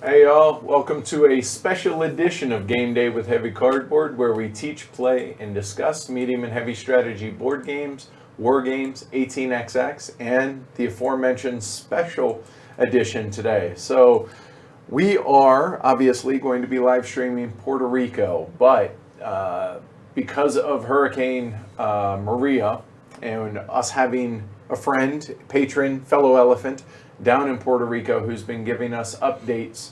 Hey y'all, welcome to a special edition of Game Day with Heavy Cardboard, where we teach, play, and discuss medium and heavy strategy board games, war games, 18xx, and the aforementioned special edition today. So we are obviously going to be live streaming Puerto Rico, but because of Hurricane Maria and us having a friend, patron, fellow elephant down in Puerto Rico who's been giving us updates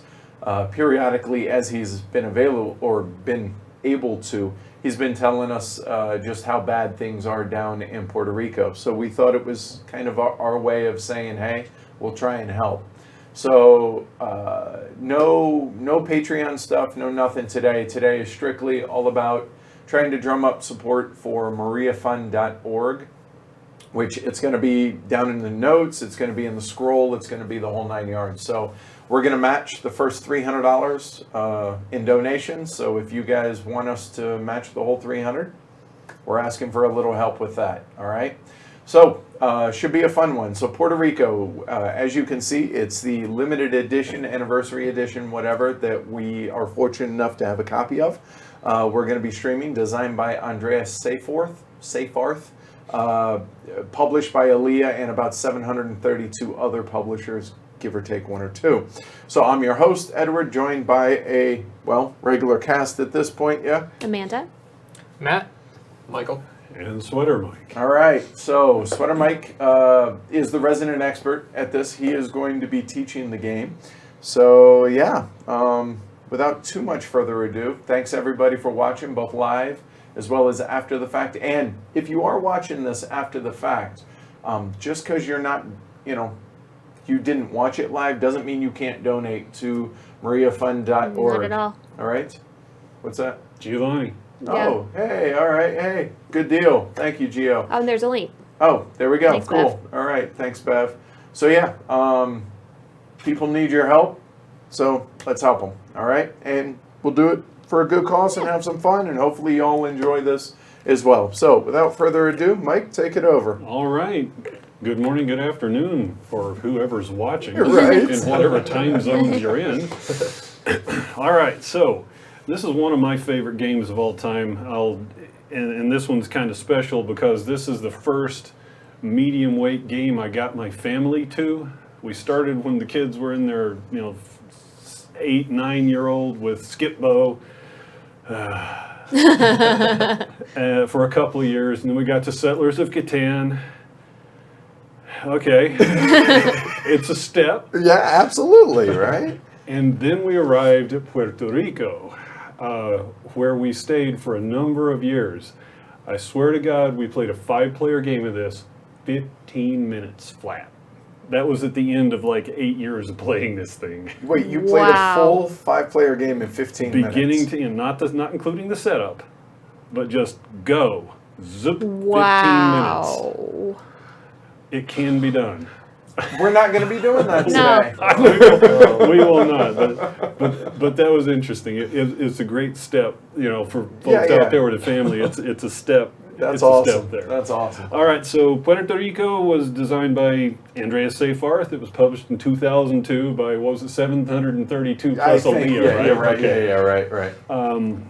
periodically as he's been available or been able to. He's been telling us just how bad things are down in Puerto Rico. So we thought it was kind of our way of saying, hey, we'll try and help. So no Patreon stuff, no nothing today. Today is strictly all about trying to drum up support for mariafund.org, which it's going to be down in the notes, it's going to be in the scroll, it's going to be the whole 9 yards. So we're going to match the first $300 in donations. So if you guys want us to match the whole $300, we're asking for a little help with that. All right. So should be a fun one. So Puerto Rico, as you can see, it's the limited edition, anniversary edition, whatever, that we are fortunate enough to have a copy of. We're going to be streaming, designed by Andreas Seyfarth, published by Aaliyah and about 732 other publishers, give or take one or two. So I'm your host, Edward, joined by a, regular cast at this point, yeah? Amanda. Matt. Michael. And Sweater Mike. All right, so Sweater Mike is the resident expert at this. He is going to be teaching the game. So yeah, without too much further ado, thanks everybody for watching, both live as well as after the fact. And if you are watching this after the fact, just because you're not, you didn't watch it live doesn't mean you can't donate to mariafund.org. Not at all. All right? What's that? Giovanni. Yeah. Oh, hey, all right, hey, good deal. Thank you, Gio. Oh, and there's a link. Oh, there we go. Thanks, Cool. Bev. All right, thanks, Bev. So yeah, people need your help, so let's help them. All right, and we'll do it for a good cause and have some fun, and hopefully you all enjoy this as well. So without further ado, Mike, take it over. All right. Good morning, good afternoon for whoever's watching. Right. In whatever time zones you're in. All right, so this is one of my favorite games of all time. And this one's kind of special because this is the first medium weight game I got my family to. We started when the kids were in their 8, 9-year-old with Skip Bo for a couple of years, and then we got to Settlers of Catan. Okay, it's a step. Yeah, absolutely, right? And then we arrived at Puerto Rico, where we stayed for a number of years. I swear to God, we played a 5-player game of this, 15 minutes flat. That was at the end of like 8 years of playing this thing. Wait, you played a full 5-player game in 15 minutes? Beginning to end, not including the setup, but just go. Zip, 15 minutes. Wow. It can be done. We're not going to be doing that No. today. We will not, but that was interesting. It's a great step, for folks out there with a family. It's a step. That's a awesome. Step there. That's awesome. All right, so Puerto Rico was designed by Andreas Seyfarth. It was published in 2002 by, 732 plus Aaliyah, right? Yeah, right. Okay. Yeah, right.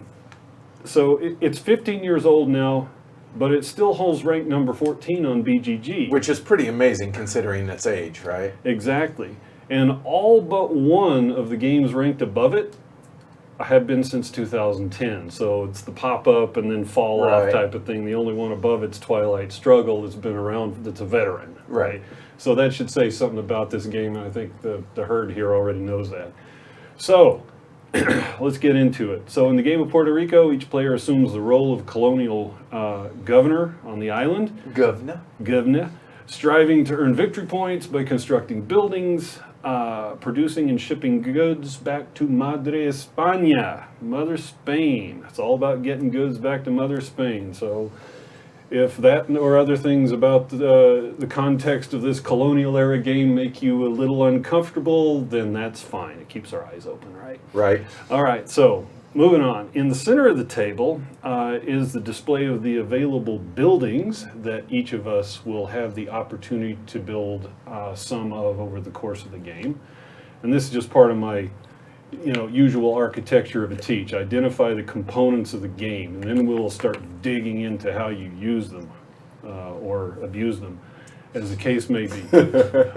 So it's 15 years old now, but it still holds rank number 14 on BGG. Which is pretty amazing considering its age, right? Exactly. And all but one of the games ranked above it have been since 2010. So it's the pop-up and then fall-off type of thing. The only one above it's Twilight Struggle that's been around, that's a veteran. Right. So that should say something about this game, and I think the herd here already knows that. So let's get into it. So in the game of Puerto Rico, each player assumes the role of colonial governor on the island. Governor. Striving to earn victory points by constructing buildings, producing and shipping goods back to Madre España, Mother Spain. It's all about getting goods back to Mother Spain. So if that or other things about the context of this colonial era game make you a little uncomfortable, then that's fine. It keeps our eyes open, right? Right. All right, so moving on. In the center of the table is the display of the available buildings that each of us will have the opportunity to build some of over the course of the game. And this is just part of my usual architecture of a teach. Identify the components of the game, and then we'll start digging into how you use them or abuse them, as the case may be.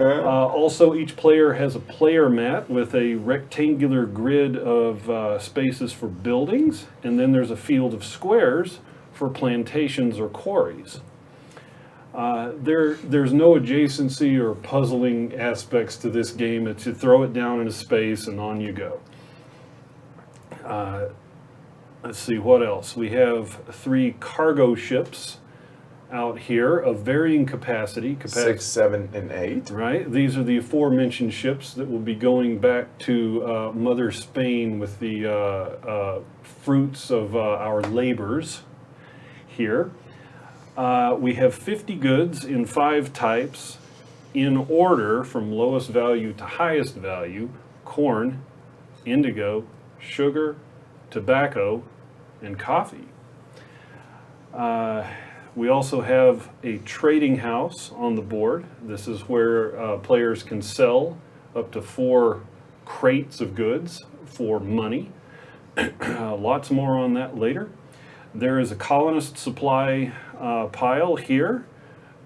Also, each player has a player mat with a rectangular grid of spaces for buildings, and then there's a field of squares for plantations or quarries. There's no adjacency or puzzling aspects to this game. It's you throw it down into space and on you go. Let's see, what else? We have 3 cargo ships out here of varying capacity. 6, 7, and 8. Right. These are the aforementioned ships that will be going back to Mother Spain with the fruits of our labors here. We have 50 goods in 5 types in order from lowest value to highest value: corn, indigo, sugar, tobacco, and coffee. We also have a trading house on the board. This is where players can sell up to 4 crates of goods for money. Lots more on that later. There is a colonist supply pile here.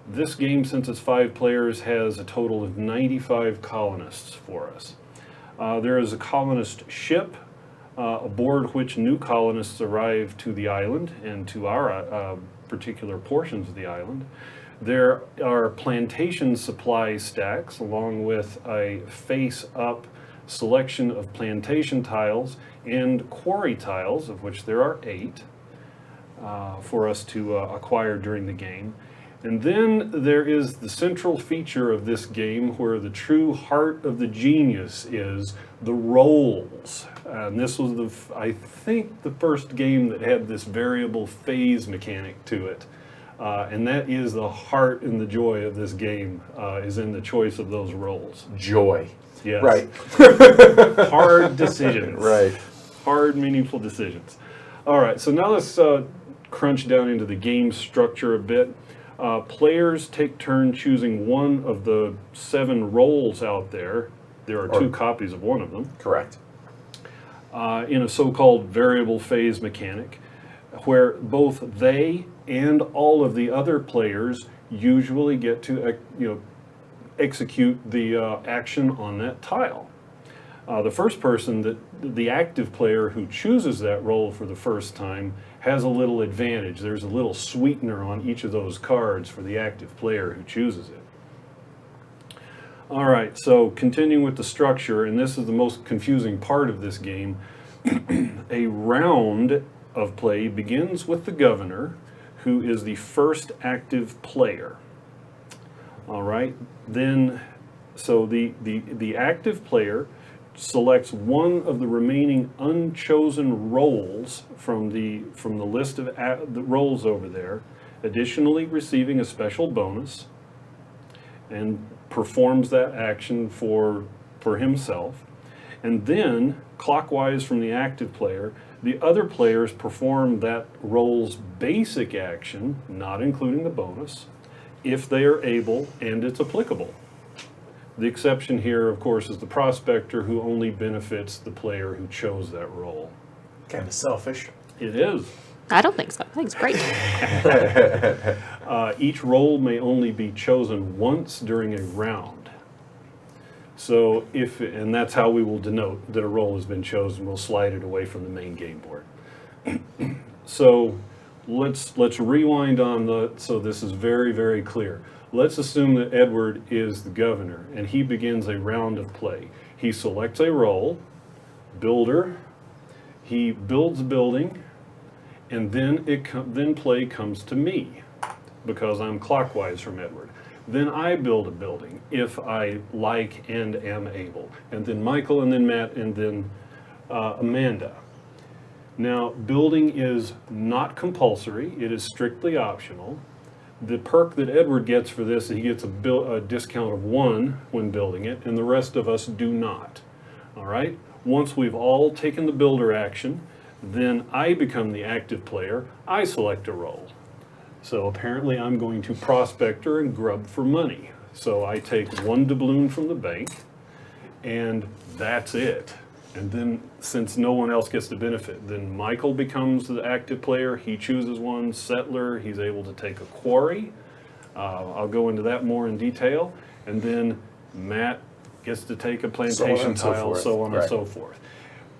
This game, since it's 5 players, has a total of 95 colonists for us. There is a colonist ship aboard which new colonists arrive to the island and to our particular portions of the island. There are plantation supply stacks along with a face-up selection of plantation tiles and quarry tiles, of which there are 8. For us to acquire during the game. And then there is the central feature of this game where the true heart of the genius is the rolls. And this was, I think, the first game that had this variable phase mechanic to it. And that is the heart and the joy of this game, is in the choice of those rolls. Joy. Yes. Right. Hard decisions. Right. Hard, meaningful decisions. All right, so now let's crunch down into the game structure a bit. Players take turn choosing one of the 7 roles out there. There are 2 copies of one of them. Correct. In a so-called variable phase mechanic, where both they and all of the other players usually get to execute the action on that tile. The first person, the active player who chooses that role for the first time, has a little advantage. There's a little sweetener on each of those cards for the active player who chooses it. All right, so continuing with the structure, and this is the most confusing part of this game, a round of play begins with the governor, who is the first active player. All right, then, so the active player selects one of the remaining unchosen roles from the list of the roles over there, additionally receiving a special bonus, and performs that action for himself. And then, clockwise from the active player, the other players perform that role's basic action, not including the bonus, if they are able and it's applicable. The exception here, of course, is the prospector, who only benefits the player who chose that role. Kind of selfish. It is. I don't think so. I think it's great. Each role may only be chosen once during a round. So and that's how we will denote that a role has been chosen. We'll slide it away from the main game board. So let's rewind on so this is very, very clear. Let's assume that Edward is the governor, and he begins a round of play. He selects a role, builder, he builds a building, and then play comes to me, because I'm clockwise from Edward. Then I build a building, if I like and am able. And then Michael, and then Matt, and then Amanda. Now, building is not compulsory, it is strictly optional. The perk that Edward gets for this is he gets a discount of 1 when building it, and the rest of us do not. All right? Once we've all taken the builder action, then I become the active player. I select a role. So apparently I'm going to prospector and grub for money. So I take 1 doubloon from the bank, and that's it. And then, since no one else gets to benefit, then Michael becomes the active player. He chooses one. Settler, he's able to take a quarry. I'll go into that more in detail. And then Matt gets to take a plantation tile, so on and so forth.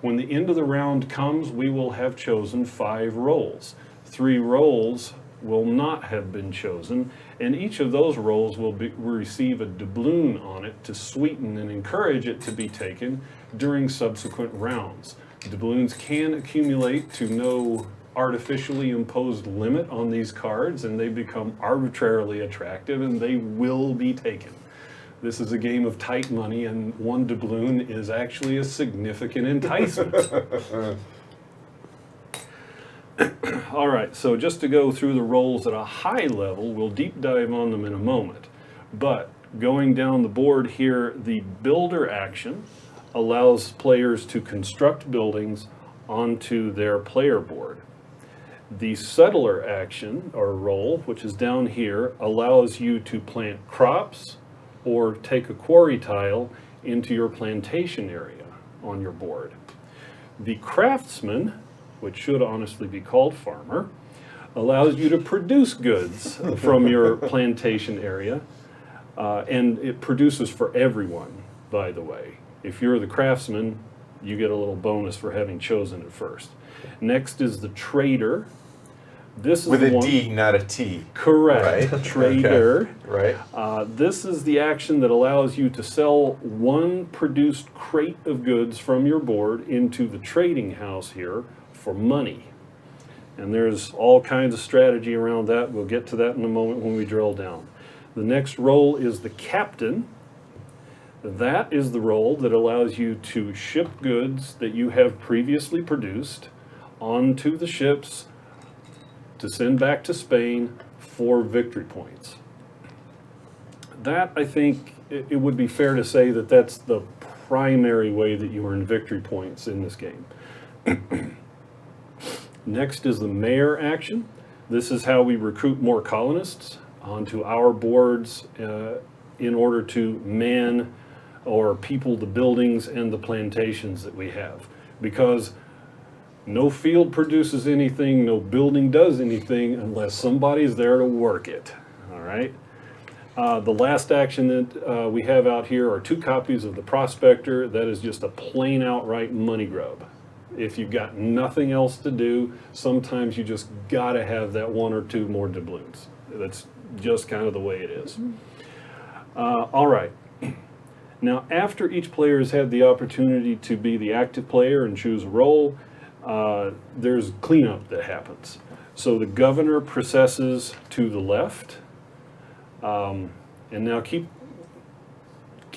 When the end of the round comes, we will have chosen 5 roles. 3 roles will not have been chosen, and each of those roles will receive a doubloon on it to sweeten and encourage it to be taken during subsequent rounds. Doubloons can accumulate to no artificially imposed limit on these cards, and they become arbitrarily attractive, and they will be taken. This is a game of tight money, and 1 doubloon is actually a significant enticement. All right, so just to go through the roles at a high level, we'll deep dive on them in a moment. But going down the board here, the builder action allows players to construct buildings onto their player board. The settler action, or role, which is down here, allows you to plant crops or take a quarry tile into your plantation area on your board. The craftsman, which should honestly be called farmer, allows you to produce goods from your plantation area, and it produces for everyone, by the way. If you're the craftsman, you get a little bonus for having chosen it first. Next is the trader. This is With a one, D, not a T. correct, Right. trader. Right. This is the action that allows you to sell 1 produced crate of goods from your board into the trading house here for money. And there's all kinds of strategy around that. We'll get to that in a moment when we drill down. The next role is the captain. That is the role that allows you to ship goods that you have previously produced onto the ships to send back to Spain for victory points. That, I think, it would be fair to say that that's the primary way that you earn victory points in this game. Next is the mayor action. This is how we recruit more colonists onto our boards in order to man or people the buildings and the plantations that we have. Because no field produces anything, no building does anything unless somebody's there to work it, all right? The last action that we have out here are 2 copies of the Prospector. That is just a plain outright money grub. If you've got nothing else to do, sometimes you just gotta have that 1 or 2 more doubloons. That's just kind of the way it is. All right. Now, after each player has had the opportunity to be the active player and choose a role, there's cleanup that happens. So the governor processes to the left, and now keep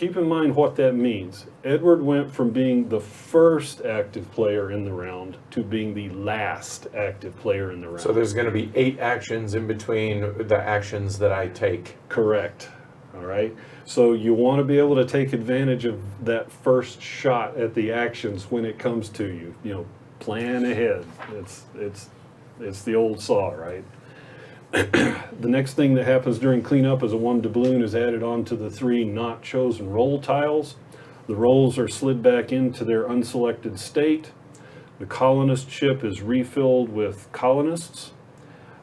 in mind what that means. Edward went from being the first active player in the round to being the last active player in the round. So there's going to be 8 actions in between the actions that I take. Correct. All right. So you want to be able to take advantage of that first shot at the actions when it comes to you. You know, plan ahead. It's the old saw, right? The next thing that happens during cleanup is a 1 doubloon is added onto the 3 not chosen roll tiles. The rolls are slid back into their unselected state. The colonist ship is refilled with colonists.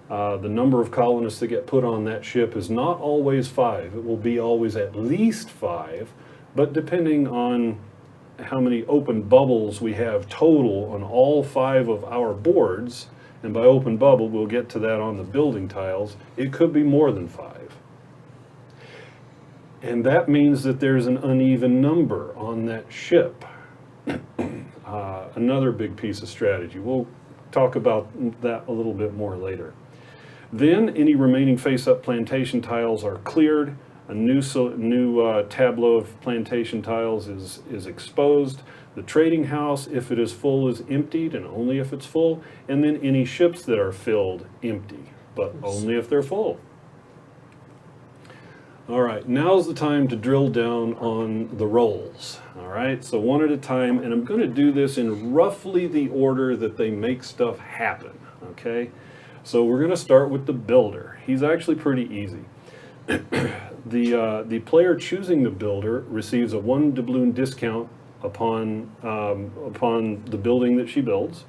The number of colonists that get put on that ship is not always 5. It will be always at least 5, but depending on how many open bubbles we have total on all 5 of our boards, and by open bubble, we'll get to that on the building tiles, it could be more than 5. And that means that there's an uneven number on that ship. Another big piece of strategy. We'll talk about that a little bit more later. Then any remaining face-up plantation tiles are cleared. A new tableau of plantation tiles is exposed. The trading house, if it is full, is emptied, and only if it's full. And then any ships that are filled, empty, but only if they're full. All right, now's the time to drill down on the roles. All right, so 1 at a time, and I'm going to do this in roughly the order that they make stuff happen. Okay, so we're going to start with the builder. He's actually pretty easy. The player choosing the builder receives a 1 doubloon discount upon the building that she builds.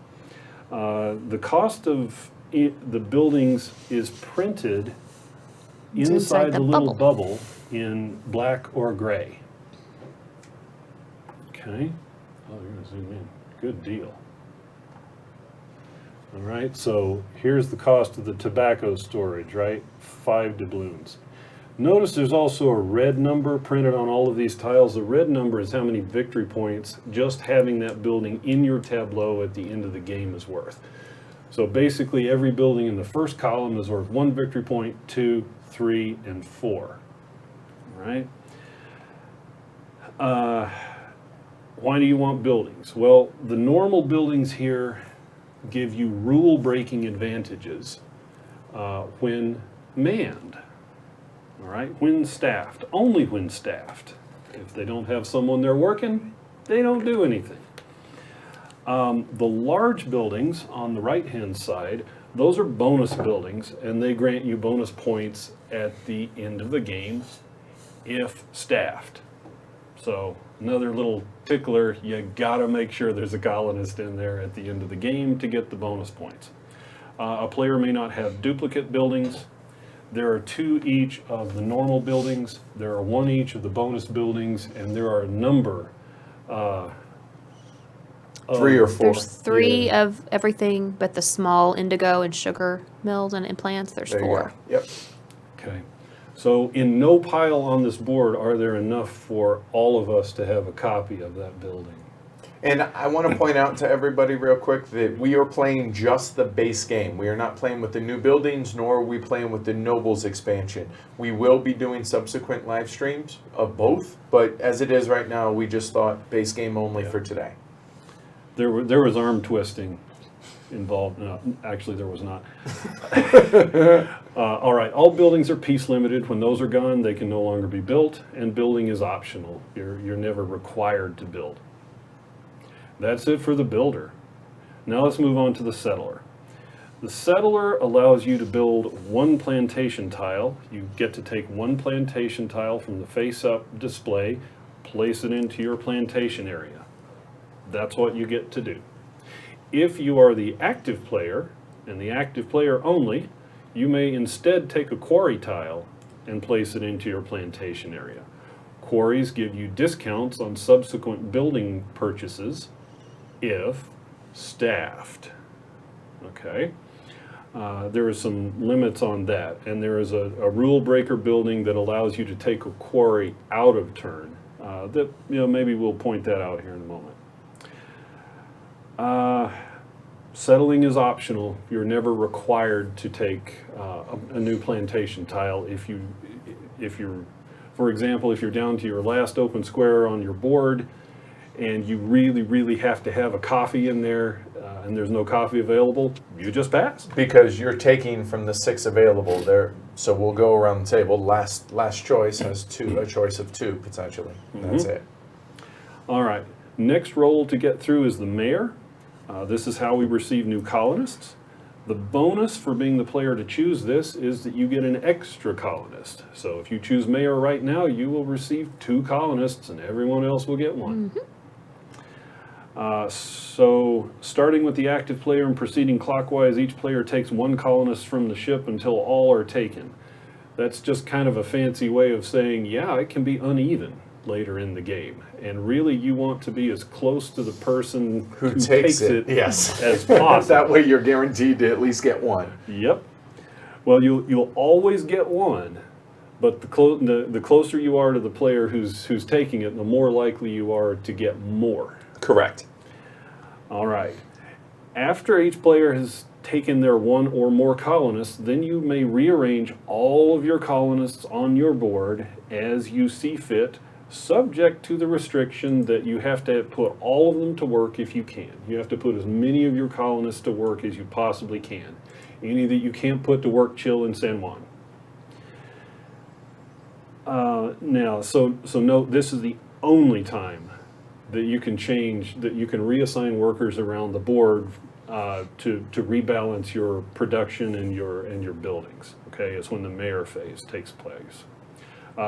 The cost of the buildings is printed It's inside the little bubble. bubble in black or gray. Okay. Oh, you're gonna zoom in. Good deal. All right, so here's the cost of the tobacco storage, right? 5 doubloons. Notice there's also a red number printed on all of these tiles. The red number is how many victory points just having that building in your tableau at the end of the game is worth. So basically every building in the first column is worth 1 victory point, 2, 3, and 4. All right? Why do you want buildings? Well, the normal buildings here give you rule-breaking advantages when manned. All right, when staffed, only when staffed. If they don't have someone there working, they don't do anything. The large buildings on the right-hand side, those are bonus buildings, and they grant you bonus points at the end of the game if staffed. So another little tickler, you gotta make sure there's a colonist in there at the end of the game to get the bonus points. A player may not have duplicate buildings. There are 2 each of the normal buildings, there are 1 each of the bonus buildings, and there are a number. 3 or 4. There's 3 of everything but the small indigo and sugar mills and implants. There's There you 4. go. Yep. Okay, so in no pile on this board are there enough for all of us to have a copy of that building. And I want to point out to everybody real quick that we are playing just the base game. We are not playing with the new buildings, nor are we playing with the Nobles expansion. We will be doing subsequent live streams of both, but as it is right now, we just thought base game only for today. There was arm twisting involved. No, actually there was not. All right, all buildings are piece limited. When those are gone, they can no longer be built, and building is optional. You're never required to build. That's it for the builder. Now let's move on to the settler. The settler allows you to build 1 plantation tile. You get to take 1 plantation tile from the face-up display, place it into your plantation area. That's what you get to do. If you are the active player, and the active player only, you may instead take a quarry tile and place it into your plantation area. Quarries give you discounts on subsequent building purchases if staffed. Okay, there are some limits on that, and there is a rule breaker building that allows you to take a quarry out of turn. That maybe we'll point that out here in a moment. Settling is optional. You're never required to take a new plantation tile if you're, for example, if you're down to your last open square on your board and you really have to have a coffee in there and there's no coffee available, you just pass. Because you're taking from the 6 available there, so we'll go around the table. Last choice has a choice of 2 potentially. That's it. All right, next role to get through is the mayor. This is how we receive new colonists. The bonus for being the player to choose this is that you get an extra colonist. So if you choose mayor right now, you will receive 2 colonists and everyone else will get 1. So starting with the active player and proceeding clockwise, each player takes 1 colonist from the ship until all are taken. That's just kind of a fancy way of saying, yeah, it can be uneven later in the game. And really you want to be as close to the person who takes it yes. as possible. That way you're guaranteed to at least get 1. Yep. Well, you'll always get 1, but the closer you are to the player who's taking it, the more likely you are to get more. Correct. All right. After each player has taken their 1 or more colonists, then you may rearrange all of your colonists on your board as you see fit, subject to the restriction that you have to put all of them to work if you can. You have to put as many of your colonists to work as you possibly can. Any that you can't put to work, chill in San Juan. Now, so note, this is the only time that you can that you can reassign workers around the board to rebalance your production and your buildings. Okay, it's when the mayor phase takes place.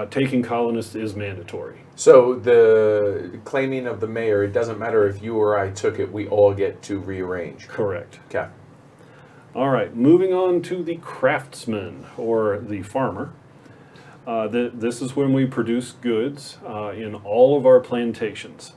Taking colonists is mandatory. So the claiming of the mayor, it doesn't matter if you or I took it, we all get to rearrange. Correct. Okay. All right, moving on to the craftsman or the farmer. This is when we produce goods in all of our plantations.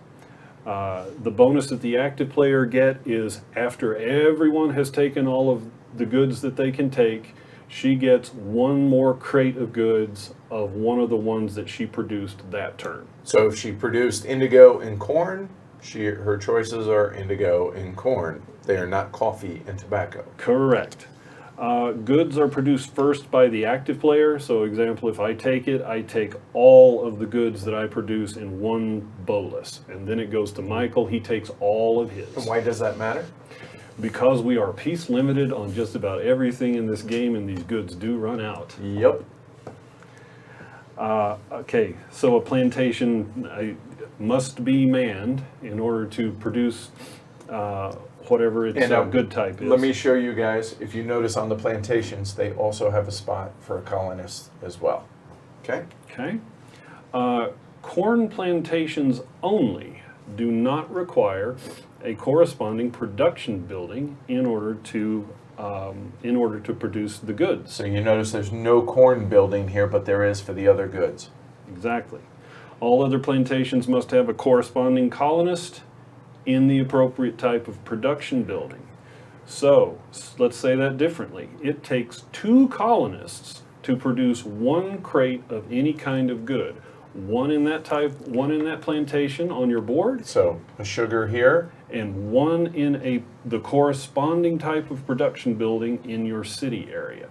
The bonus that the active player get is after everyone has taken all of the goods that they can take, she gets one more crate of goods of one of the ones that she produced that turn. So if she produced indigo and corn, her choices are indigo and corn. They are not coffee and tobacco. Correct. Goods are produced first by the active player. So example, if I take it, I take all of the goods that I produce in one bolus. And then it goes to Michael. He takes all of his. And why does that matter? Because we are piece limited on just about everything in this game, and these goods do run out. Yep. Okay, so a plantation must be manned in order to produce whatever its good type is. Let me show you guys. If you notice on the plantations, they also have a spot for a colonist as well. Okay? Okay. Corn plantations only do not require a corresponding production building in order to produce the goods. So you notice there's no corn building here, but there is for the other goods. Exactly. All other plantations must have a corresponding colonist in the appropriate type of production building. So let's say that differently. It takes 2 colonists to produce 1 crate of any kind of good. One in that plantation on your board. So a sugar here. And one in the corresponding type of production building in your city area.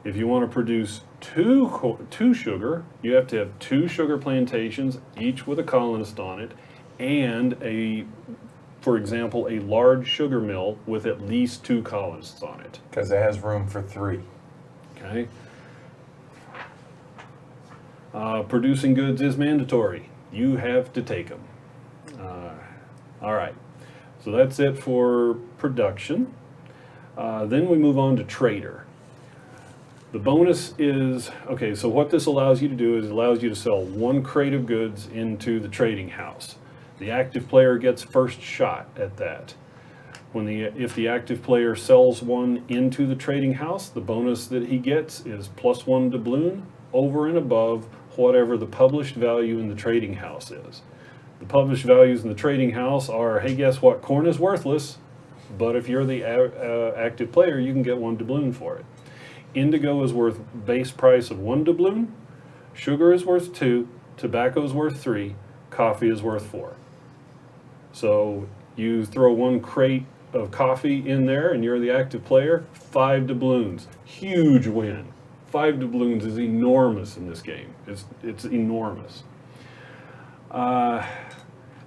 If you want to produce two sugar, you have to have 2 sugar plantations, each with a colonist on it, and for example, a large sugar mill with at least 2 colonists on it. Because it has room for 3. Okay. Producing goods is mandatory. You have to take them. All right, so that's it for production. Then we move on to trader. The bonus is, okay, so what this allows you to do is it allows you to sell 1 crate of goods into the trading house. The active player gets first shot at that. If the active player sells one into the trading house, the bonus that he gets is +1 doubloon over and above whatever the published value in the trading house is. The published values in the trading house are, hey, guess what? Corn is worthless, but if you're the active player, you can get 1 doubloon for it. Indigo is worth base price of 1 doubloon, sugar is worth 2, tobacco is worth 3, coffee is worth 4. So you throw 1 crate of coffee in there and you're the active player, 5 doubloons, huge win. 5 doubloons is enormous in this game. It's enormous.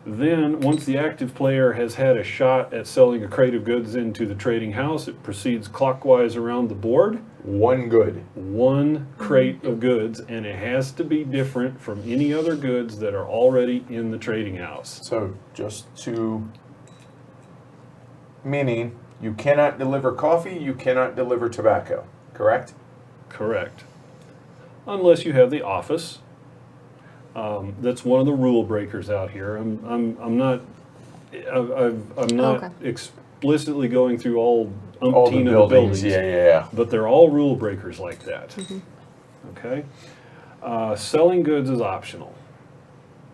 Then, once the active player has had a shot at selling a crate of goods into the trading house, it proceeds clockwise around the board. 1 good. 1 crate of goods, and it has to be different from any other goods that are already in the trading house. So meaning you cannot deliver coffee, you cannot deliver tobacco, correct? Correct. Unless you have the office. That's one of the rule breakers out here. I'm not Okay. explicitly going through all All the umpteen of the buildings, buildings. yeah. But they're all rule breakers like that. Okay? Selling goods is optional.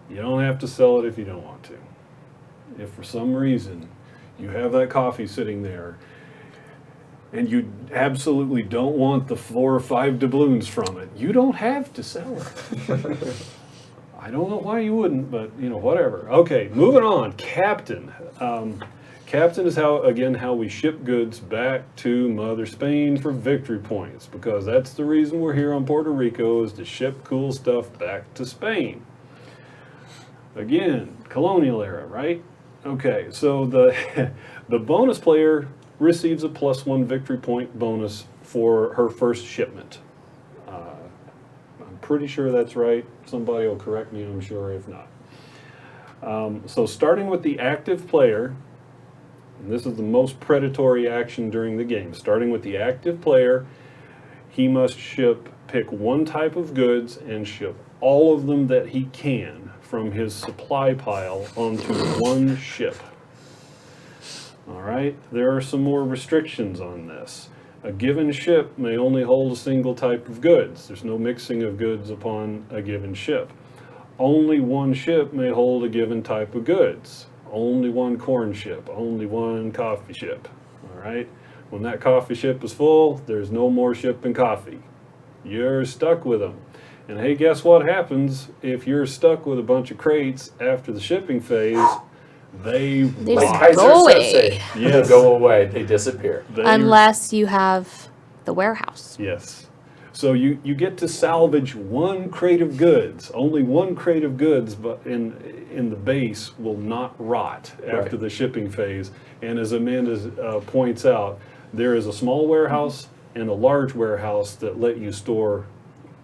You don't have to sell it if you don't want to. If for some reason you have that coffee sitting there and you absolutely don't want the 4 or 5 doubloons from it, you don't have to sell it. I don't know why you wouldn't, but whatever. Okay, moving on. Captain. Captain is how we ship goods back to Mother Spain for victory points, because that's the reason we're here on Puerto Rico, is to ship cool stuff back to Spain. Again, colonial era, right? Okay, so the bonus player receives a +1 victory point bonus for her first shipment. I'm pretty sure that's right. Somebody will correct me, I'm sure, if not. So starting with the active player, and this is the most predatory action during the game. Starting with the active player, he must ship pick one type of goods and ship all of them that he can from his supply pile onto one ship. All right, there are some more restrictions on this. A given ship may only hold a single type of goods. There's no mixing of goods upon a given ship. Only one ship may hold a given type of goods. Only one corn ship, only one coffee ship. All right, when that coffee ship is full, there's no more shipping coffee. You're stuck with them. And hey, guess what happens if you're stuck with a bunch of crates after the shipping phase? They They Like just Kaiser go says, away. Yes. they go away. They disappear. Unless you have the warehouse. Yes. So you get to salvage one crate of goods. Only one crate of goods, but in the base will not rot after Right. the shipping phase. And as Amanda points out, there is a small warehouse and a large warehouse that let you store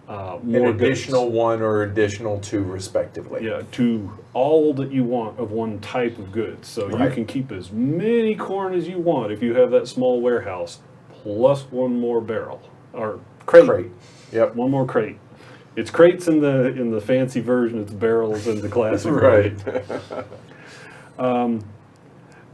more An additional goods. one or additional two, respectively. Yeah, to all that you want of one type of goods. So you Right. can keep as many corn as you want if you have that small warehouse, plus one more barrel or crate. Yep. One more crate. It's crates in the fancy version. It's barrels in the classic Right. version.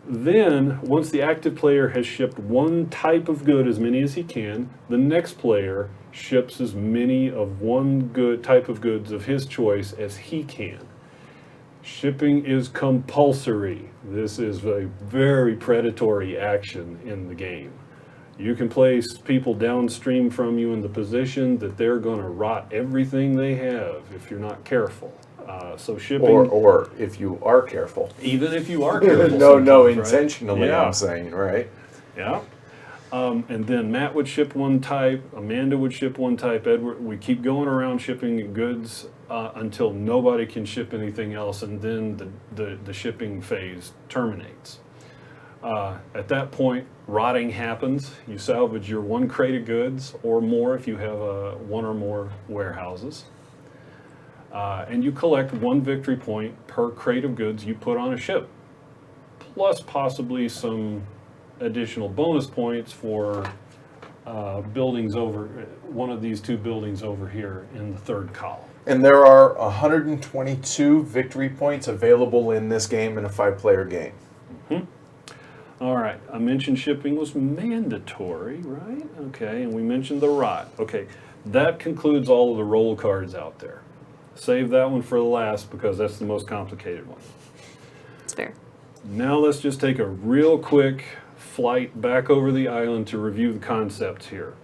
Then, once the active player has shipped one type of good, as many as he can, the next player ships as many of one good type of goods of his choice as he can. Shipping is compulsory. This is a very predatory action in the game. You can place people downstream from you in the position that they're going to rot everything they have if you're not careful. So shipping, Or if you are careful. even if you are careful, No, sometimes, right? intentionally, Yeah. I'm saying, right? Yeah. And then Matt would ship one type, Amanda would ship one type, Edward, we keep going around shipping goods until nobody can ship anything else, and then the shipping phase terminates. At that point, rotting happens. You salvage your one crate of goods or more if you have one or more warehouses. And you collect one victory point per crate of goods you put on a ship, plus possibly some additional bonus points for buildings over, one of these two buildings over here in the third column. And there are 122 victory points available in this game in a 5-player game. All right, I mentioned shipping was mandatory, right? Okay, and we mentioned the rot. Okay, that concludes all of the roll cards out there. Save that one for the last because that's the most complicated one. It's fair. Now let's just take a real quick flight back over the island to review the concepts here.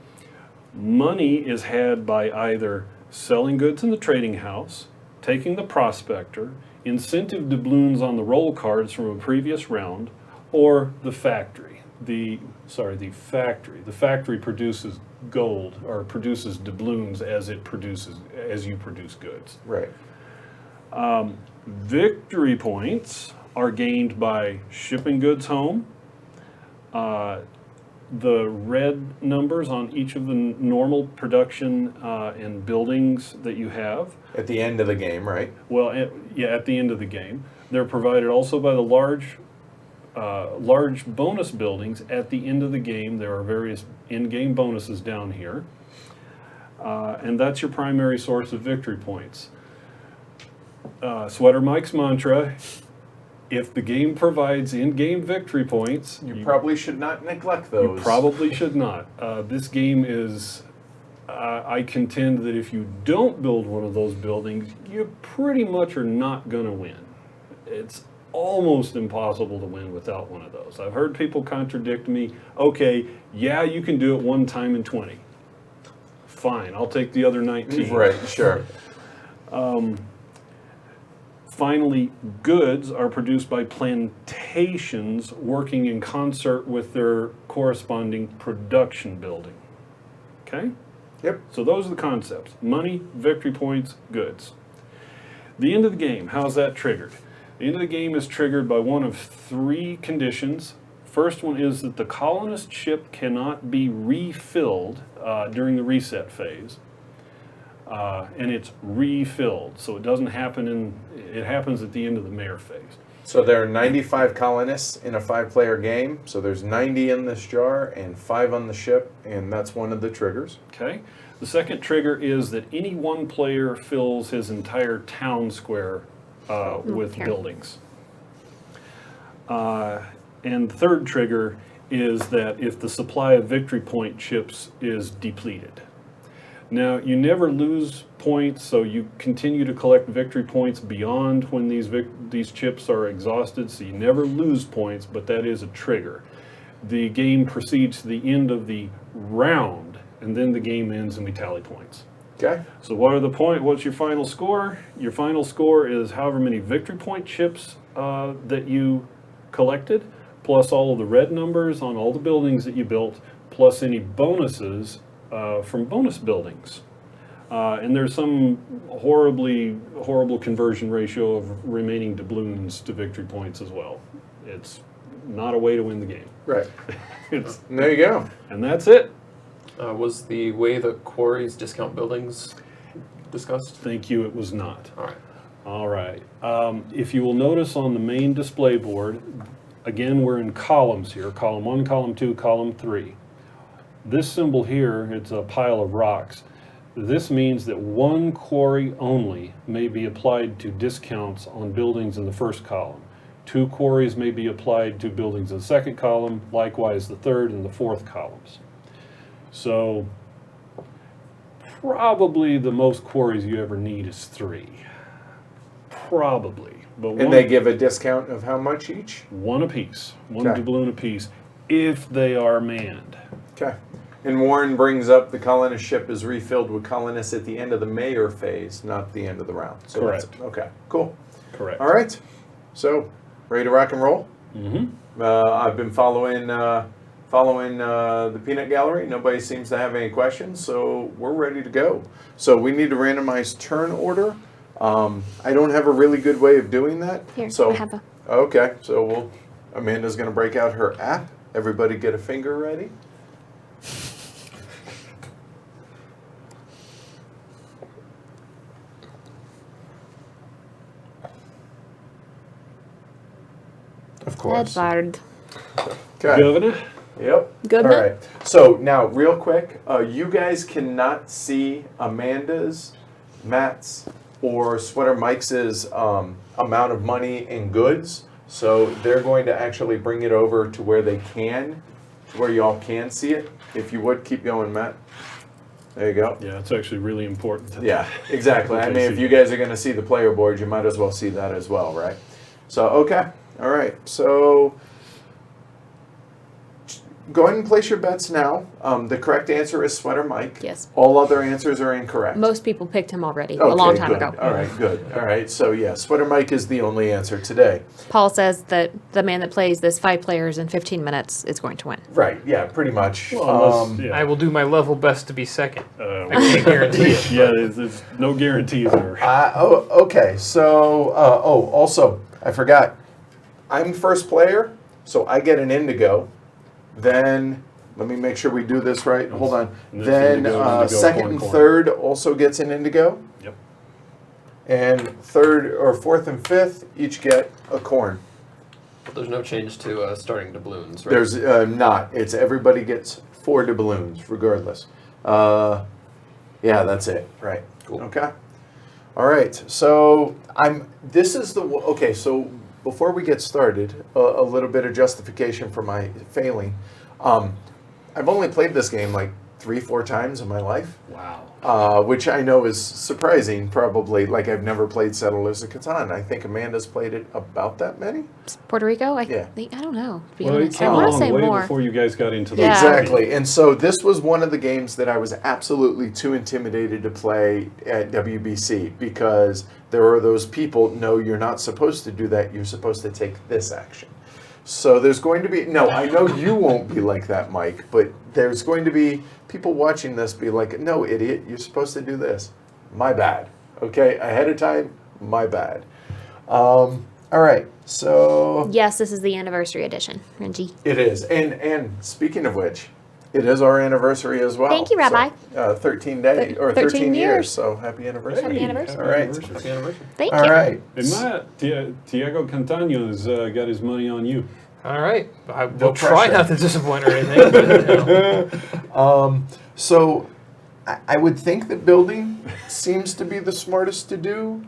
Money is had by either selling goods in the trading house, taking the prospector, incentive doubloons on the roll cards from a previous round, or the factory. The factory. The factory produces gold or produces doubloons as you produce goods. Right. Victory points are gained by shipping goods home. The red numbers on each of the normal production and buildings that you have. At the end of the game, right? Well, at the end of the game. They're provided also by the large bonus buildings at the end of the game. There are various in-game bonuses down here. And that's your primary source of victory points. Sweater Mike's mantra, if the game provides in-game victory points, You probably should not neglect those. you probably should not. This game is, I contend that if you don't build one of those buildings, you pretty much are not going to win. It's almost impossible to win without one of those. I've heard people contradict me. Okay, yeah, you can do it one time in 20. Fine, I'll take the other 19. Right, sure. Finally, goods are produced by plantations working in concert with their corresponding production building. Okay? Yep. So those are the concepts. Money, victory points, goods. The end of the game, how's that triggered? The end of the game is triggered by one of three conditions. First one is that the colonist ship cannot be refilled during the reset phase. And it's refilled, so it doesn't happen it happens at the end of the mayor phase. So there are 95 colonists in a 5-player game. So there's 90 in this jar and 5 on the ship, and that's one of the triggers. Okay. The second trigger is that any one player fills his entire town square with here. buildings. And the third trigger is that if the supply of victory point chips is depleted. Now, you never lose points, so you continue to collect victory points beyond when these chips are exhausted, so you never lose points, but that is a trigger. The game proceeds to the end of the round, and then the game ends and we tally points. Okay. So what's your final score? Your final score is however many victory point chips that you collected, plus all of the red numbers on all the buildings that you built, plus any bonuses from bonus buildings. And there's some horrible conversion ratio of remaining doubloons to victory points as well. It's not a way to win the game. Right. It's, There you go. and that's it. Was the way the quarries discount buildings discussed? Thank you, it was not. All right. All right. If you will notice on the main display board, again, we're in columns here, column 1, column 2, column 3. This symbol here, it's a pile of rocks. This means that one quarry only may be applied to discounts on buildings in the first column. 2 quarries may be applied to buildings in the second column, likewise the third and the fourth columns. So probably the most quarries you ever need is 3. Probably. But And they give a discount of how much each? one apiece, one Okay. doubloon apiece, if they are manned. Okay. And Warren brings up the colonist ship is refilled with colonists at the end of the mayor phase, not the end of the round. So Correct. Okay, cool. Correct. All right. So, ready to rock and roll? Mm-hmm. I've been following the peanut gallery. Nobody seems to have any questions, so we're ready to go. So we need to randomize turn order. I don't have a really good way of doing that. Here, so I have a. okay. So Amanda's going to break out her app. Everybody get a finger ready. Of course. Edward. Okay. Governor? Yep. Good All man. right. So now, real quick, you guys cannot see Amanda's, Matt's, or Sweater Mike's amount of money in goods. So they're going to actually bring it over to where they can, to where y'all can see it. If you would keep going, Matt. There you go. Yeah, it's actually really important. Yeah, exactly. I Okay, mean, if see. you guys are going to see the player board, you might as well see that as well, right? So, okay. All right. So, go ahead and place your bets now. The correct answer is Sweater Mike. Yes. All other answers are incorrect. Most people picked him already a Okay, long time good. ago. All right, good. All right. So, yeah, Sweater Mike is the only answer today. Paul says that the man that plays this 5 players in 15 minutes is going to win. Right. Yeah, pretty much. Well, unless, I will do my level best to be second. I yeah, can't guarantee it. there's no guarantees there. Okay. So, also, I forgot. I'm first player, so I get an indigo. Then, let me make sure we do this right. Hold on. And this Then, indigo, second corn, and corn. third also gets an indigo. Yep. And third or fourth and fifth each get a corn. But there's no change to starting doubloons, right? There's not. It's everybody gets 4 doubloons, regardless. Yeah, that's it. Right. Cool. Okay. All right. So This is the. Okay. So before we get started, a little bit of justification for my failing. I've only played this game like 3-4 times in my life. Wow. Which I know is surprising, probably. Like, I've never played Settlers of Catan. I think Amanda's played it about that many. Puerto Rico? Yeah. I don't know. To be Well, it honest. I came want to along say way more. before you guys got into the Yeah. Exactly. And so this was one of the games that I was absolutely too intimidated to play at WBC because there are those people, no, you're not supposed to do that. You're supposed to take this action. So there's going to be, no, I know you won't be like that, Mike, but there's going to be people watching this be like, no, idiot, you're supposed to do this. My bad. Okay, ahead of time, my bad. All right, so Yes, this is the anniversary edition, Renji. it is. And speaking of which, it is our anniversary as well. Thank you, Rabbi. So, 13 days or 13 13 years. years. So happy anniversary. Happy anniversary. All right. Happy anniversary. Thank All you. right. And Matt, Tiago Cantano's got his money on you. All right. I No will try pressure. not to disappoint or anything. But, you know. So I would think that building seems to be the smartest to do,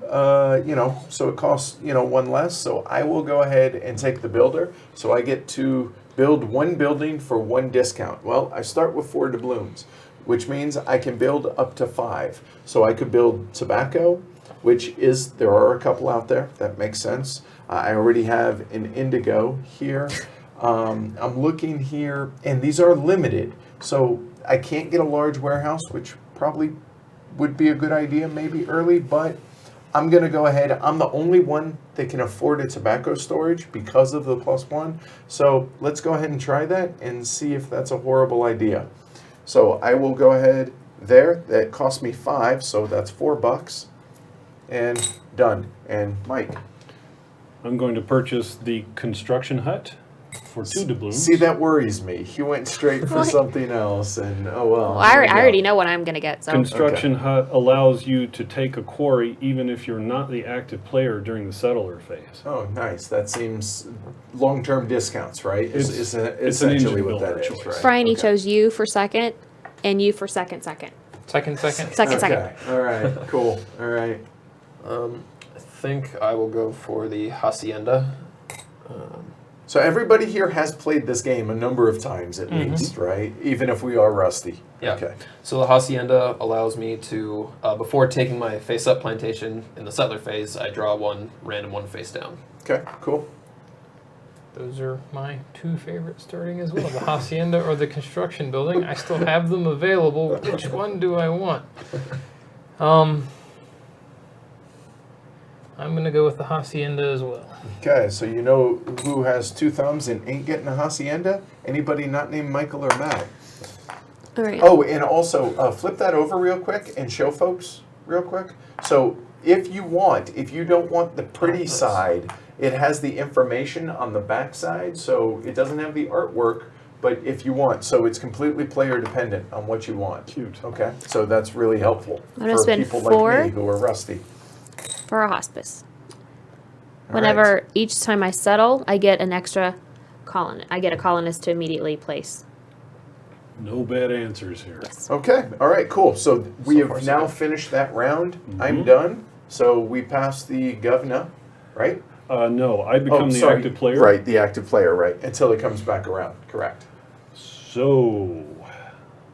so it costs, one less. So I will go ahead and take the builder. So I get to build one building for one discount. Well, I start with 4 doubloons, which means I can build up to 5. So I could build tobacco, there are a couple out there. That makes sense. I already have an indigo here. I'm looking here, and these are limited. So I can't get a large warehouse, which probably would be a good idea maybe early, but I'm going to go ahead. I'm the only one that can afford a tobacco storage because of the +1. So let's go ahead and try that and see if that's a horrible idea. So I will go ahead there. That cost me 5, so that's $4. And done. And Mike. I'm going to purchase the construction hut for 2 doubloons. See, that worries me. He went straight for something else, and oh well. Well, I already know what I'm gonna get. So Construction hut allows you to take a quarry even if you're not the active player during the settler phase. Oh, nice. That seems long-term discounts, right? It's Essentially an what that engine is, builder right? Franny Okay. chose you for second, and you for second. Second. Second. Okay. All right. Cool. All right. I think I will go for the hacienda. So everybody here has played this game a number of times at least, right? Even if we are rusty. Yeah. Okay. So the hacienda allows me to, before taking my face-up plantation in the settler phase, I draw one random one face down. Okay. Cool. Those are my 2 favorites starting as well, the hacienda or the construction building. I still have them available. Which one do I want? I'm going to go with the hacienda as well. Okay. So you know who has 2 thumbs and ain't getting a hacienda? Anybody not named Michael or Matt? All right. Oh, and also flip that over real quick and show folks real quick. So if you don't want the pretty side, it has the information on the back side, so it doesn't have the artwork, but if you want, so it's completely player dependent on what you want. Cute. Okay, so that's really helpful I'm gonna for spend people 4 like me who are rusty. for a hospice. All Whenever right. each time I settle, I get an extra colonist. I get a colonist to immediately place. No bad answers here. Yes. Okay, all right, cool. So we So have far, so now good. finished that round. Mm-hmm. I'm done. So we passed the governor, right? No, I become the active player. Right, the active player, right, until it comes back around, correct. So,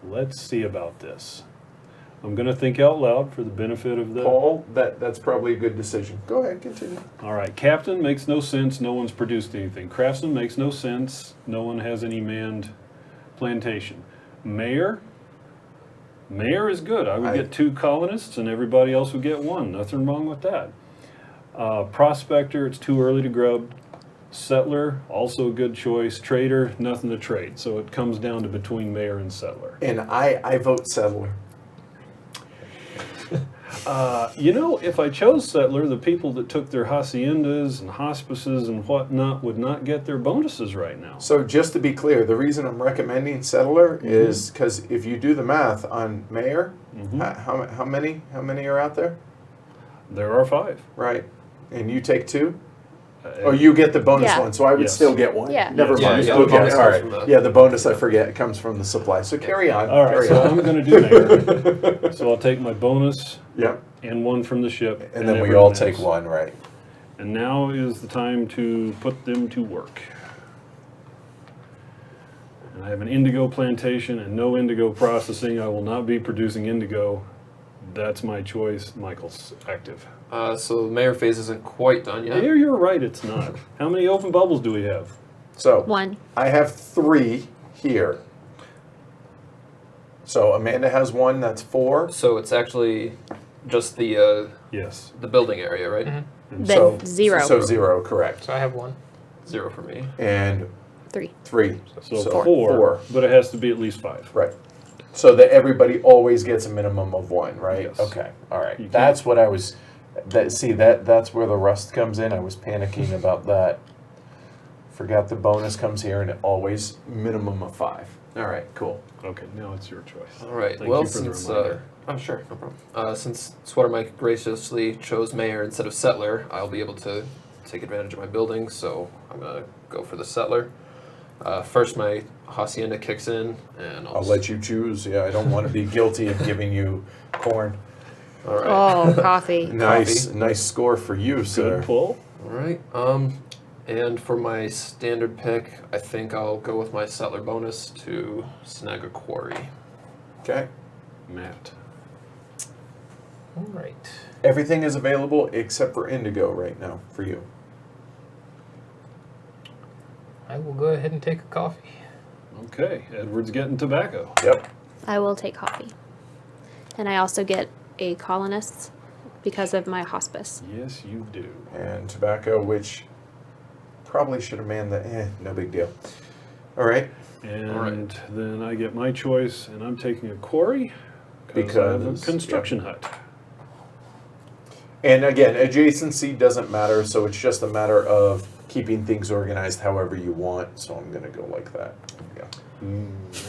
let's see about this. I'm going to think out loud for the benefit of the... Paul, that's probably a good decision. Go ahead, continue. All right, captain makes no sense. No one's produced anything. Craftsman makes no sense. No one has any manned plantation. Mayor is good. I would get 2 colonists and everybody else would get 1. Nothing wrong with that. Prospector, it's too early to grub. Settler, also a good choice. Trader, nothing to trade. So it comes down to between mayor and settler. And I vote settler. If I chose settler, the people that took their haciendas and hospices and whatnot would not get their bonuses right now. So just to be clear, the reason I'm recommending settler is because if you do the math on mayor, how many are out there? There are 5. Right, and you take 2. Or you get the bonus Yeah. one, so I would Yes. still get 1. Yeah. Never Yeah, mind. yeah, the Okay, bonus all comes right. from the- Yeah, the bonus I forget comes from the supply. So carry on. All right, carry so on. I'm going to do mayor. So I'll take my bonus Yep. and 1 from the ship. And then we all everyone take else. 1, right? And now is the time to put them to work. And I have an indigo plantation and no indigo processing. I will not be producing indigo. That's my choice. Michael's active. So the mayor phase isn't quite done yet. You're right, it's not. How many open bubbles do we have? So 1. I have 3 here. So Amanda has 1, that's 4. So it's actually just the Yes. building area, right? And Then So 0. So 0, correct. So I have 1. 0 for me. And 3. 3. So So 4, 4. but it has to be at least 5. Right. So that everybody always gets a minimum of 1, right? Yes. Okay. All right. You can't- That's what I was. That's where the rust comes in. I was panicking about that. Forgot the bonus comes here, and it always minimum of 5. All right. Cool. Okay, now it's your choice. All right. Thank well, you for the since reminder. oh sure, no problem. Since Sweater Mike graciously chose mayor instead of settler, I'll be able to take advantage of my buildings. So I'm gonna go for the settler. First, my hacienda kicks in, and I'll let you choose. Yeah, I don't want to be guilty of giving you corn. All right. Oh, coffee. Nice score for you, sir. Good pull. All right. And for my standard pick, I think I'll go with my settler bonus to snag a quarry. Okay. Matt. All right. Everything is available except for indigo right now for you. I will go ahead and take a coffee. Okay, Edward's getting tobacco. Yep. I will take coffee. And I also get a colonist because of my hospice. Yes, you do. And tobacco, which probably should have manned the. No big deal. All right. And All right. then I get my choice, and I'm taking a quarry because I have a Because, construction hut. And again, adjacency doesn't matter, so it's just a matter of keeping things organized however you want. So I'm gonna go like that. Yeah.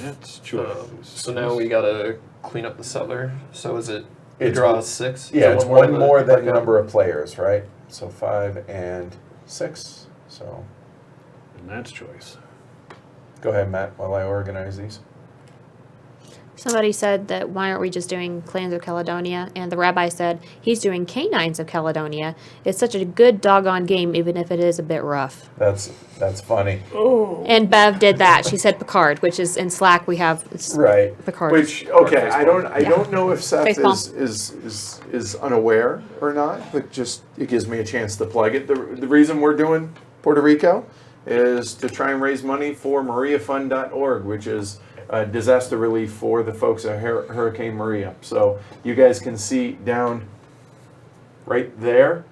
Matt's choice. So now we gotta clean up the settler. So is it? You It's- draw 6. Yeah, Is it's it one than more than the breakout? number of players, right? So 5 and 6. So And Matt's choice. go ahead, Matt, while I organize these. Somebody said that why aren't we just doing Clans of Caledonia? And the rabbi said he's doing Canines of Caledonia. It's such a good doggone game, even if it is a bit rough. That's funny. And Bev did that. She said Picard, which is in Slack we have Right. Picard. Which okay, I don't know if Seth Facepalm. is unaware or not, but just it gives me a chance to plug it. The reason we're doing Puerto Rico is to try and raise money for mariafund.org, which is disaster relief for the folks at Hurricane Maria. So you guys can see down right there,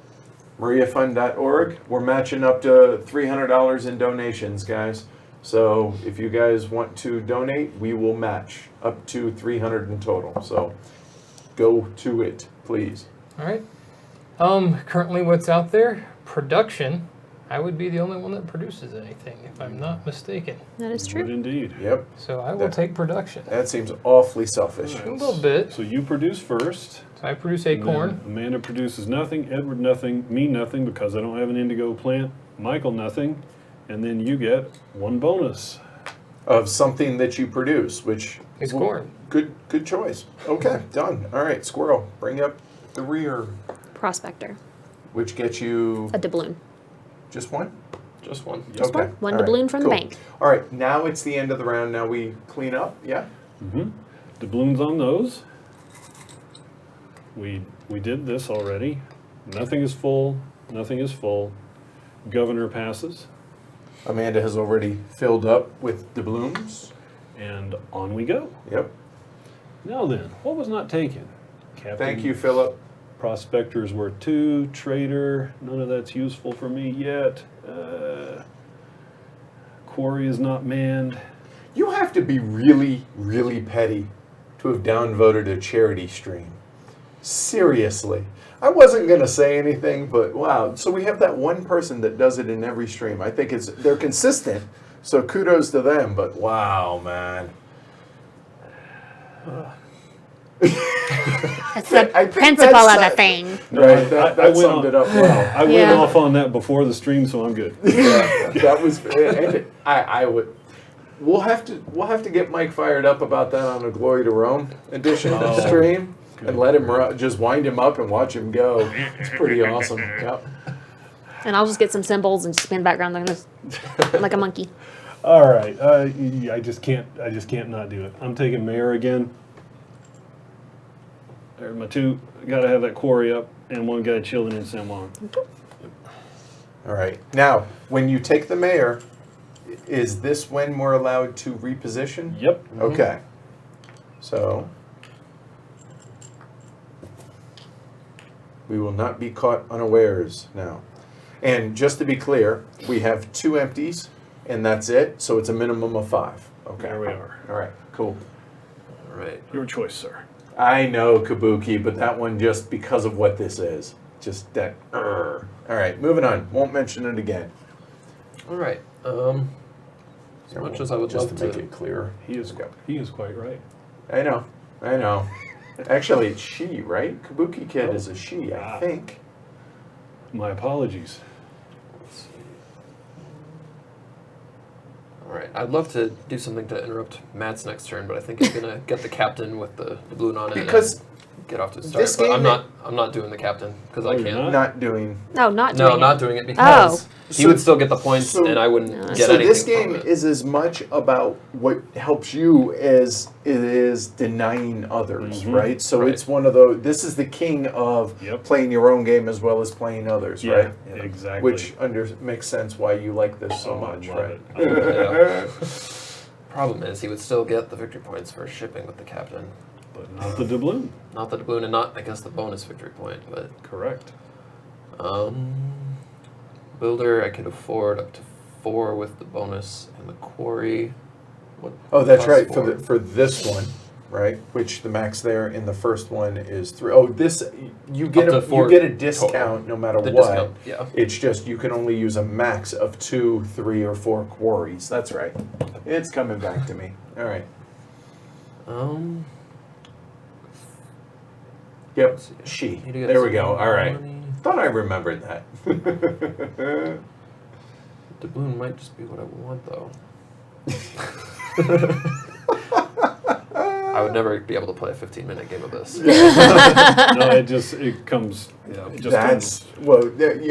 mariafund.org. We're matching up to $300 in donations, guys. So if you guys want to donate, we will match up to $300 in total. So go to it, please. All right. Currently what's out there? Production. I would be the only one that produces anything, if I'm not mistaken. That is Good true. indeed. Yep, So I will take production. that seems awfully selfish. A little bit. So you produce first. So I produce acorn. Then Amanda produces nothing, Edward nothing, me nothing because I don't have an indigo plant, Michael nothing, and then you get one bonus. Of something that you produce, which It's corn. Good choice. Okay, done. All right, squirrel, bring up the rear, Prospector. which gets you A doubloon. just one. Just one. Just Okay, one. One all right, doubloon from cool. the bank. All right, now it's the end of the round. Now we clean up. Yeah. Doubloons on those. We did this already. Nothing is full, nothing is full. Governor passes, Amanda has already filled up with doubloons. and on we go. Yep. Now then, what was not taken? Captain, Thank you, Philip. Prospectors were 2, trader, none of that's useful for me yet. Quarry is not manned. You have to be really, really petty to have downvoted a charity stream. Seriously. I wasn't going to say anything, but wow. So we have that one person that does it in every stream. I think they're consistent, so kudos to them, but wow, man. That's the I think principle that's of that- the thing. Right, that I went summed on- it up well. I went Yeah. off on that before the stream, so I'm good. Yeah, that was. And I would. We'll have to get Mike fired up about that on a Glory to Rome edition stream, and let him just wind him up and watch him go. It's pretty awesome. Yep. And I'll just get some symbols and spin background like a monkey. All right, I just can't not do it. I'm taking mayor again. There's my 2. Got to have that quarry up, and one guy chilling in San Juan. All right. Now, when you take the mayor, is this when we're allowed to reposition? Yep. Okay. So we will not be caught unawares now. And just to be clear, we have 2 empties, and that's it. So it's a minimum of 5. Okay. There we are. All right. Cool. All right. Your choice, sir. I know Kabuki, but that one just because of what this is. Just that. All right. Moving on. Won't mention it again. All right. As much as I would just love to make to, it clear. He is quite right. I know. Actually, it's she, right? Kabuki Kid is a she, I think. My apologies. All All right. I'd love to do something to interrupt Matt's next turn, but I think he's gonna get the captain with the balloon on it. Because and get off to the start. this But game I'm not doing the captain because I Oh, you're can't. not? not doing. No, not No, doing not it. doing it because he So- would still get the points so- and I wouldn't get So anything this game from it. is as much about what helps you as it is denying others, Mhm. right? So Right. it's one of those. This is the king of Yep. playing your own game as well as playing others, Yeah, right? exactly. Which makes sense why you like this so Oh, I much, love right? it. I love it. Yeah. Problem is, he would still get the victory points for shipping with the captain. But not the doubloon. Not the doubloon and not, I guess, the bonus victory point. But Correct. builder, I could afford up to 4 with the bonus and the quarry. What Oh, that's costs right. 4? For this one, right? Which the max there in the first one is 3. Oh, this you get Up to 4 you get a discount total. no matter The what. discount, yeah. It's just you can only use a max of 2, 3, or 4 quarries. That's right. It's coming back to me. All right. Yep. Let's see. She. Need to get There we some go. All right. money. Thought I remembered that. Doubloon might just be what I want, though. I would never be able to play a 15-minute game of this. No, it comes. Yeah. It just That's well. Then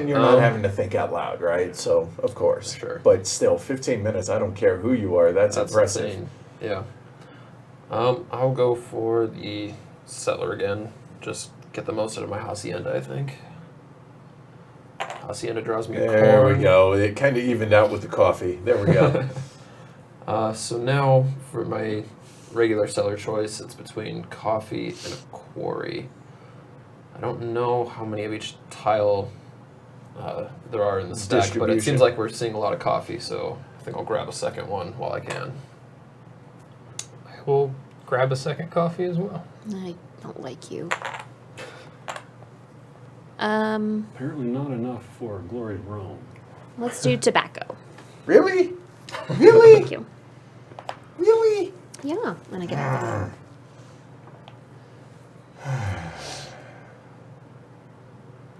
you're not Um, having to think out loud, right? So of course. Sure. But still, 15 minutes. I don't care who you are. That's impressive. insane. Yeah. I'll go for the settler again. Just get the most out of my hacienda, I think. Hacienda draws me There corn. we go. It kind of evened out with the coffee. There we go. So now for my regular settler choice, it's between coffee and a quarry. I don't know how many of each tile there are in the stack, but it Distribution. seems like we're seeing a lot of coffee, so I think I'll grab a second one while I can. I will grab a second coffee as well. I don't like you. apparently not enough for Glory of Rome. Let's do tobacco. Really? Really? Thank you. Really? Yeah, and I get out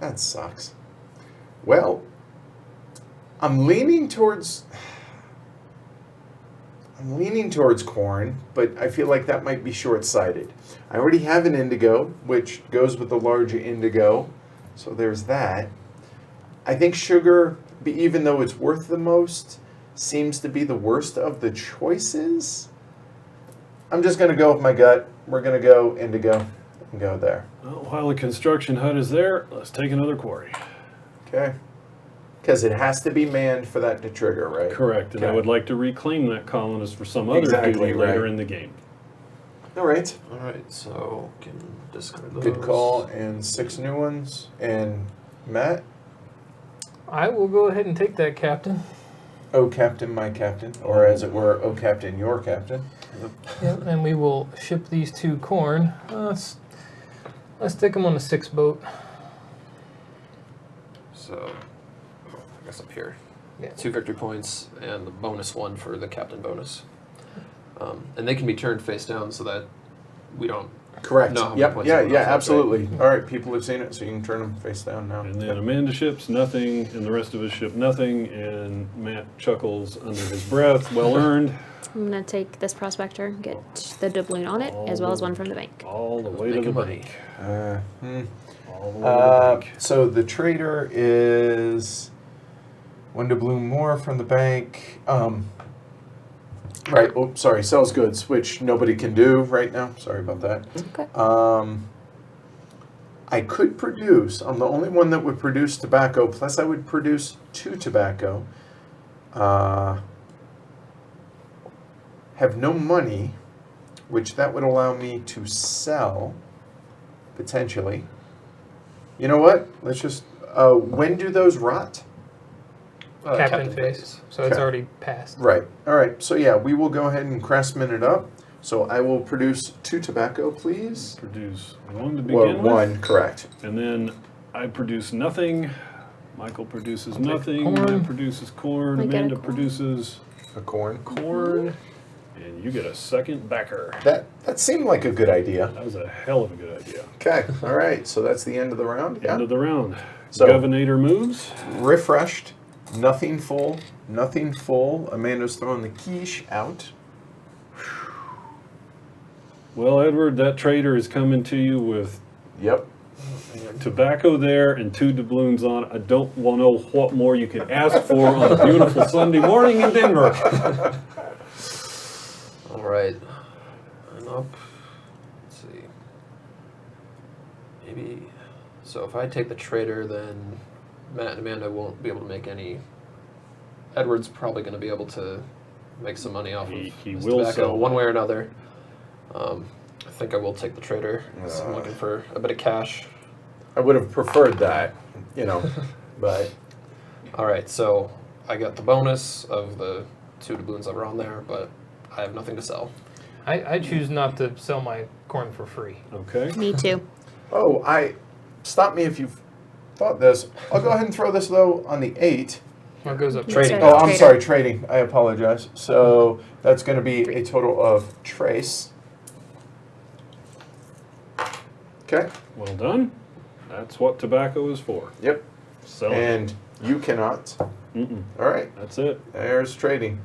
That sucks. Well, I'm leaning towards corn, but I feel like that might be short-sighted. I already have an indigo, which goes with the larger indigo, so there's that. I think sugar, even though it's worth the most, seems to be the worst of the choices. I'm just going to go with my gut. We're going to go indigo and go there. Well, while the construction hut is there, let's take another quarry. Okay. Because it has to be manned for that to trigger, right? Correct, and I Okay. would like to reclaim that colonist for some other Exactly, duty later right. in the game. All right. All right, so can discard those. Good call. And 6 new ones. And Matt? I will go ahead and take that, Captain. Oh, Captain, my captain. Or as it were, oh, Captain, your captain. Yep, and we will ship these 2 corn. Let's stick them on the 6 boat. So, I guess up here. Yeah. 2 victory points and the bonus 1 for the captain bonus. And they can be turned face down so that we don't. Correct. No, how many Yep. points Yeah, everyone yeah, else has, absolutely. All right, people have seen it, so you can turn them face down now. And then Yep. Amanda ships nothing, and the rest of us ship nothing, and Matt chuckles under his breath. Well earned. I'm gonna take this prospector, get the doubloon on it, as well as one from the bank. All the way to the Making money. bank. Hmm. All the way to the bank. So the trader is 1 doubloon more from the bank. Right. Oh, sorry. Sells goods, which nobody can do right now. Sorry about that. Okay. I could produce. I'm the only one that would produce tobacco. Plus, I would produce 2 tobacco. Have no money, which that would allow me to sell potentially. You know what? Let's just. When do those rot? Captain phase. So it's Okay. already passed. Right. All right. So yeah, we will go ahead and craftsman it up. So I will produce 2 tobacco, please. Produce 1 to begin Well, with. 1, correct. And then I produce nothing. Michael produces I'll take nothing. corn. Matt produces corn. I get a Amanda corn. produces A corn. corn. And you get a second backer. That seemed like a good idea. That was a hell of a good idea. Okay. All right. So that's the end of the round. Yeah. End of the round. So- Governator moves. Refreshed. Nothing full. Nothing full. Amanda's throwing the quiche out. Well, Edward, that trader is coming to you with Yep. tobacco there and 2 doubloons on it. I don't want to know what more you can ask for on a beautiful Sunday morning in Denver. All right. And up. Let's see. Maybe. So if I take the trader, then Matt and Amanda won't be able to make any. Edward's probably going to be able to make some money off of He his will tobacco sell. one way or another. I think I will take the trader. So I'm looking for a bit of cash. I would have preferred that, but All right, so I got the bonus of the 2 doubloons that were on there, but I have nothing to sell. I choose not to sell my corn for free. Okay. Me too. stop me if you've thought this. I'll go ahead and throw this though on the 8. What goes up? Trading. Oh, I'm Trader. sorry, trading. I apologize. So that's going to be a total of trace. Okay. Well done. That's what tobacco is for. Yep. Sell it. And you cannot. Mm-mm. All right. That's it. There's trading.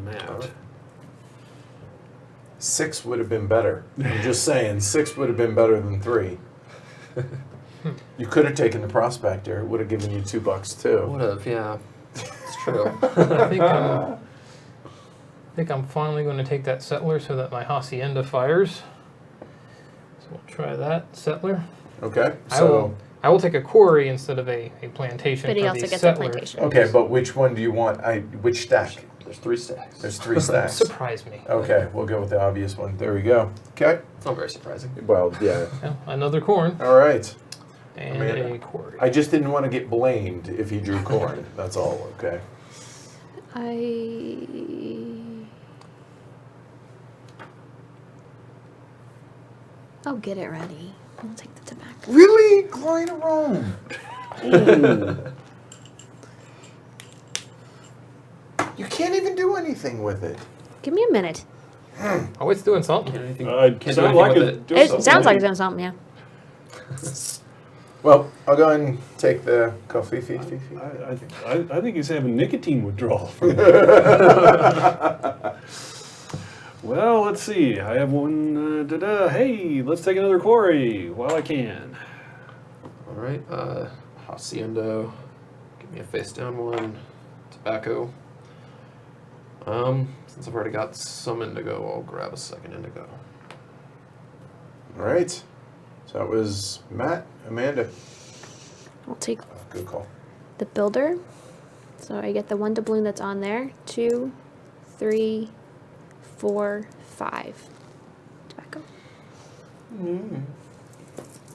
Matt. 6 would have been better. I'm just saying, 6 would have been better than 3. You could have taken the prospector. It would have given you $2 too. Would have, yeah. It's true. I think I'm finally going to take that settler so that my hacienda fires. So we'll try that settler. Okay. I will take a quarry instead of a plantation But he for also the gets a settlers. plantation. Okay, but which one do you want? Which stack? There's 3 stacks. There's 3 stacks. Surprise me. Okay, we'll go with the obvious one. There we go. Okay. It's not very surprising. Well, yeah. Yeah, another corn All right. and Amanda. a quarry. I just didn't want to get blamed if he drew corn. That's all. Okay. Oh, get it ready. I'll take the tobacco. Really? Glory to Rome. Ooh. You can't even do anything with it. Give me a minute. Oh, it's doing something. Can't anything, Can't can't do sound anything like with it. it. Do It something. sounds like it's doing something, yeah. Well, I'll go ahead and take the coffee. I think he's having nicotine withdrawal. Well, let's see. I have one. Hey, let's take another quarry while I can. All right, hacienda. Give me a face down one. Tobacco. Since I've already got some indigo, I'll grab a second indigo. All right. So that was Matt, Amanda. I'll take Good call. the builder. So I get the 1 doubloon that's on there. 2, 3, 4, 5. Tobacco.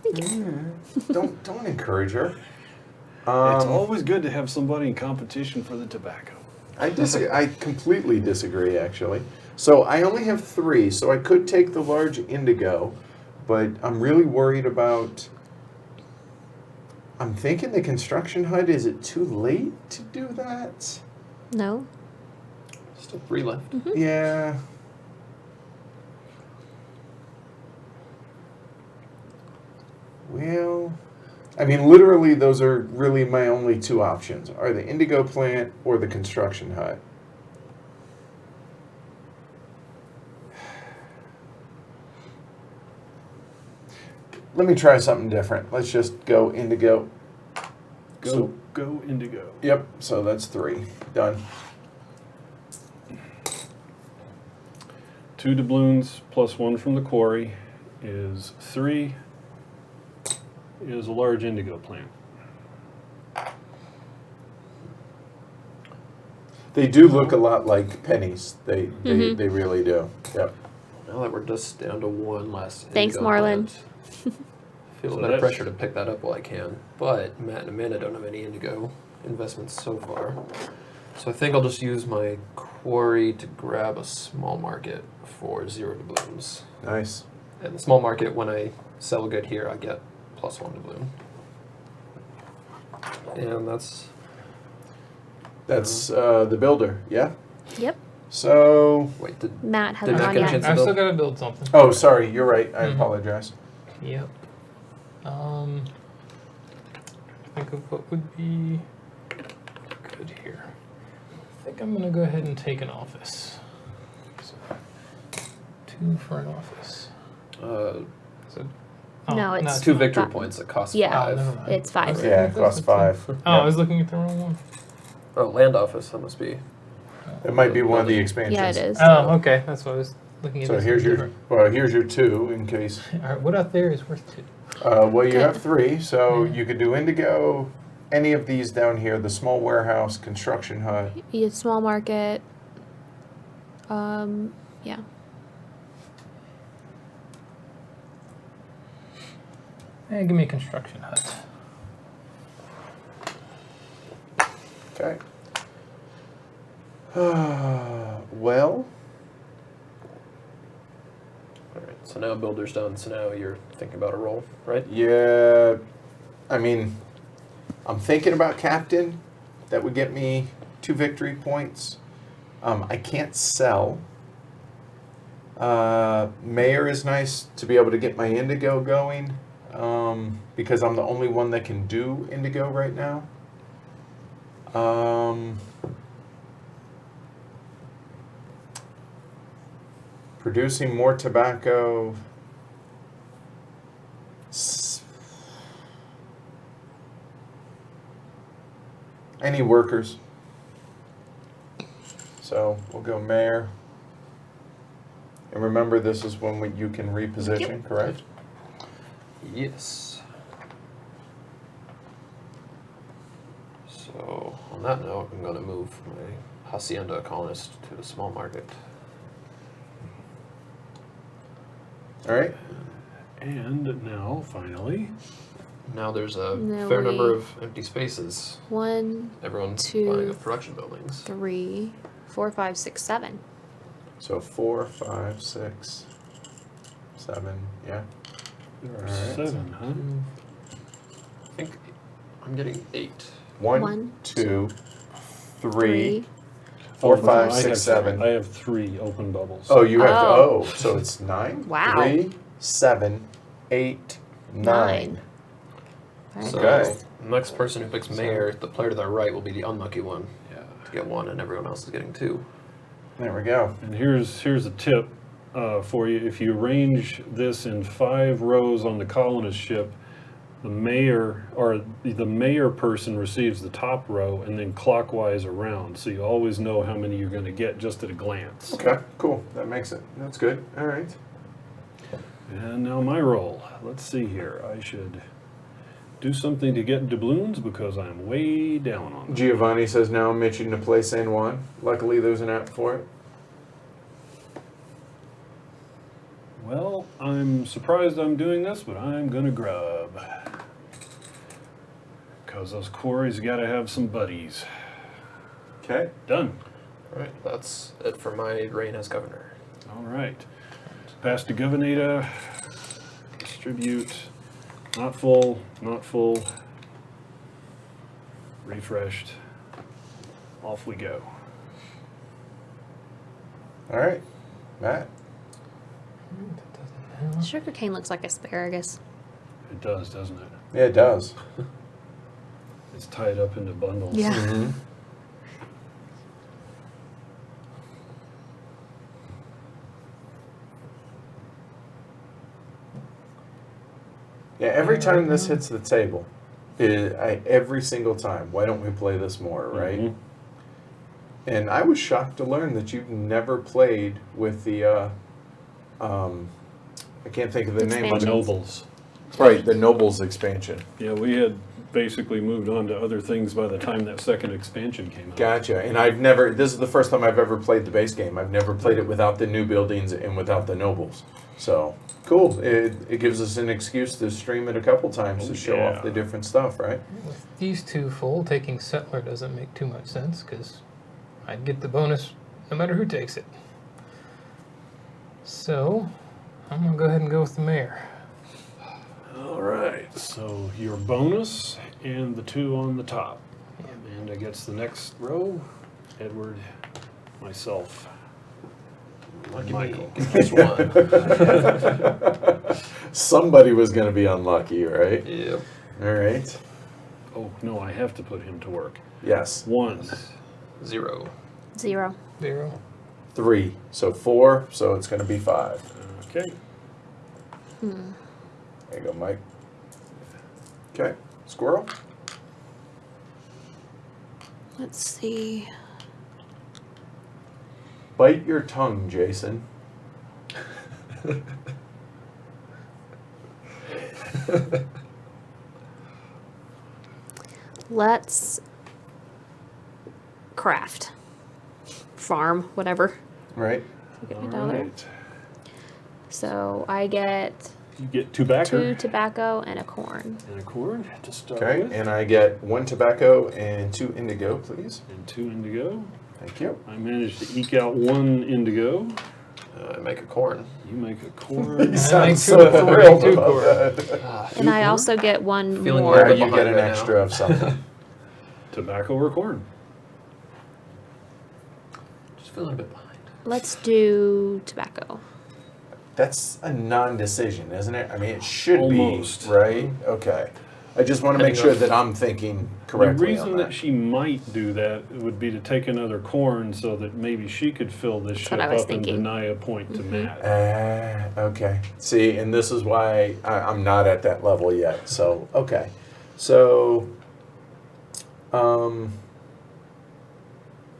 Thank you. Don't encourage her. It's always good to have somebody in competition for the tobacco. I completely disagree, actually. So I only have 3, so I could take the large indigo, but I'm really worried about. I'm thinking the construction hut. Is it too late to do that? No. Still 3 left. Yeah. Well, I mean, literally, those are really my only 2 options: are the indigo plant or the construction hut. Let me try something different. Let's just go indigo. Go indigo. Yep. So that's 3 done. 2 doubloons plus 1 from the quarry is 3. Is a large indigo plant. They do look a lot like pennies. They really do. Yep. Now that we're just down to 1 last Thanks, indigo Marlon. plant, feel So a bit of that's- pressure to pick that up while I can. But Matt and Amanda don't have any indigo investments so far. So I think I'll just use my quarry to grab a small market for 0 doubloons. Nice. And the small market, when I sell a good here, I get plus 1 doubloon. And That's the builder. Yeah. Yep. So. wait, did Matt has Did one Matt on get a yet. chance? I've still got to build something. Oh, sorry. You're right. I Mhm. apologize. Yep. Think of what would be. good here. I think I'm gonna go ahead and take an office. So, 2 for an office. So, No, it's not 2 victory Fi- points that cost Yeah. 5. never mind. It's 5. Yeah, it costs 5. Oh, I was looking at the wrong one. Oh, land office, that must be. It might be one of the expansions. Yeah, it is. Oh, okay. That's what I was looking at. So this here's one your different. here's your 2 in case. All right, what out there is worth 2? Well, you Okay. have 3, so Yeah. you could do Indigo, any of these down here, the small warehouse, construction hut. Yeah, small market. Yeah. And give me a construction hut. Okay. Well, Alright, so now builder's done, so now you're thinking about a roll, right? yeah, I mean, I'm thinking about captain. That would get me 2 victory points. I can't sell. Mayor is nice to be able to get my Indigo going, because I'm the only one that can do Indigo right now. Producing more tobacco. Any workers. So we'll go mayor. And remember, this is when you can reposition, correct? Yes. So, on that note, I'm going to move my hacienda colonist to the small market. All right. And now, finally, Now there's a No, fair number wait. of empty spaces. 1, Everyone's 2, buying up production buildings. 3, 4, 5, 6, 7. So 4, 5, 6, 7. Yeah. there are Alright. 7, huh? I think I'm getting 8. 1, One, 2, 3, 3. 4, Oh, 5, I 6, have- 7. I have 3 open bubbles. Oh, you have to. Oh. Oh, so it's 9. Wow. 3, 7, 8, 9. Alright. So, Okay. next person who picks mayor, the player to their right will be the unlucky one Yeah. to get 1, and everyone else is getting 2. There we go. And here's a tip for you. If you arrange this in 5 rows on the colonist ship, the mayor person receives the top row and then clockwise around. So you always know how many you're going to get just at a glance. Okay, cool. That makes it. That's good. All right. And now my roll. Let's see here. I should do something to get doubloons because I'm way down on them. Giovanni says now I'm itching to play San Juan. Luckily, there's an app for it. Well, I'm surprised I'm doing this, but I'm gonna grub. Because those quarries gotta have some buddies. Okay. Done. Alright, that's it for my reign as governor. All right. Pass to Governata. Distribute. Not full, not full. Refreshed. Off we go. All right. Matt. Sugar cane looks like asparagus. It does, doesn't it? Yeah, it does. It's tied up into bundles. Yeah. Mm-hmm. Yeah, every time this hits the table, every single time, why don't we play this more, right? Mhm. And I was shocked to learn that you've never played with the, I can't think of the name of Expansion. it. Nobles. Right, the Nobles expansion. Yeah, we had basically moved on to other things by the time that second expansion came out. Gotcha. And I've never, this is the first time I've ever played the base game. I've never played it without the new buildings and without the Nobles. So, cool. It gives us an excuse to stream it a couple times to show off the different stuff, right? With these 2 full, taking settler doesn't make too much sense because I'd get the bonus no matter who takes it. So, I'm going to go ahead and go with the mayor. All right, so your bonus and the 2 on the top. Amanda gets the next row. Edward, myself. Lucky Michael. me, get +1. Somebody was going to be unlucky, right? Yep. All right. Oh, no, I have to put him to work. Yes. 1. 0. 0. 0. 3. So 4. So it's going to be 5. Okay. There you go, Mike. Okay. Squirrel. Let's see. Bite your tongue, Jason. Let's craft. Farm, whatever. Right. Get All my dollar. right. So I get You get tobacco 2 tobacco and a corn. and a corn to start Okay. with. And I get 1 tobacco and 2 indigo, please. And 2 indigo. Thank you. I managed to eke out 1 indigo. I make a corn. You make a corn. Sounds two so corn, thrilled two about corn. that. And I also get 1 Feeling more. a little Yeah, bit you get an behind right extra now. of something. Tobacco or corn? Just feeling a bit behind. Let's do tobacco. That's a non-decision, isn't it? I mean, it should Almost. be, right? Okay. I just want to make sure that I'm thinking The correctly reason on that that. she might do that would be to take another corn so that maybe she could fill this ship what I up was and thinking. deny a point to Matt. Okay. See, and this is why I'm not at that level yet. So, okay. So,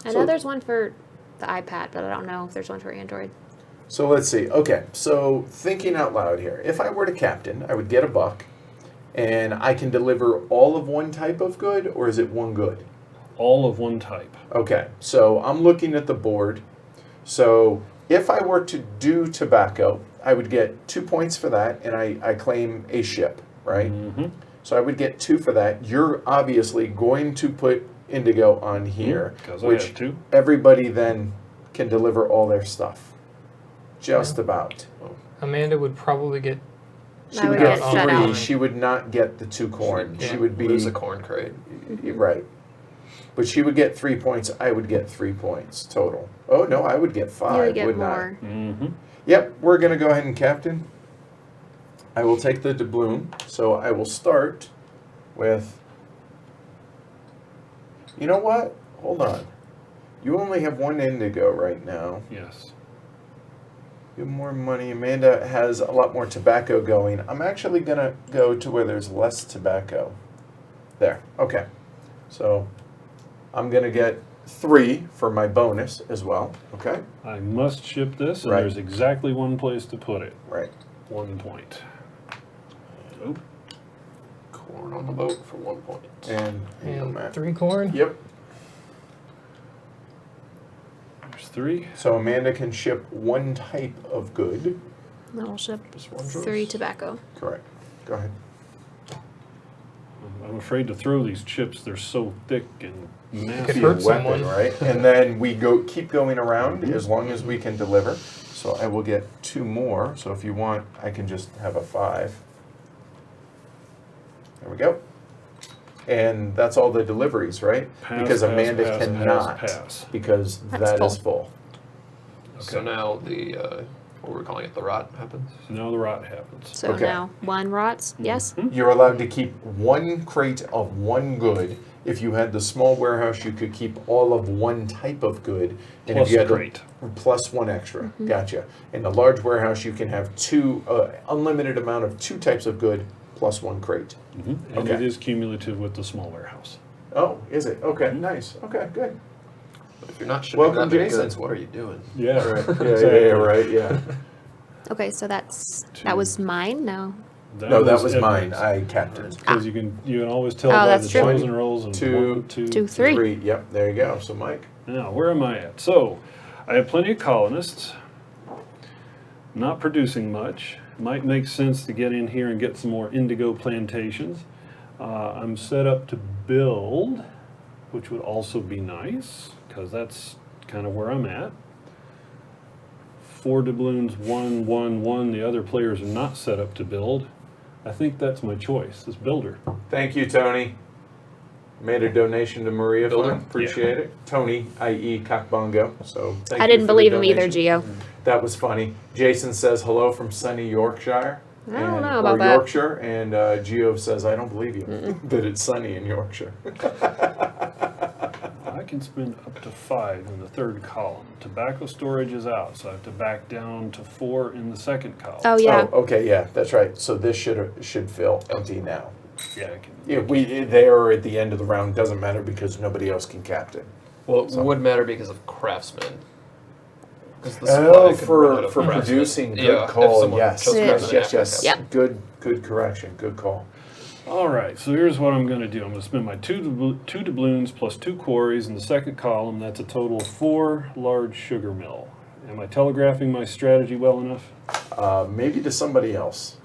I So- know there's one for the iPad, but I don't know if there's one for Android. so let's see. Okay. So thinking out loud here. If I were to captain, I would get a buck, and I can deliver all of one type of good, or is it one good? All of one type. Okay, so I'm looking at the board. So if I were to do tobacco, I would get 2 points for that, and I claim a ship, right? Mm-hmm. So I would get 2 for that. You're obviously going to put indigo on here, Because I which have 2. everybody then can deliver all their stuff. Just about. Amanda would probably get. She I would would get get shut 3. out. She would not get the 2 corn. Yeah, She would be lose a corn crate. right. But she would get 3 points. I would get 3 points total. Oh no, I would get 5. You would get wouldn't I? more. Mm-hmm. Yep, we're going to go ahead and captain. I will take the doubloon. So I will start with. You know what? Hold on. You only have 1 indigo right now. Yes. You have more money. Amanda has a lot more tobacco going. I'm actually going to go to where there's less tobacco. There. Okay. So I'm going to get 3 for my bonus as well. Okay? I must ship this, and Right. there's exactly one place to put it. Right. 1 point. Oh, Corn on the boat for 1 point. And, here you go, And Matt. 3 corn. Yep. there's 3. So Amanda can ship 1 type of good. And I'll ship Just one choice. 3 tobacco. Correct. Go ahead. I'm afraid to throw these chips. They're so thick and Could massive. hurt Weapon, someone. right? And then we keep going around as long as we can deliver. So I will get 2 more. So if you want, I can just have a 5. There we go. And that's all the deliveries, right? Pass, because pass, Amanda pass, cannot. pass. Because That's that is full. full. So now the, what we're calling it, the rot happens. Now the rot happens. So Okay. now 1 rots. Yes? You're allowed to keep 1 crate of 1 good. If you had the small warehouse, you could keep all of 1 type of good. And Plus if you a had the- crate. plus 1 extra. Gotcha. In the large warehouse, you can have 2, unlimited amount of 2 types of good plus 1 crate. And Okay. it is cumulative with the small warehouse. Oh, is it? Okay, nice. Okay, good. But if you're not shipping Welcome, that many Jason. goods, what are you doing? Yeah. Right. Yeah, right, yeah. Okay, so that was mine now. No, that was mine. Edward's. I captained. Because you can always tell Oh, by that's the true. chosen rolls and 2, 1, 2, 2, 3. 3. Yep, there you go. So, Mike. Now, where am I at? So, I have plenty of colonists. Not producing much. Might make sense to get in here and get some more indigo plantations. I'm set up to build, which would also be nice, because that's kind of where I'm at. 4 doubloons, 1, 1, 1. The other players are not set up to build. I think that's my choice, this builder. Thank you, Tony. Made a donation to Maria Builder? Fund. Appreciate it. Tony, i.e. Cockbongo. So thank I you didn't for the believe him either, donation. Gio. That was funny. Jason says hello from sunny Yorkshire. I don't and, know or about that. Yorkshire, and Geo says, I don't believe you, that it's sunny in Yorkshire. I can spend up to 5 in the third column. Tobacco storage is out, so I have to back down to 4 in the second column. Oh yeah. Oh, okay, yeah, that's right. So this should feel empty now. Yeah, I can. Yeah, they are at the end of the round, doesn't matter because nobody else can captain. Well, it would matter because of craftsmen. Because the Oh, supply could run out of for craftsmen. producing, good Yeah, if call, someone yes, chose Yeah. craftsmen after yes. craftsmen. Yep. Good correction, good call. All right, so here's what I'm going to do. I'm going to spend my two doubloons plus 2 quarries in the second column. That's a total of 4 large sugar mill. Am I telegraphing my strategy well enough? Maybe to somebody else.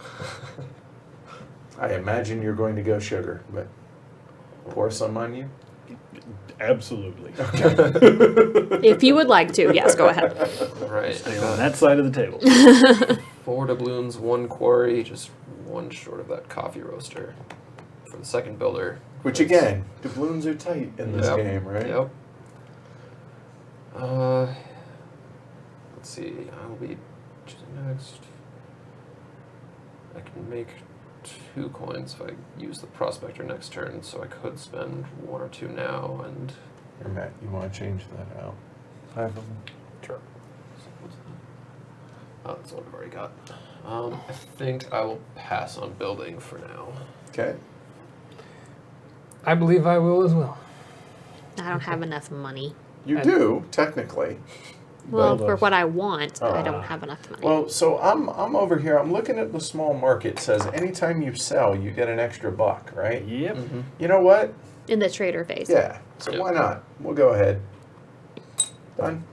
I imagine you're going to go sugar, but pour some on you. Absolutely. If you would like to, yes, go ahead. Right. Stay on that side of the table. 4 doubloons, 1 quarry, just 1 short of that coffee roaster for the second builder. Which again, doubloons are tight in this Yep. game, right? Yep. Let's see. I'll be next. I can make 2 coins if I use the prospector next turn, so I could spend 1 or 2 now and. Here, Matt, you want to change that out? 5 of them. Sure. Oh, that's what I've already got. I think I will pass on building for now. Okay. I believe I will as well. I don't have enough money. You And- do, technically. Well, But- for what I want, I Ah. don't have enough money. Well, so I'm over here. I'm looking at the small market. It says anytime you sell, you get an extra $1, right? Yep. You know what? In the trader phase. Yeah. So Yep. why not? We'll go ahead. Done.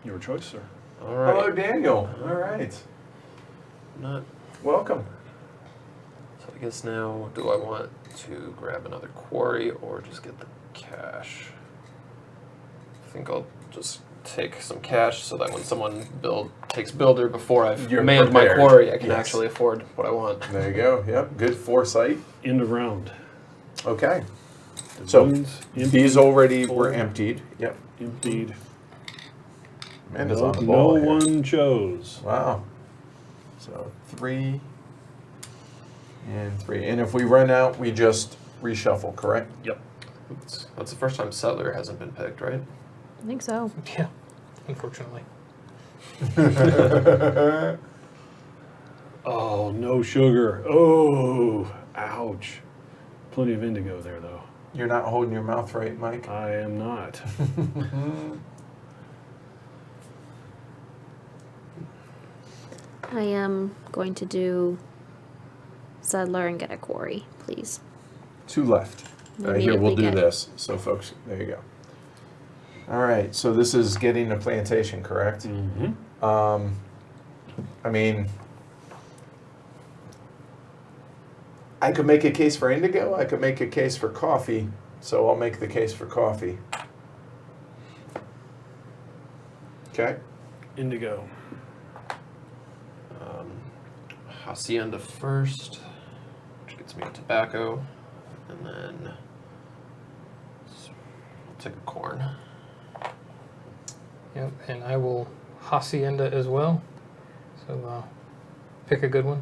Your choice, sir. All right. Hello, Daniel. All right. Not. Welcome. So I guess now, do I want to grab another quarry or just get the cash? I think I'll just take some cash so that when someone takes builder before I've You're manned my prepared. quarry, I can Yes. actually afford what I want. There you go. Yep. Good foresight. End of round. Okay. So, Doubloons, These already were Four. emptied. Yep. emptied. Amanda's No, on the ball no here. one chose. Wow. So 3 and 3. And if we run out, we just reshuffle, correct? Yep. That's the first time settler hasn't been picked, right? I think so. Yeah, unfortunately. Oh, no sugar. Oh, ouch. Plenty of indigo there, though. You're not holding your mouth right, Mike? I am not. I am going to do settler and get a quarry, please. 2 left. All right, here, we'll do Immediately get- this. So, folks, there you go. All right, so this is getting a plantation, correct? Mm-hmm. I mean, I could make a case for indigo. I could make a case for coffee. So I'll make the case for coffee. Okay. Indigo. Hacienda first, which gets me a tobacco, and then I'll take a corn. Yep, and I will hacienda as well. So pick a good one.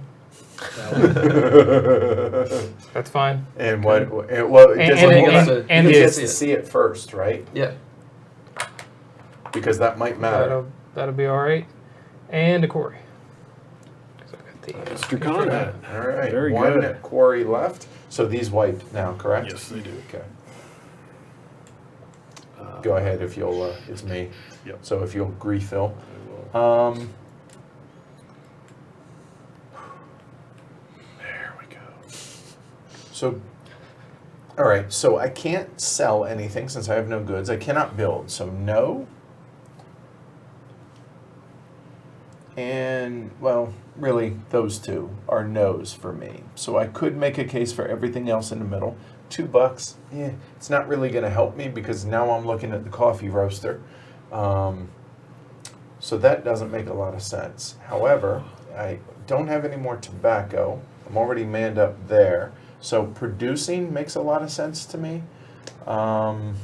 That's fine. And what? Well, it And- gets, and- he and- gets, and he the- gets to see it first, right? Yeah. Because that might matter. That'll be all right. And a quarry. 'Cause I got the Mr. Conrad. All right. Very One good. quarry left. So these wiped now, correct? Yes, they do. Okay. Go ahead if you'll. It's me. Yep. So if you'll refill. I will. There we go. So, all right. So I can't sell anything since I have no goods. I cannot build. So no. And well, really, those two are no's for me. So I could make a case for everything else in the middle. $2, yeah, it's not really going to help me because now I'm looking at the coffee roaster. So that doesn't make a lot of sense. However, I don't have any more tobacco. I'm already manned up there. So producing makes a lot of sense to me. And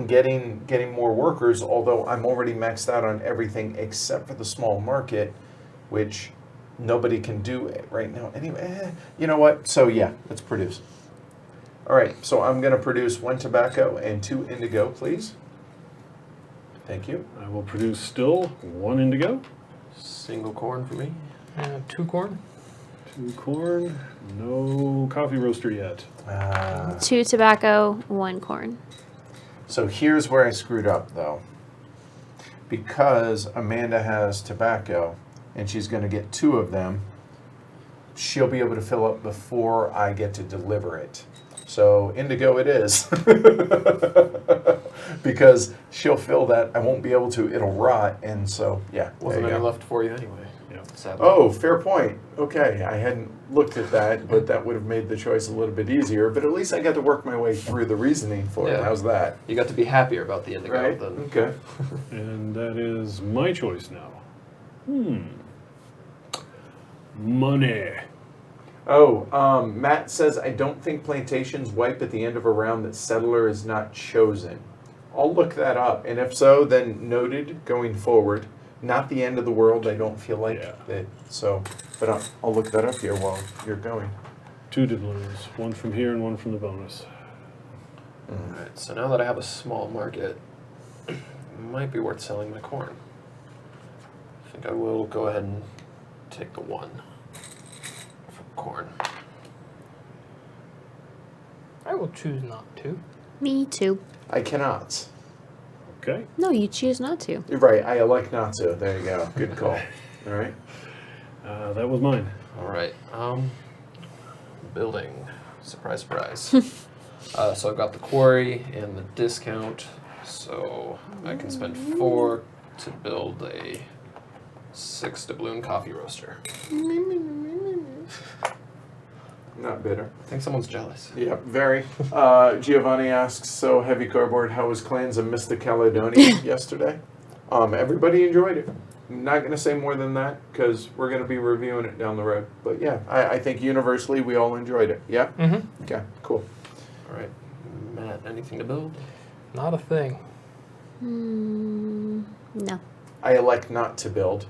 getting more workers, although I'm already maxed out on everything except for the small market, which nobody can do it right now. Anyway, you know what? So yeah, let's produce. All right, so I'm going to produce 1 tobacco and 2 indigo, please. Thank you. I will produce still 1 indigo, Single corn for me. 2 corn. 2 corn, no coffee roaster yet. 2 tobacco, 1 corn. So here's where I screwed up, though. Because Amanda has tobacco, and she's going to get 2 of them, she'll be able to fill up before I get to deliver it. So indigo it is. Because she'll fill that, I won't be able to, it'll rot, and so, yeah. Wasn't there you any go. left for you anyway. Yeah. Sadly. Oh, fair point. Okay, I hadn't looked at that, but that would have made the choice a little bit easier. But at least I got to work my way through the reasoning for it. Yeah. How's that? You got to be happier about the indigo Right? than Okay. And that is my choice now. Money. Oh, Matt says, I don't think plantations wipe at the end of a round that settler is not chosen. I'll look that up, and if so, then noted going forward. Not the end of the world, I don't feel like it. So, but I'll look that up here while you're going. 2 doubloons, 1 from here and 1 from the bonus. Alright, so now that I have a small market, it might be worth selling my corn. I think I will go ahead and take the 1 for corn. I will choose not to. Me too. I cannot. Okay. No, you choose not to. You're right, I elect not to. There you go. Good call. All right. That was mine. Alright, building. Surprise, surprise. So I've got the quarry and the discount, so I can spend 4 to build a 6 doubloon coffee roaster. Not bitter. I think someone's jealous. Yeah, very. Giovanni asks, so Heavy Cardboard, how was Clans of Mystic Caledonia yesterday? Everybody enjoyed it. I'm not going to say more than that because we're going to be reviewing it down the road. But yeah, I think universally we all enjoyed it. Yeah? Mm-hmm. Okay, cool. Alright, Matt, anything to build? Not a thing. No. I elect not to build.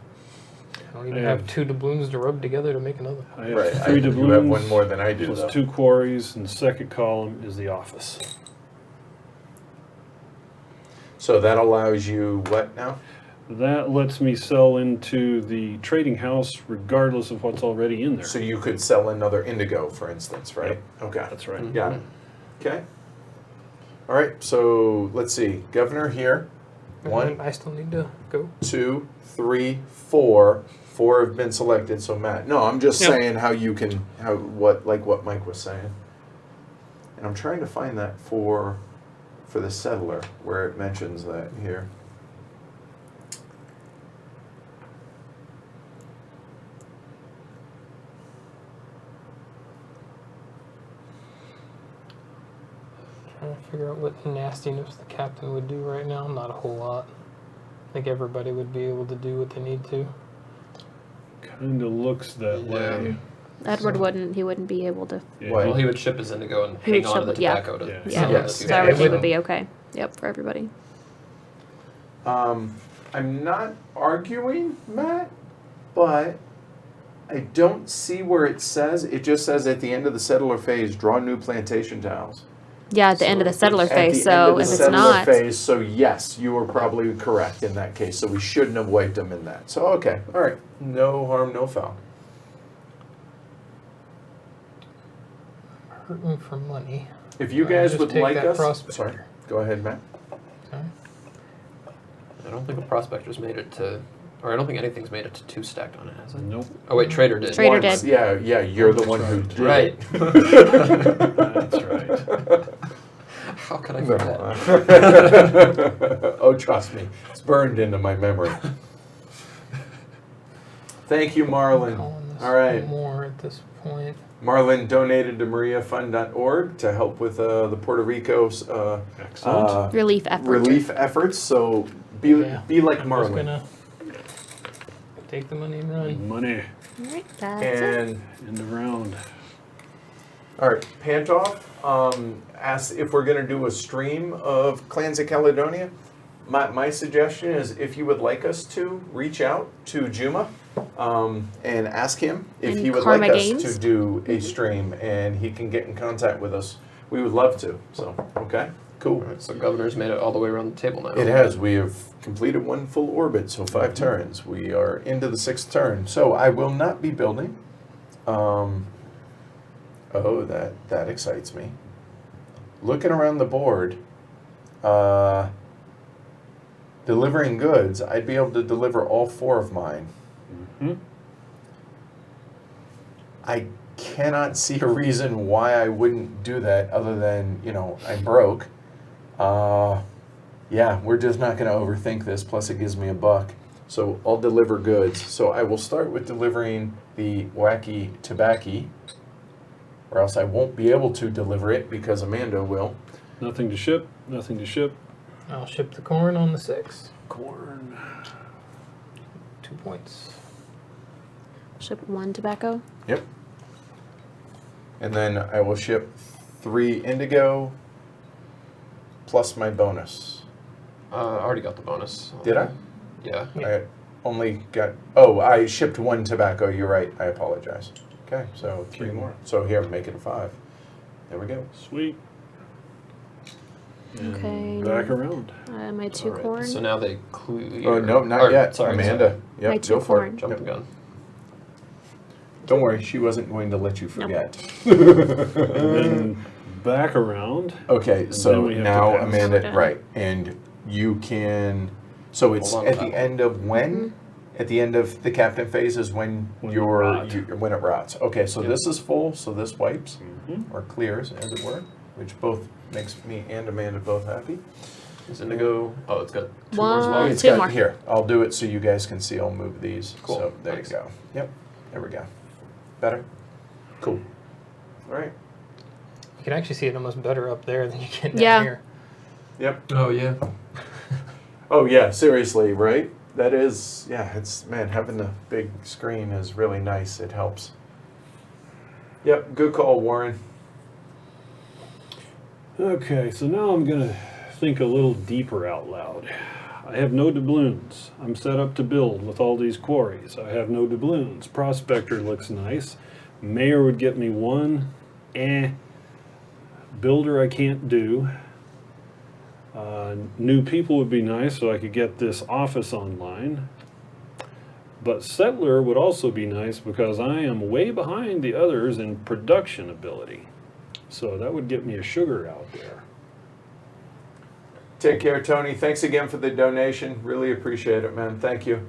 I don't even have 2 doubloons to rub together to make another. I have Right, 3 you doubloons. have one more than I do, Plus though. 2 quarries, and the second column is the office. So that allows you what now? That lets me sell into the trading house regardless of what's already in there. So you could sell another indigo, for instance, right? Okay. That's right. Got it. Okay. All right, so let's see. Governor here. And 1, I still need to go. 2, 3, 4. 4 have been selected, so Matt. No, I'm just Yep. saying how you can, what Mike was saying. And I'm trying to find that for the settler, where it mentions that here. Trying to figure out what nastiness the captain would do right now. Not a whole lot. I think everybody would be able to do what they need to. Kind of looks that way. Edward wouldn't. He wouldn't be able to. Yeah. What? Well, he would ship his indigo and He hang would on to ship the it, yeah. tobacco to Yeah. Yeah. sell it Yes. if So he everything wanted would to. be okay. Yep, for everybody. I'm not arguing, Matt, but I don't see where it says. It just says at the end of the settler phase, draw new plantation tiles. Yeah, at the end of the settler At the phase. end So of the if it's settler not, phase, so yes, you were probably correct in that case. So we shouldn't have wiped them in that. So okay, all right, no harm, no foul. Hurting for money. If you I'll guys just would take like that us, prospector. sorry, go ahead, Matt. Sorry. I don't think the prospector's made it to, or I don't think anything's made it to 2 stacked on it, has it? Nope. Oh wait, Trader did. Trader Once. did. Yeah, you're the one who did Right. it. That's right. How could I No. forget? Oh, trust me, it's burned into my memory. Thank you, Marlon. Calling this All right. more at this point. Marlon donated to mariafund.org to help with the Puerto Rico's Excellent. relief effort. relief efforts. So be Yeah. be like I'm just Marlon. gonna take the money and run. Money All right, that's it. And in the round. all right, Pantoff asked if we're going to do a stream of Clans of Caledonia. My suggestion is if you would like us to, reach out to Juma and ask him if And he would Karma like us Games? to do a stream, and he can get in contact with us. We would love to. So, okay, cool. All right, so Governor's made it all the way around the table now. It has. We have completed one full orbit, so 5 turns. We are into the 6th turn. So I will not be building. Oh, that excites me. Looking around the board, delivering goods, I'd be able to deliver all 4 of mine. Mhm. I cannot see a reason why I wouldn't do that other than, I'm broke. Yeah, we're just not going to overthink this, plus it gives me a buck. So I'll deliver goods. So I will start with delivering the wacky tobacco, or else I won't be able to deliver it because Amanda will. Nothing to ship. Nothing to ship. I'll ship the corn on the 6. Corn. 2 points. Ship 1 tobacco. Yep. And then I will ship 3 indigo plus my bonus. I already got the bonus. Did I? Yeah. I only got, oh, I shipped 1 tobacco. You're right. I apologize. Okay, so 3 more. So here, make it a 5. There we go. Sweet. And Okay. back around. My 2 All right, corn. So now they clear. Oh, no, not or, yet. Sorry, Amanda. Yep, My 2 go for corn. it. Jump Yep. the gun. Don't worry, she wasn't going to let you forget. And then back around. Okay, then so we have to now pass. Amanda, Okay. right, and you can, so it's Hold on at to the that end of when? Mm-hmm. At the end of the captain phase is when When you're, rot. when it rots. Okay, so Yep. this is full, so this wipes, Mhm. or clears, as it were, which both makes me and Amanda both happy. Is Indigo? Oh, it's got 2 more as well. One. It's 2 got, more. here, I'll do it so you guys can see, I'll move these. Cool, So there thanks. you go. Yep, there we go. Better? Cool. All right. You can actually see it almost better up there than you can down Yeah. here. Yep. Oh, yeah. Oh yeah, seriously, right? That is, yeah, it's, man, having the big screen is really nice. It helps. Yep, good call, Warren. Okay, so now I'm going to think a little deeper out loud. I have no doubloons. I'm set up to build with all these quarries. I have no doubloons. Prospector looks nice. Mayor would get me 1. Builder I can't do. New people would be nice so I could get this office online. But settler would also be nice because I am way behind the others in production ability. So that would get me a sugar out there. Take care, Tony. Thanks again for the donation. Really appreciate it, man. Thank you.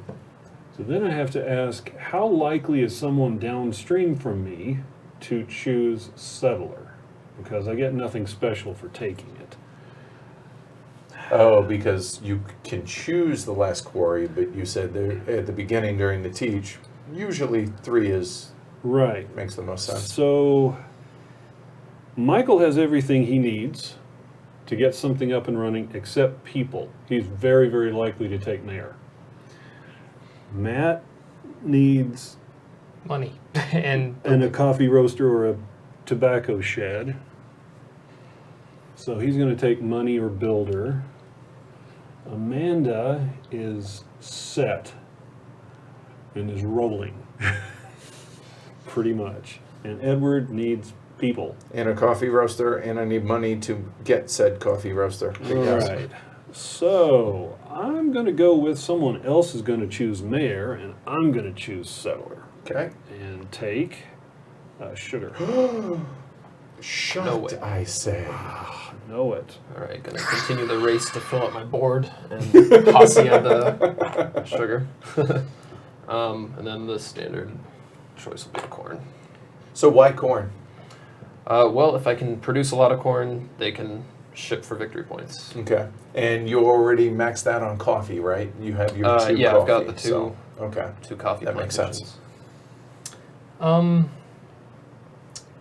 So then I have to ask, how likely is someone downstream from me to choose settler? Because I get nothing special for taking it. Oh, because you can choose the last quarry, but you said there at the beginning during the teach, usually 3 is Right. makes the most sense. So Michael has everything he needs to get something up and running except people. He's very, very likely to take mayor. Matt needs Money. and a coffee roaster or a tobacco shed. So he's going to take money or builder. Amanda is set and is rolling, pretty much. And Edward needs people. And a coffee roaster, and I need money to get said coffee roaster. Yes. Right. So I'm going to go with someone else is going to choose mayor, and I'm going to choose settler Okay. and take sugar. Shut, No way. I say. Know it. All right, gonna continue the race to fill up my board and hacienda sugar. And then the standard choice will be corn. So why corn? Well, if I can produce a lot of corn, they can ship for victory points. Okay. And you already maxed out on coffee, right? You have your 2 yeah, coffee. I've got the 2. So, okay. 2 coffee That makes plantations. sense.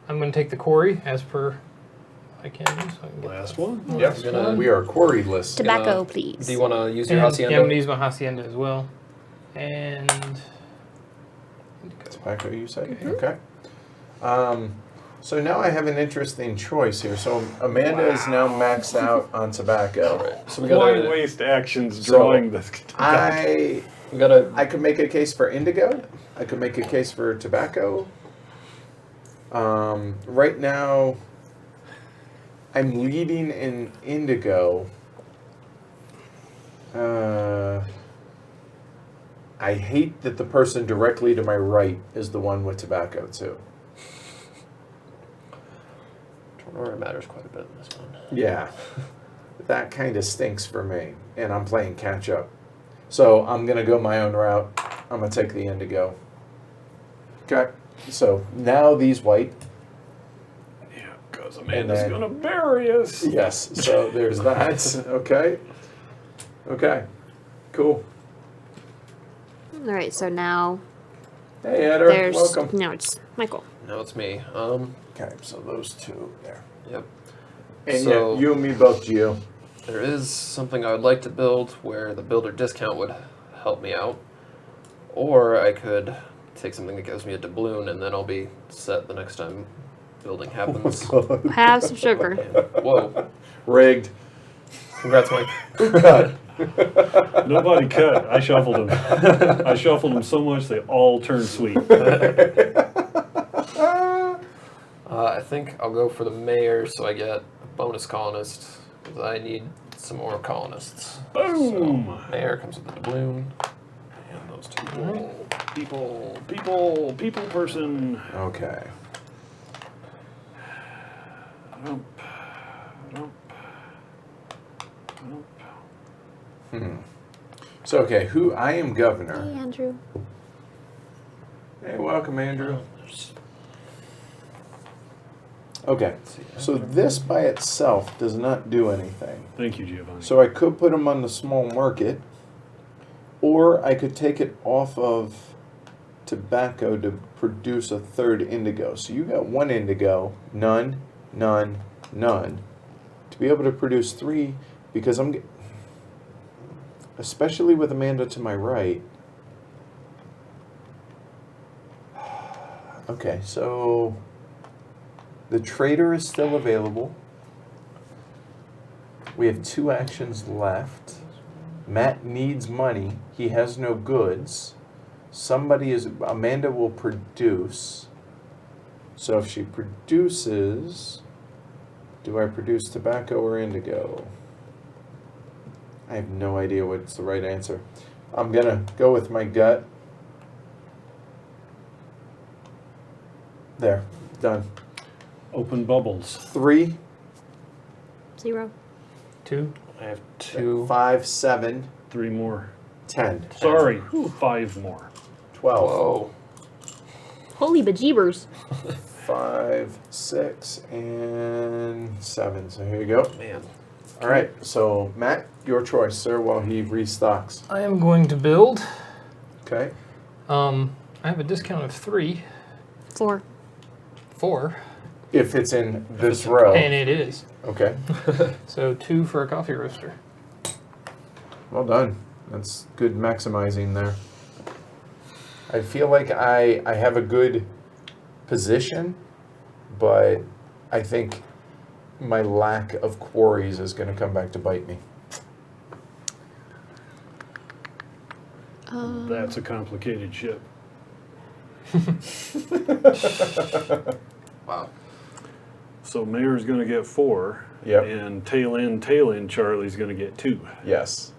I'm going to take the quarry as per I can do. So I can get Last one. Yes. I'm gonna- We are quarried list. Tobacco, please. Do you want to use your and hacienda? yeah, I'm going to use my hacienda as well. And Tobacco, you say? Okay. Okay. So now I have an interesting choice here. So Amanda is now maxed out on tobacco. Right. So we Why got waste actions So, drawing this? I We gotta. I could make a case for indigo. I could make a case for tobacco. Right now, I'm leading in indigo. I hate that the person directly to my right is the one with tobacco too. Turnover matters quite a bit in this one. Yeah, that kind of stinks for me, and I'm playing catch up. So I'm gonna go my own route. I'm gonna take the indigo. Okay. So now these white. Yeah, because And Amanda's then- gonna bury us. Yes. So there's that. Okay. Okay. Cool. All right, so now Hey, Eder. there's Welcome. now it's Michael. Now it's me. Okay. So those two there. Yep. And So- yeah, you and me both, Gio. There is something I would like to build where the builder discount would help me out. Or I could take something that gives me a doubloon and then I'll be set the next time building happens. Have some sugar. And- whoa. Rigged. Congrats, Mike. Nobody cut. I shuffled them. I shuffled them so much they all turned sweet. I think I'll go for the mayor so I get a bonus colonist because I need some more colonists. Boom! So, mayor comes with the doubloon and those two. People person. Okay. Rump, rump, rump. So okay, who I am governor. Hey, Andrew. Hey, welcome, Andrew. Okay. So this by itself does not do anything. Thank you, Giovanni. So I could put them on the small market, or I could take it off of tobacco to produce a third indigo. So you got one indigo, none, none, none. To be able to produce three, because especially with Amanda to my right. Okay, so the trader is still available. We have 2 actions left. Matt needs money. He has no goods. Amanda will produce. So if she produces, do I produce tobacco or indigo? I have no idea what's the right answer. I'm gonna go with my gut. There, done. Open bubbles. 3, 0. 2. I have 2. 5, 7, 3 more. 10, Sorry, 5 more. 12, Whoa. Holy bejeebers. 5, 6, and 7. So here you go. Man. All right. So Matt, your choice, sir, while he restocks. I am going to build. Okay. I have a discount of 3, 4. 4, If it's in this row. and it is. Okay. So 2 for a coffee roaster. Well done. That's good maximizing there. I feel like I have a good position, but I think my lack of quarries is going to come back to bite me. That's a complicated ship. Wow. So Mayor's going to get 4. Yep. And tail end, Charlie's going to get 2. Yes.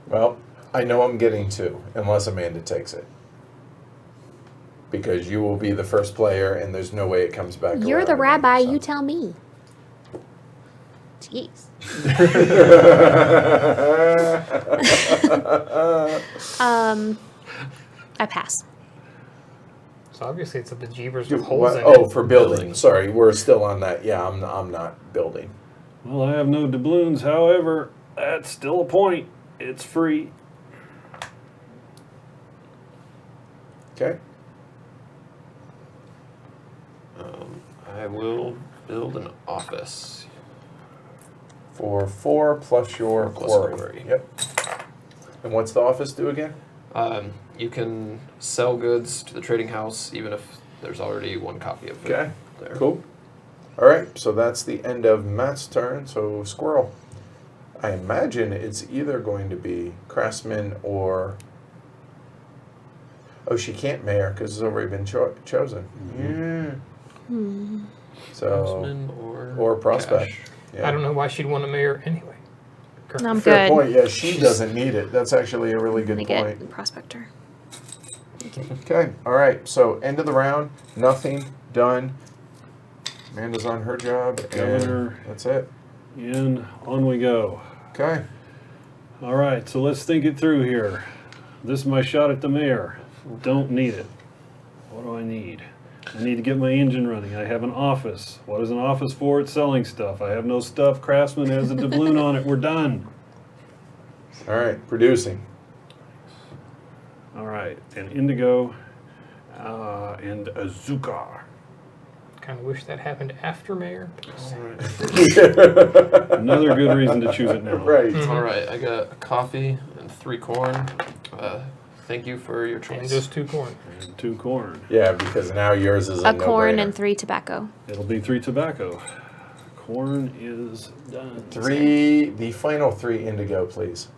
Well, I know I'm getting 2, unless Amanda takes it. Because you will be the first player, and there's no way it comes back You're around the again, rabbi, so. you tell me. Jeez. I pass. So obviously it's a bejeebers Do with holes what? in Oh, it. for building. Sorry, we're still on that. Yeah, I'm not building. Well, I have no doubloons. However, that's still a point. It's free. Okay. I will build an office. For 4 plus your Plus quarry. quarry. Yep. And what's the office do again? You can sell goods to the trading house even if there's already 1 copy of it Okay. there. Cool. All right. So that's the end of Matt's turn. So Squirrel. I imagine it's either going to be Craftsman or. Oh, she can't mayor because it's already been chosen. Yeah. So Craftsman or prospect. cash. Yeah. I don't know why she'd want a mayor anyway. I'm Fair good. point. Yeah, she doesn't need it. That's actually a really I'm good gonna point. get prospector. Okay. All right. So end of the round. Nothing done. Amanda's on her job. Governor. And that's it. And on we go. Okay. All right, so let's think it through here. This is my shot at the mayor. Don't need it. What do I need? I need to get my engine running. I have an office. What is an office for? It's selling stuff. I have no stuff. Craftsman has a doubloon on it. We're done. All right. Producing. All right, and indigo and azucar. Kind of wish that happened after mayor. Another good reason to choose it now. Right. All right, I got a coffee and 3 corn. Thank you for your choice. And just 2 corn. And 2 corn. Yeah, because now yours is A corn no-brainer. and 3 tobacco. It'll be 3 tobacco. Corn is done. 3. The final 3 indigo, please.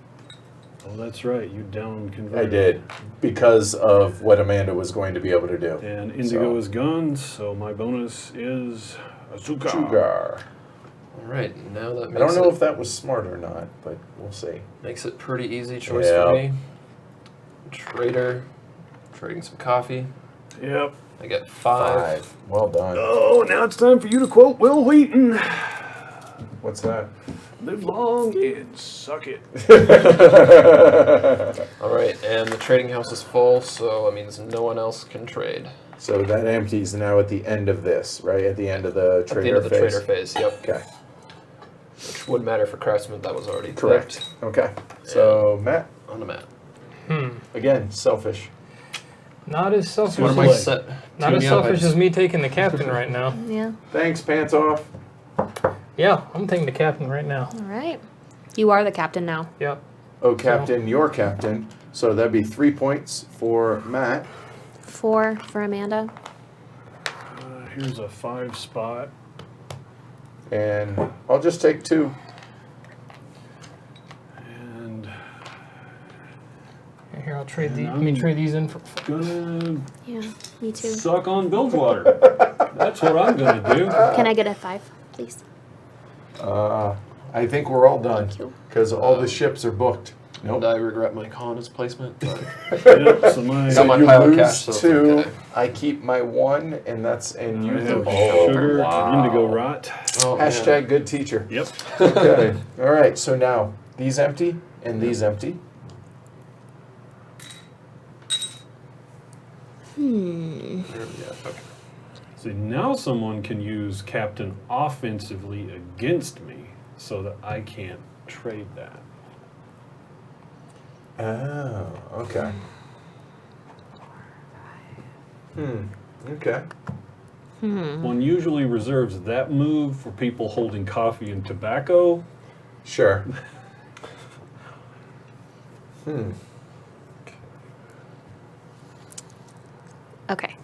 Oh, that's right. You down converted. I did because of what Amanda was going to be able to do. And indigo So. is gone, so my bonus is azucar. Sugar. All right, now that I makes don't know it, if that was smart or not, but we'll see. makes it pretty easy choice Yeah. for me. Trader, trading some coffee. Yep. I got 5. Well done. Oh, now it's time for you to quote Will Wheaton. What's that? Live long and suck it. All right, and the trading house is full, so that means no one else can trade. So that empties now at the end of this, right? At the end of the At the trader end of the phase. trader phase, yep. Okay. Which wouldn't matter for Craftsman, that was already Correct. Okay. So Matt, clicked on the map. again, selfish. Not as selfish. What am Play. I set? Not as selfish as me taking the captain right now. Yeah. Thanks, pants off. Yeah, I'm taking the captain right now. All right. You are the captain now. Yep. Oh, captain, your captain. So that'd be 3 points for Matt. 4 for Amanda. Here's a 5 spot. And I'll just take 2. And Here, I'll trade And these. Let I'm- me trade these in for. gonna Yeah, me too. suck on Bilgewater. That's what I'm gonna do. Can I get a 5, please? I think we're all done Thank you. because all the ships are booked. Nope. I regret my colonist placement, but Yep, so my, Got my you pile of lose cash, so it's 2. okay. I keep my 1, and that's and I you. have Oh, sugar wow. and indigo rot. oh, man. Hashtag good teacher. Yep. Okay. All right. So now these empty and these empty. Okay. See, now someone can use captain offensively against me so that I can't trade that. Oh. Okay. Okay. One usually reserves that move for people holding coffee and tobacco. Sure. Okay.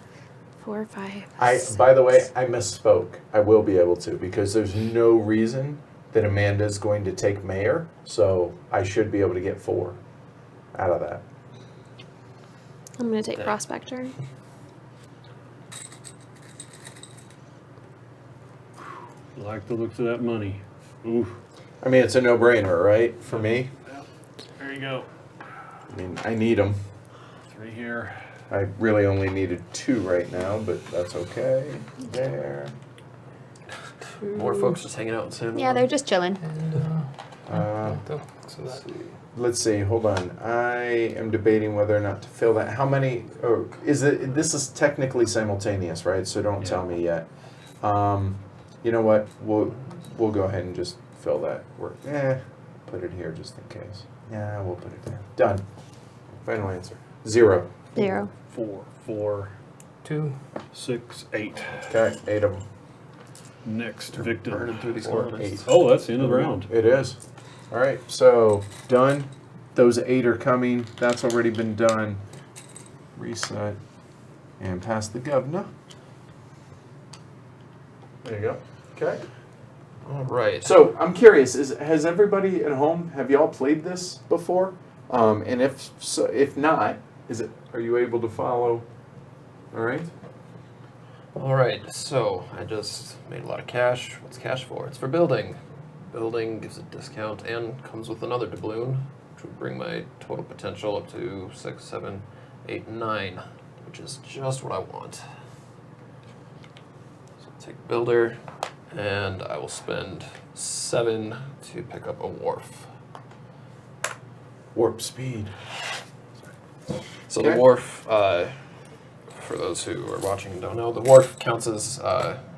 4, 5. By the way, I misspoke. I will be able to because there's no reason that Amanda's going to take mayor, so I should be able to get 4 out of that. I'm going to take prospector. Like the looks of that money. Ooh. I mean, it's a no-brainer, right? For me. There you go. I mean, I need them. 3 here. I really only needed 2 right now, but that's okay. There. More folks just hanging out in San Yeah, they're just chilling. And so that. Let's see. Hold on. I am debating whether or not to fill that. How many? Or is it? This is technically simultaneous, right? So don't tell me yet. You know what? We'll go ahead and just fill that. Put it here just in case. Yeah, we'll put it there. Done. Final answer. 0. 0. 4, 4, 2. 6, 8. Okay, 8 of them. Next burning victim. through these Or colonists. 8. Oh, that's the end of the round. It is. All right, so done. Those 8 are coming. That's already been done. Reset. And pass the governor. There you go. Okay. All right. So I'm curious: has everybody at home, have y'all played this before? And if so, if not, are you able to follow? All right. All right, so I just made a lot of cash. What's cash for? It's for building. Building gives a discount and comes with another doubloon, which would bring my total potential up to 6, 7, 8, 9, which is just what I want. So I'll take builder, and I will spend 7 to pick up a wharf. Warp speed. So Okay. the wharf, for those who are watching and don't know, the wharf counts as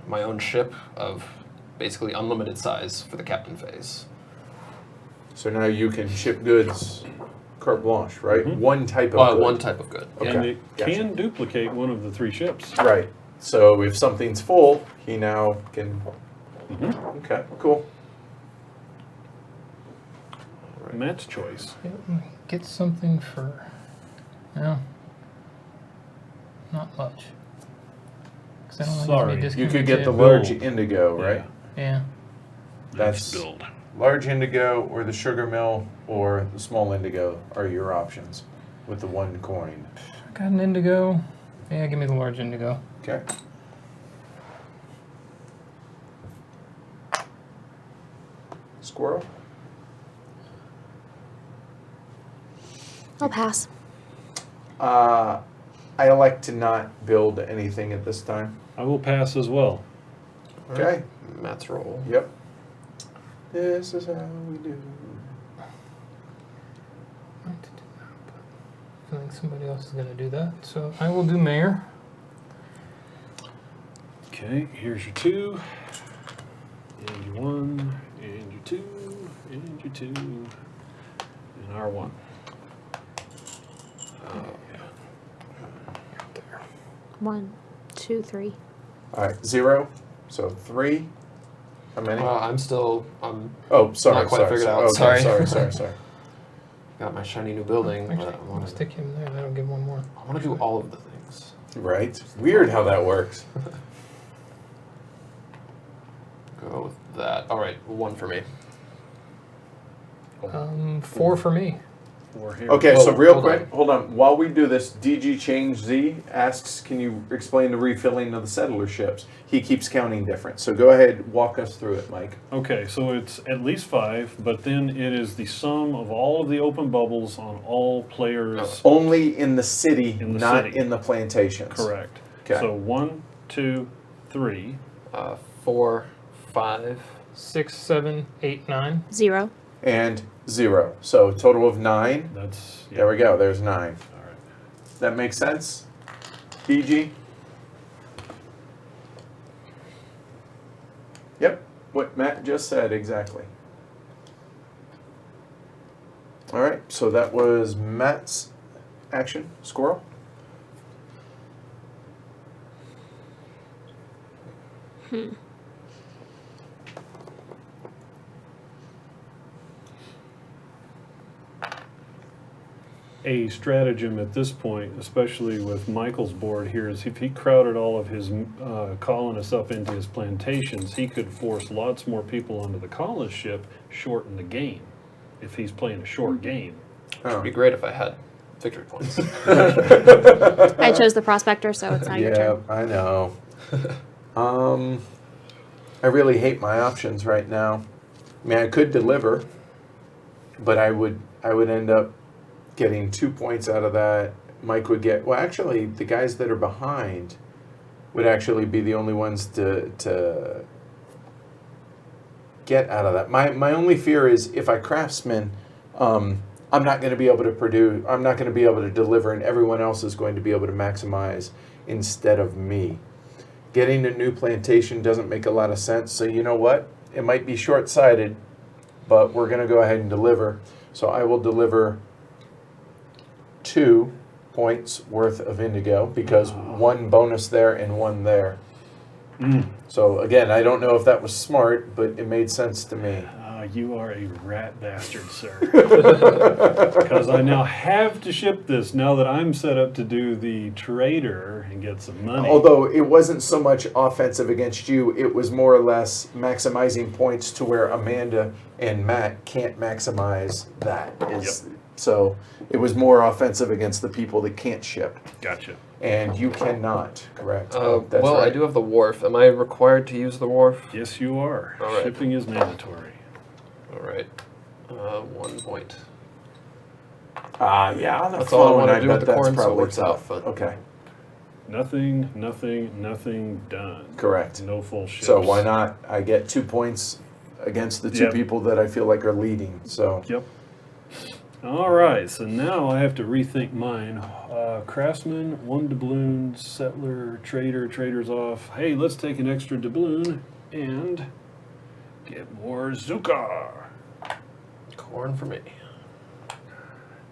my own ship of basically unlimited size for the captain phase. So now you can ship goods, carte blanche, right? Mhm. One type of good. One type of good. Okay. And it gotcha. can duplicate one of the 3 ships. Right. So if something's full, he now can. Mhm. Okay. Cool. Matt's choice. Get something for, no, not much. 'Cause that only gives me Sorry. discount You could get the to- large Build. indigo, right? Yeah. That's build. large indigo or the sugar mill or the small indigo are your options with the 1 coin. Got an indigo. Yeah, give me the large indigo. Okay. Squirrel. I'll pass. I elect to not build anything at this time. I will pass as well. Okay. Matt's roll. Yep. This is how we do. I feel like somebody else is going to do that. So I will do mayor. Okay, here's your 2, and your 1, and your 2, and your 2, and our 1. There. 1, 2, 3. All right. 0. So 3. How many? I'm Oh, sorry. not quite sorry. figured sorry. out. Okay, Sorry. sorry. got my shiny new building. But Actually, I I'll want to stick him there. That'll give one more. do all of the things. Right. Weird how that works. Go with that. All right, 1 for me. 4 for me. 4 here. Okay, Whoa, so real hold quick, on. hold on. While we do this, DG Change Z asks, can you explain the refilling of the settler ships? He keeps counting different. So go ahead, walk us through it, Mike. Okay, so it's at least 5, but then it is the sum of all of the open bubbles on all players. Only in the city, In the not city. in the plantations. Correct. Okay. So 1, 2, 3. 4, 5. 6, 7, 8, 9. 0. And 0. So total of 9. That's There we go. There's 9. All right. That makes sense? DG? Yep. What Matt just said, exactly. All right. So that was Matt's action. Squirrel? A stratagem at this point, especially with Michael's board here, is if he crowded all of his colonists up into his plantations, he could force lots more people onto the colonist ship, shorten the game, if he's playing a short game. It'd be great if I had victory points. I chose the prospector, so it's not your Yeah, turn. I know. I really hate my options right now. I mean, I could deliver, but I would end up getting 2 points out of that. Mike would get, well, actually, the guys that are behind would actually be the only ones to get out of that. My only fear is if I craftsman, I'm not going to be able to produce, I'm not going to be able to deliver, and everyone else is going to be able to maximize instead of me. Getting a new plantation doesn't make a lot of sense, so you know what? It might be short-sighted, but we're going to go ahead and deliver. So I will deliver 2 points worth of indigo because 1 bonus there and 1 there. So again, I don't know if that was smart, but it made sense to me. you are a rat bastard, sir. Because I now have to ship this now that I'm set up to do the trader and get some money. Although it wasn't so much offensive against you, it was more or less maximizing points to where Amanda and Matt can't maximize that. So it was more offensive against the people that can't ship. Gotcha. And you cannot, correct? Well, That's I right. do have the wharf. Am I required to use the wharf? Yes, you are. All right. Shipping is mandatory. All right. 1 point. Yeah, on the That's all I phone, wanna I do bet with the that's corn, so it probably works tough. out, but- Okay, Nothing done. correct. No full ships. So why not? I get 2 points against the two Yep. people that I feel like are leading. So Yep. All right, so now I have to rethink mine. Craftsman, 1 doubloon, settler, trader, trader's off. Hey, let's take an extra doubloon and get more Zukar. Corn for me.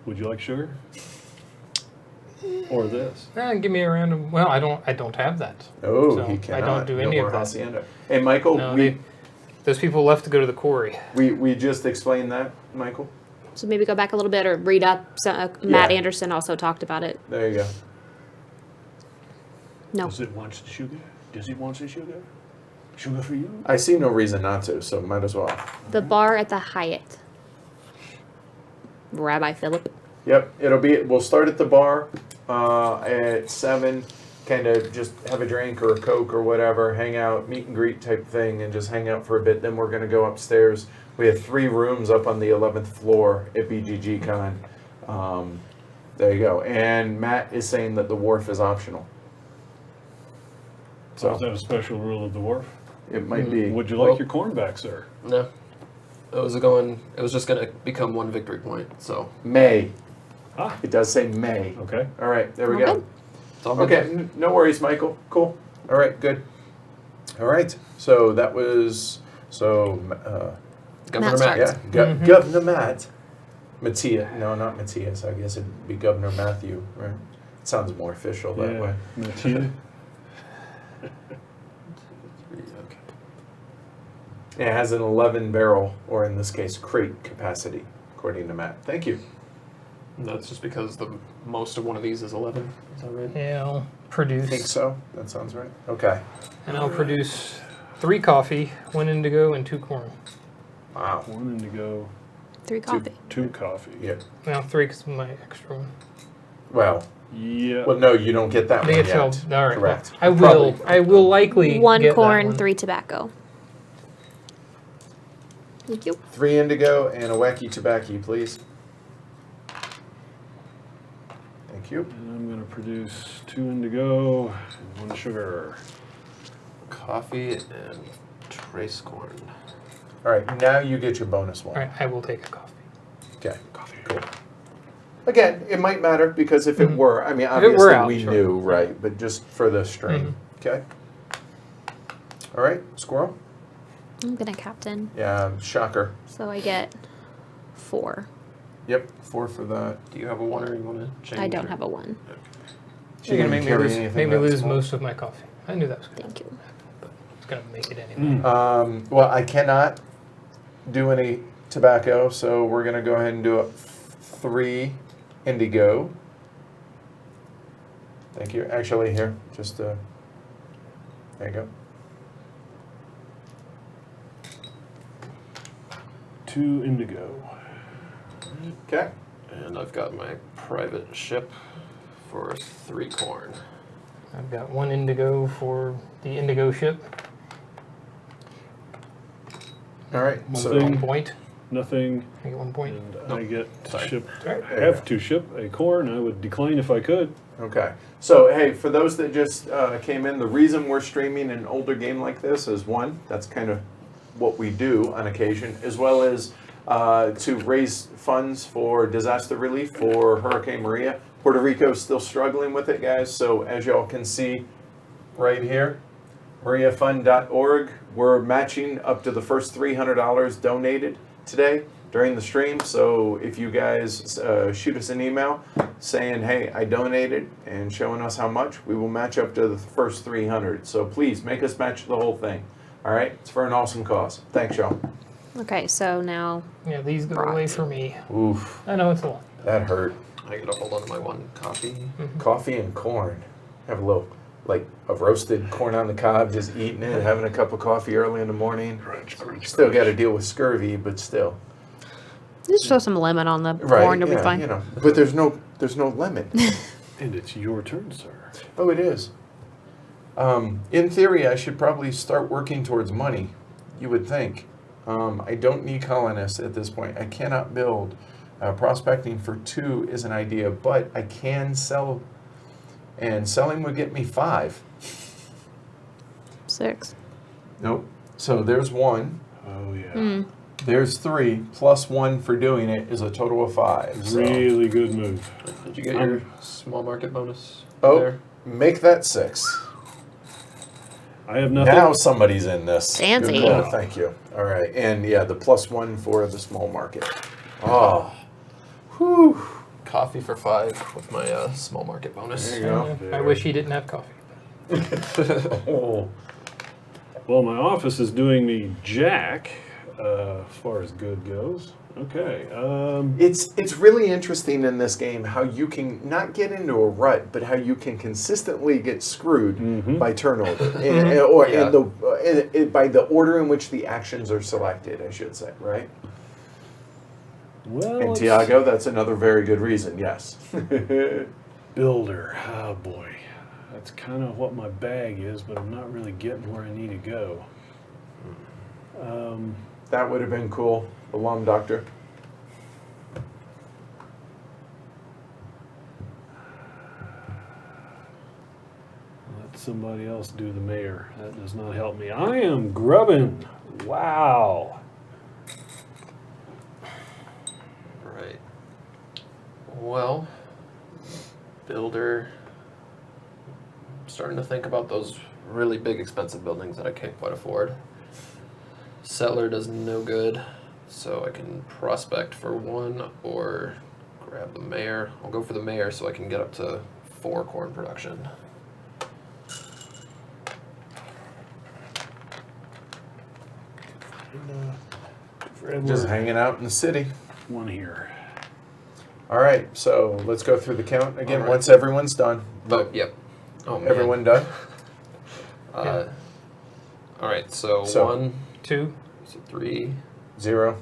Would you like sugar? Or this? Give me a random. Well, I don't have that. oh, So, he I cannot. don't do No any more of that. hacienda. Hey, Michael, No, those people left to go to the quarry. we just explained that, Michael. So maybe go back a little bit or read up. Matt Yeah. Anderson also talked about it. There you go. No. Does it want sugar? Does it want some sugar? Sugar for you? I see no reason not to, so might as well. The bar at the Hyatt. Rabbi Philip. Yep, we'll start at the bar at 7, kind of just have a drink or a Coke or whatever, hang out, meet and greet type thing, and just hang out for a bit. Then we're going to go upstairs. We have 3 rooms up on the 11th floor at BGG Con. There you go. And Matt is saying that the wharf is optional. So is So that a special rule of the wharf? it might be. Would you like Well- your corn back, sir? No. It was just going to become 1 victory point, so. May. Ah. It does say May. Okay. All right, there we Okay. go. It's all good. Okay, no worries, Michael. Cool. All right, good. All right, so that was, Governor Matt Matt. yeah, starts. Governor Matt. Matthias, no, not Matthias, I guess it'd be Governor Matthew, right? It sounds more official that way. Matilda. Okay. It has an 11 barrel, or in this case, crate capacity, according to Matt. Thank you. And that's just because the most of one of these is 11. Is that right? Yeah, I'll I produce. think so. That sounds right. Okay. And I'll produce 3 coffee, 1 indigo, and 2 corn. Wow. 1 indigo, 3 coffee. 2 coffee. Yeah. Well, 3 because my extra one. Well, Yeah. no, you don't get that They one get yet. 12. All right. Correct. Well, Probably. I will likely 1 get that corn, one. 3 tobacco. Thank you. 3 indigo and a wacky tobacco, please. Thank you. And I'm going to produce 2 indigo and 1 sugar. Coffee and trace corn. All right, now you get your bonus one. All right, I will take a coffee. Okay. Cool. Again, it might matter because if it Mhm. were, I mean, If it obviously were out, we sure. knew, right? But just for the stream. Okay. All right, squirrel. I'm gonna captain, Yeah, shocker. so I get 4. Yep, 4 for that. Do you have a 1 or you want to change? I don't or- have a 1. You're gonna make me carry lose, anything make me that lose small? most of my coffee. I knew that was gonna Thank you. but it's gonna make it anyway. Well, I cannot do any tobacco, so we're gonna go ahead and do a 3 indigo. Thank you. Actually, here, just there you go. 2 indigo. Okay. And I've got my private ship for 3 corn. I've got 1 indigo for the indigo ship. All right. One So thing. 1 point. Nothing. I get 1 point. And I get to Sorry. ship. There you Have go. to ship a corn. I would decline if I could. Okay. So, hey, for those that just came in, the reason we're streaming an older game like this is 1, that's kind of what we do on occasion, as well as to raise funds for disaster relief for Hurricane Maria. Puerto Rico is still struggling with it, guys. So, as y'all can see right here, mariafund.org, we're matching up to the first $300 donated today during the stream. So if you guys shoot us an email saying, hey, I donated, and showing us how much, we will match up to the first 300. So please make us match the whole thing. All right? It's for an awesome cause. Thanks, y'all. Okay, so now Yeah, these go Right. away for me. Oof, I know it's a lot. that hurt. I gotta hold on to my one coffee. Coffee and corn. Have a little, like, a roasted corn on the cob, just eating it, having a cup of coffee early in the morning. Crunch, crunch, Still crunch. got to deal with scurvy, but still. just throw some lemon on the Right, corn, you'll yeah, be fine. you know. But there's no lemon. And it's your turn, sir. Oh, it is. In theory, I should probably start working towards money, you would think. I don't need colonists at this point. I cannot build. Prospecting for 2 is an idea, but I can sell, and selling would get me 5. 6. Nope. So there's 1, Oh, yeah. there's 3, plus 1 for doing it is a total of 5. So. Really good move. Did you get your small market bonus? Oh, There? make that 6. I have nothing. Now somebody's in this. Fancy. Good call, thank you. All right, and yeah, the plus 1 for the small market. Oh, whew. Coffee for 5 with my small market bonus. There you go. I wish he didn't have coffee. Oh. Well, my office is doing me jack as far as good goes. Okay. It's really interesting in this game how you can not get into a rut, but how you can consistently get screwed by turnover, or Yeah. by the order in which the actions are selected, I should say, right? Well, And let's Tiago, that's another very good reason. Yes. see. Builder. Oh, boy. That's kind of what my bag is, but I'm not really getting where I need to go. That would have been cool. Alarm doctor. Let somebody else do the mayor. That does not help me. I am grubbing. Wow. Right. Well, builder. I'm starting to think about those really big expensive buildings that I can't quite afford. Settler does no good, so I can prospect for 1 or grab the mayor. I'll go for the mayor so I can get up to 4 corn production. Just hanging out in the city. One here. All right, so let's go through the count again All right. once everyone's done. Oh, yep. Oh, man. Everyone done? All right, so, So- 1, 2. 3, 0.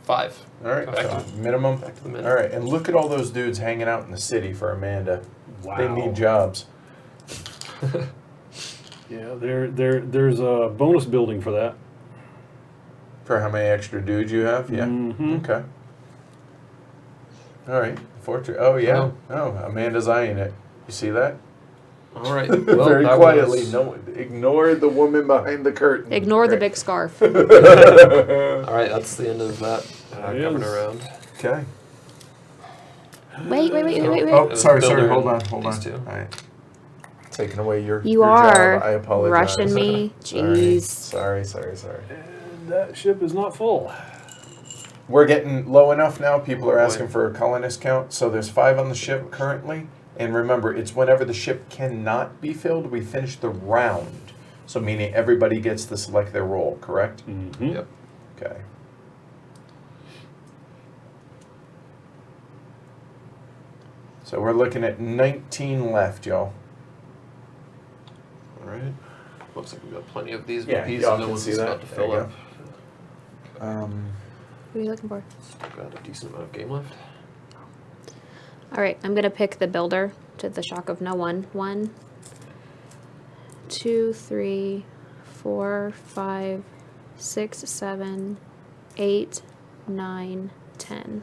5. All right, Okay. so minimum. Back to the minimum. All right, and look at all those dudes hanging out in the city for Amanda. Wow. They need jobs. Yeah, there's a bonus building for that. For how many extra dudes you have? Yeah. Mhm. Okay. All right. Fortress. Oh yeah. Oh, Amanda's eyeing it. You see that? All right. Well, Very that quietly. was- No, ignore the woman behind the curtain. Ignore the Okay. big scarf. All right, that's the end of that That governor is. round. Okay. Wait. Oh, was sorry. Builder Hold and on. Hold these on. two. All right. Taking away your You your are job. I apologize. rushing me. Sorry. Jeez. Sorry. And that ship is not full. We're getting low enough now. People are Oh, boy. asking for a colonist count. So there's 5 on the ship currently. And remember, it's whenever the ship cannot be filled, we finish the round. So meaning everybody gets to select their role, correct? Mm-hmm. Yep. Okay. So we're looking at 19 left, y'all. All right. Looks like we've got plenty of these Yeah, VPs y'all and no can one's see that. about to There fill you up. What are you looking for? Still got a decent amount of game left. All right, I'm gonna pick the builder to the shock of no one. 1, 2, 3, 4, 5, 6, 7, 8, 9, 10.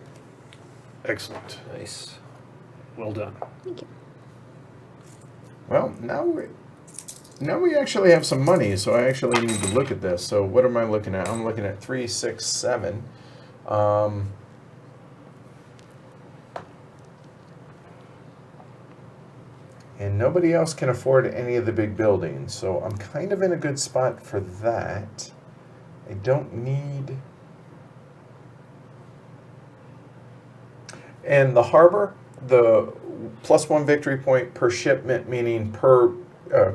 Excellent. Nice. Well done. Thank you. Well, now we actually have some money, so I actually need to look at this. So what am I looking at? I'm looking at 3, 6, 7. And nobody else can afford any of the big buildings, so I'm kind of in a good spot for that. I don't need... And the harbor, the +1 victory point per shipment, meaning per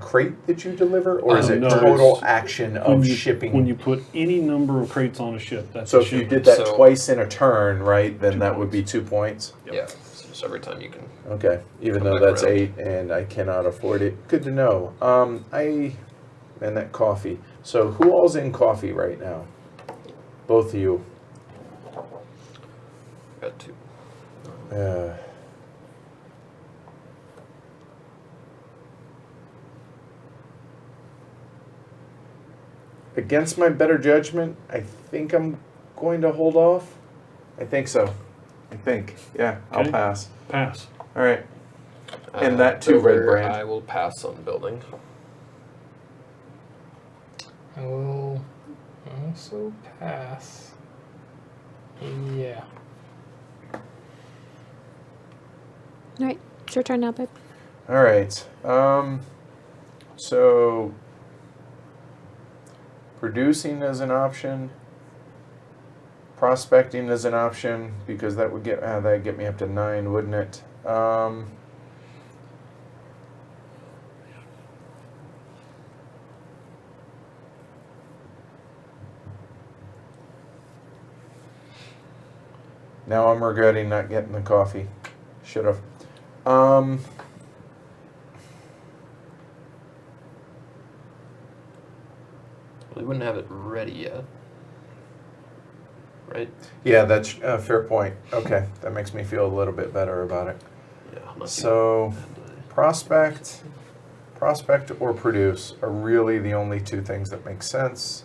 crate that you deliver, or is it No, total it's action when of you, shipping? When you put any number of crates on a ship, that's So a if you shipment. did that So- twice in a turn, right, then 2 that would points. be 2 points. Yep. Yeah. So just every time you can. Okay, even Come though back that's around. 8 and I cannot afford it. Good to know. And that coffee. So who all's in coffee right now? Both of you. Got 2. Uh, against my better judgment, I think I'm going to hold off. I think so. I think. Yeah, I'll Okay. pass. Pass. All right. And that too, Red Builder, Brand. I will pass on building. I will also pass. Yeah. All right, it's your turn now, babe. All right. So producing is an option. Prospecting is an option because that would get me up to 9, wouldn't it? Now I'm regretting not getting the coffee. Should have. We wouldn't have it ready yet. Right? Yeah, that's a fair point. Okay, that makes me feel a little bit better about it. Yeah. Unless So, prospect or produce are really the only 2 things that make sense.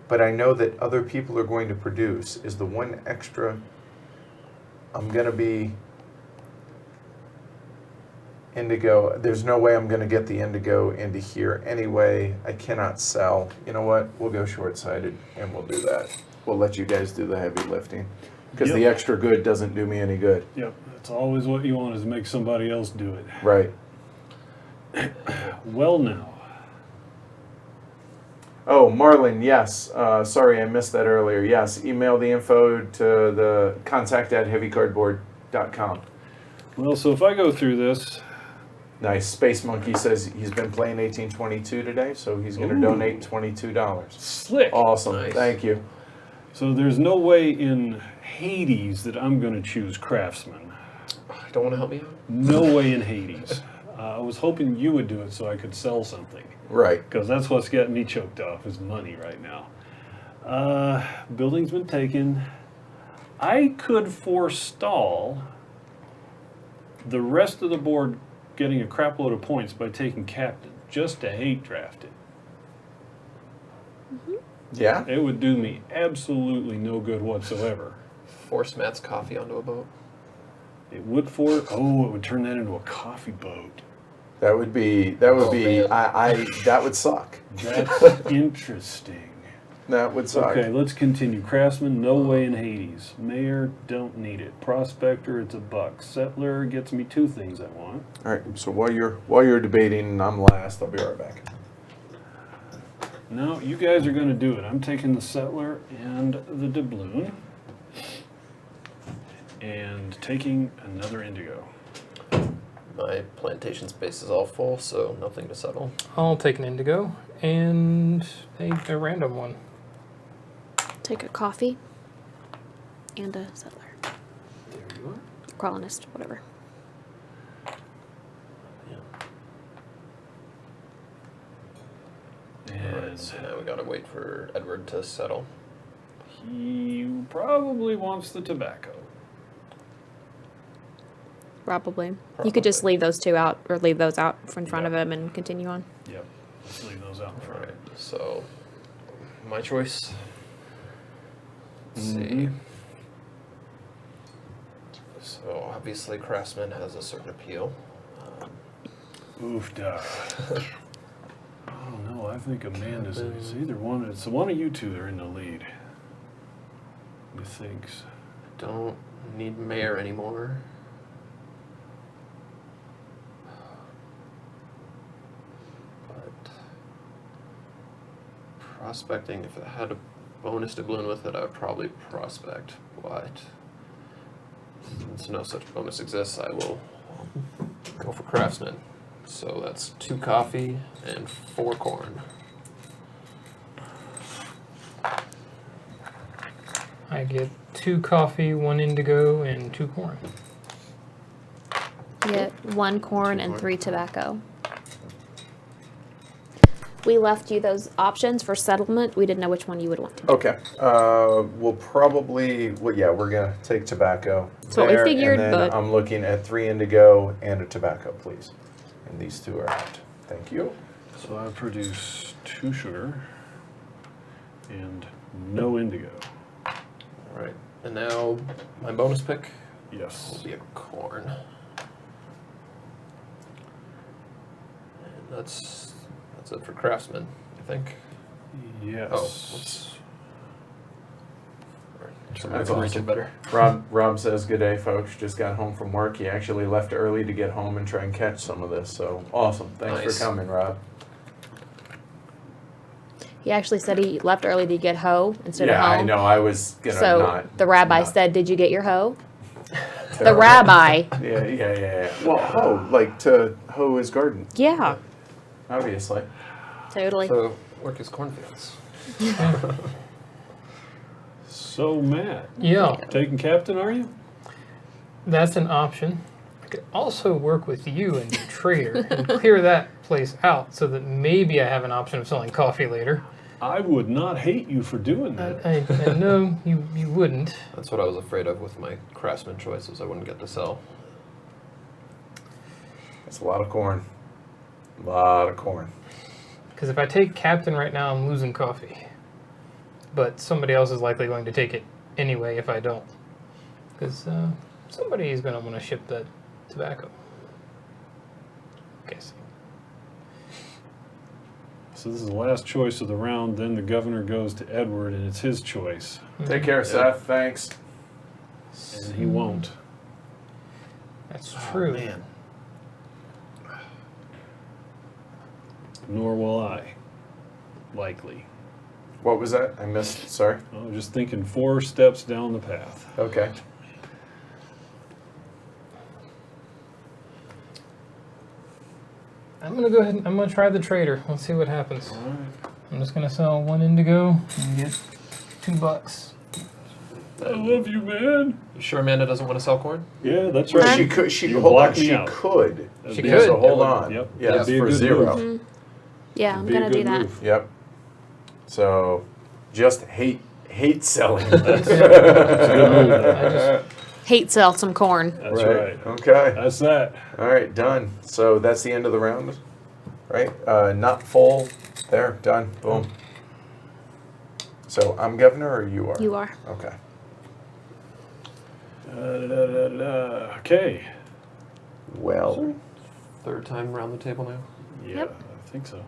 But I know that other people are going to produce. Is the one extra I'm going to be indigo? There's no way I'm going to get the indigo into here anyway. I cannot sell. You know what? We'll go short-sighted and we'll do that. We'll let you guys do the heavy lifting. Because the Yep. extra good doesn't do me any good. Yep. That's always what you want, is make somebody else do it. Right. Well, now. Oh, Marlon, yes. Sorry, I missed that earlier. Yes, email the info to the contact@heavycardboard.com. Well, so if I go through this, Nice. Space Monkey says he's been playing 1822 today, so he's going to Ooh. donate $22. slick. Awesome. Nice. Thank you. So there's no way in Hades that I'm going to choose Craftsman. don't want to help me out. No way in Hades. I was hoping you would do it so I could sell something. Right. Because that's what's getting me choked off, is money right now. Building's been taken. I could forestall the rest of the board getting a crap load of points by taking captain, just to hate draft it. Yeah. It would do me absolutely no good whatsoever. Force Matt's coffee onto a boat. It would it would turn that into a coffee boat. That would be. Oh, man. That would suck. That's interesting. That would suck. Okay, let's continue. Craftsman, no way in Hades. Mayor, don't need it. Prospector, it's $1. Settler gets me 2 things I want. All right. So while you're debating, and I'm last. I'll be right back. No, you guys are going to do it. I'm taking the Settler and the doubloon. And taking another indigo. My plantation space is all full, so nothing to settle. I'll take an indigo and a random one. Take a coffee and a settler. There you are. Colonist, whatever. Alright, And so now we gotta wait for Edward to settle. he probably wants the tobacco. Probably. You could just leave those 2 out, or leave those out in front of Yeah. him and continue on. Yep. Let's leave those out in front. Alright, so my choice. Let's see. Mhm. So obviously Craftsman has a certain appeal. Oof, duck. I don't know. I think Amanda's. It's either one. It's one of you 2 that are in the lead. Methinks. Don't need mayor anymore. But prospecting, if it had a bonus doubloon with it, I would probably prospect. But since no such bonus exists, I will go for Craftsman. So that's 2 coffee and 4 corn. I get 2 coffee, 1 indigo, and 2 corn. You get 1 corn and 3 tobacco. We left you those options for settlement. We didn't know which one you would want. Okay. We'll probably, we're going to take tobacco. That's what we figured, And then but- I'm looking at 3 indigo and a tobacco, please. And these 2 are out. Thank you. So I produce 2 sugar and no indigo. All right. And now my bonus pick will Yes. be a corn. And that's it for craftsman, I think. Yes. Oh, whoops. All right. So That's I'm awesome. better. Rob says, good day, folks. Just got home from work. He actually left early to get home and try and catch some of this. So awesome. Thanks Nice. for coming, Rob. He actually said he left early to get hoe instead of Yeah, home. I know. I was going to So not. the rabbi not- said, "Did you get your hoe?" The Terrible. rabbi. Yeah. Well, hoe, like to hoe his garden, Yeah, obviously. totally. So work his cornfields. So Matt, Yeah, taking captain, are you? that's an option. I could also work with you and your trader and clear that place out so that maybe I have an option of selling coffee later. I would not hate you for doing that. I know you wouldn't. That's what I was afraid of with my craftsman choices. I wouldn't get to sell. That's a lot of corn. A lot of corn. Because if I take captain right now, I'm losing coffee. But somebody else is likely going to take it anyway if I don't. Because somebody is going to want to ship that tobacco. Guessing. So this is the last choice of the round. Then the governor goes to Edward, and it's his choice, Take care, Seth. Thanks. and he won't. That's true. Man. Nor will I. Likely. What was that? I missed. Sorry. I was just thinking 4 steps down the path. Okay. I'm going to go ahead and I'm going to try the trader. Let's see what happens. All right. I'm just going to sell 1 indigo and get $2. I love you, man. You sure Amanda doesn't want to sell corn? Yeah, that's Well, right. she could. She You hold on. blocked me She out. could. That'd She be- could. So hold on. Yep. Yeah, That'd that's be a for good 0. move. Yeah, That'd I'm be a gonna do good that. move. Yep. So, just hate selling. That's a good move. I just Hate sell some corn. That's right. Okay. That's that. All right. Done. So that's the end of the round, right? Not full. There. Done. Boom. So I'm governor, or you are? You are. Okay. Okay. Well. Third time around the table now. Yeah, Yep. I think so.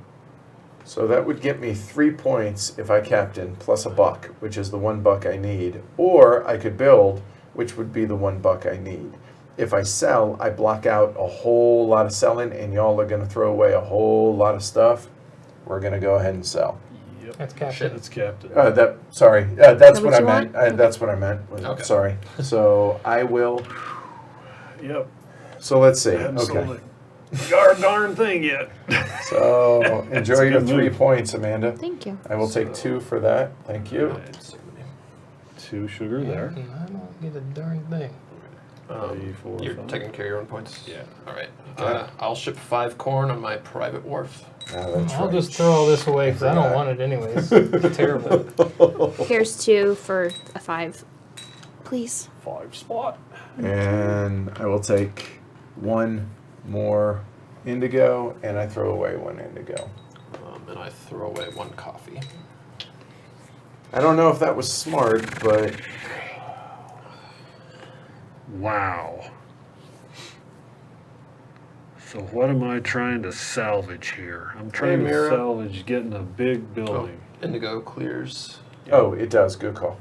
So that would get me 3 points if I captain, plus a buck, which is the 1 buck I need. Or I could build, which would be the 1 buck I need. If I sell, I block out a whole lot of selling, and y'all are going to throw away a whole lot of stuff. We're going to go ahead and sell. Yep. That's captain. That's captain. Sorry, that's what what I you meant. want? That's what I meant. Okay. Sorry. So I will. Yep. So let's see. I haven't sold Okay. it. Darn thing yet. So enjoy That's a your good 3 move. points, Amanda. Thank you. I will take 2 for that. Thank you. Alright, so 2 sugar there. And I don't get a darn thing. 3, 4, you're 5. taking care of your own points? Yeah. All right. Okay. I'll ship 5 corn on my private wharf. That's I'll right. just throw all this away because I don't forgot. want it anyways. It's terrible. Here's 2 for a 5. Please. 5 spot. And I will take 1 more indigo, and I throw away 1 indigo. And I throw away 1 coffee. I don't know if that was smart, but Wow. So what am I trying to salvage here? I'm trying to Mira. salvage getting a big building. Indigo clears. oh, it does. Good call.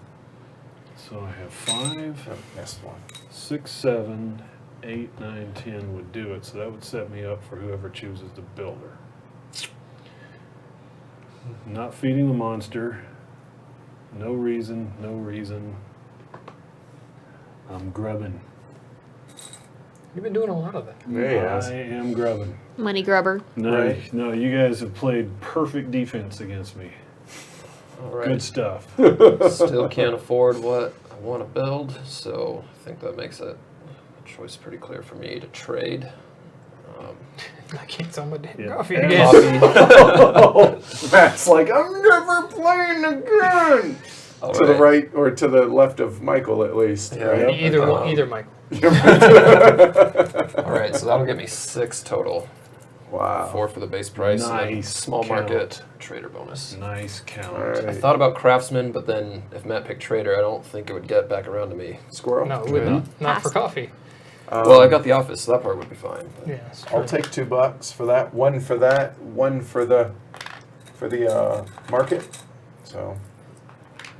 So I have 5, Oh, missed 1. 6, 7, 8, 9, 10 would do it. So that would set me up for whoever chooses the builder. Not feeding the monster. No reason, no reason. I'm grubbing. You've been doing a lot of that. There he is. I am grubbing. Money grubber. No, Right. no, you guys have played perfect defense against me. All right. Good stuff. Still can't afford what I want to build, so I think that makes it a choice pretty clear for me to trade. I can't sell my damn Yeah. coffee And again. Coffee. Matt's like, I'm never playing again. All To the right or to the left of Michael, at least. Yeah. Right? Either one, either Michael. All right, so that'll get me 6 total. Wow. 4 for the base price, and then Nice small count. market trader bonus. Nice count. All right. I thought about craftsman, but then if Matt picked trader, I don't think it would get back around to me. Squirrel. No, it would not. Not for Pass. coffee. Well, I got the office, so that part would be fine. but- Yeah, it's I'll true. take $2 for that. One for that. One for the market. So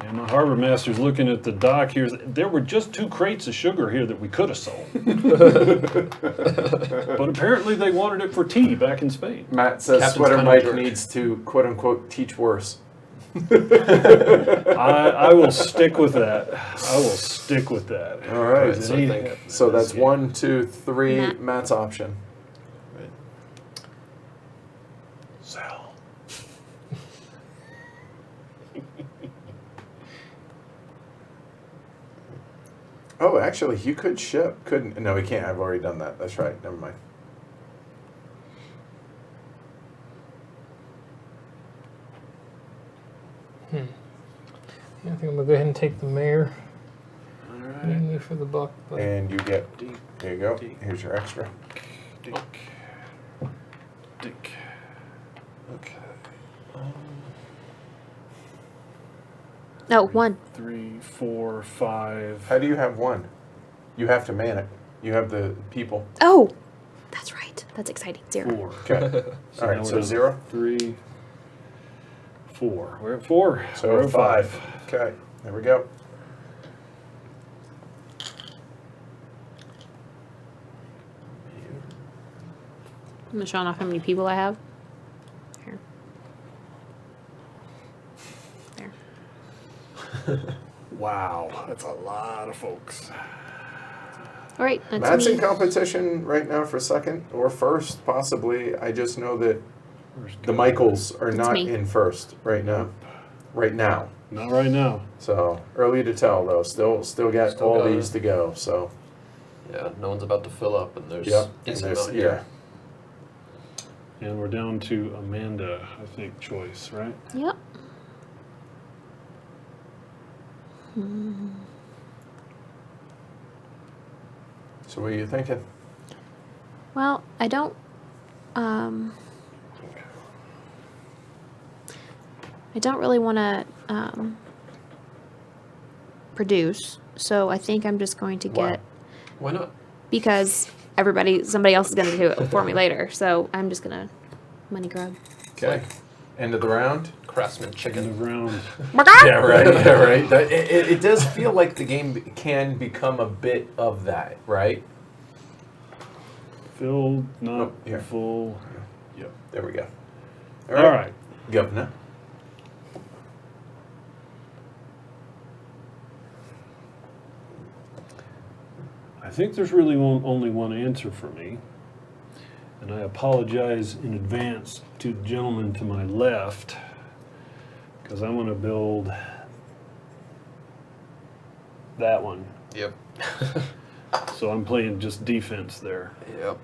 And my harbor master's looking at the dock here. There were just 2 crates of sugar here that we could have sold. But apparently they wanted it for tea back in Spain. Matt says Captain's Sweater kinda Mike jerk. needs to quote unquote teach worse. I will stick with that. I will stick with that. All right. Because So I it think- ain't- So that's 1, 2, 3. Matt. Matt's option. Right. Sell. Oh, actually, you could ship. Couldn't? No, we can't. I've already done that. That's right. Never mind. Yeah, I think I'm gonna go ahead and take the mayor, All right. mainly for the buck. But And you get. There you go. Here's your extra. Dink. Dink. Okay. No, 1. 3, 4, 5. How do you have 1? You have to man it. You have the people. Oh, that's right. That's exciting. 0. 4. Okay. So All now right. we're So down to 0. 3, 4. We're at 4. So we're at 5. Okay. There we go. I'm gonna show off how many people I have. Here. There. Wow, that's a lot of folks. All right, that's Matt's me. in competition right now for second or first, possibly. I just know that the Michaels are That's not me. in first right now. Right now. Not right now. So early to tell though. Still got Still all got these it. to go. So Yeah, no one's about to fill up, and there's yep. And decent there's, amount yeah. here. And we're down to Amanda, I think, choice, right? Yep. So what are you thinking? Well, I don't. I don't really want to produce, so I think I'm just going to Why? get Why not? because somebody else is going to do it for me later. So I'm just gonna money grab. Okay. End of the round. Craftsman In the chicken. round. Yeah, right. Yeah, right. It does feel like the game can become a bit of that, right? Filled, not Oh, here. full. Yep. There we go. All right. Governor. I think there's really only one answer for me. And I apologize in advance to the gentleman to my left, because I'm going to build that one. Yep. So I'm playing just defense there. Yep.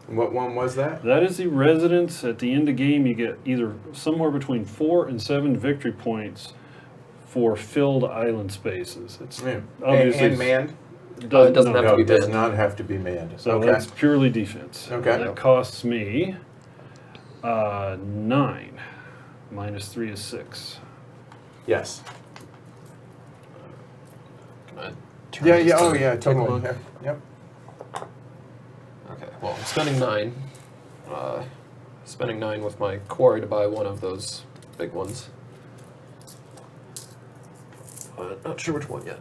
What one was that? That is the residence. At the end of game, you get either somewhere between 4 and 7 victory points for filled island spaces. It's Yeah. obviously And manned? It doesn't have No, to be it does manned. not have to be manned. So Okay. that's purely defense. Okay. That costs me 9. Minus 3 is 6. Yes. Can I Yeah, turn yeah, this oh to yeah, take a totally. look? Yeah. Yep. Okay, well, I'm spending 9. Spending 9 with my quarry to buy one of those big ones. But not sure which one yet.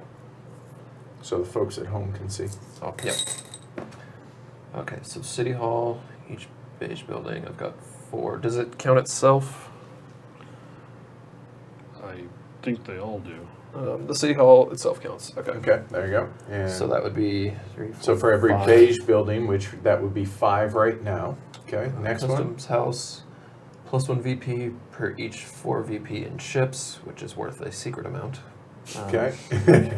So the folks at home can see. Oh, yep. Okay, so City Hall, each beige building, I've got 4. Does it count itself? I think they all do. The city hall itself counts. Okay. Okay, there you go. And So that would be 3, 4, so for every 5. beige building, which that would be 5 right now. Okay, next one. Customs house, +1 VP per each 4 VP in ships, which is worth a secret amount. Okay. And,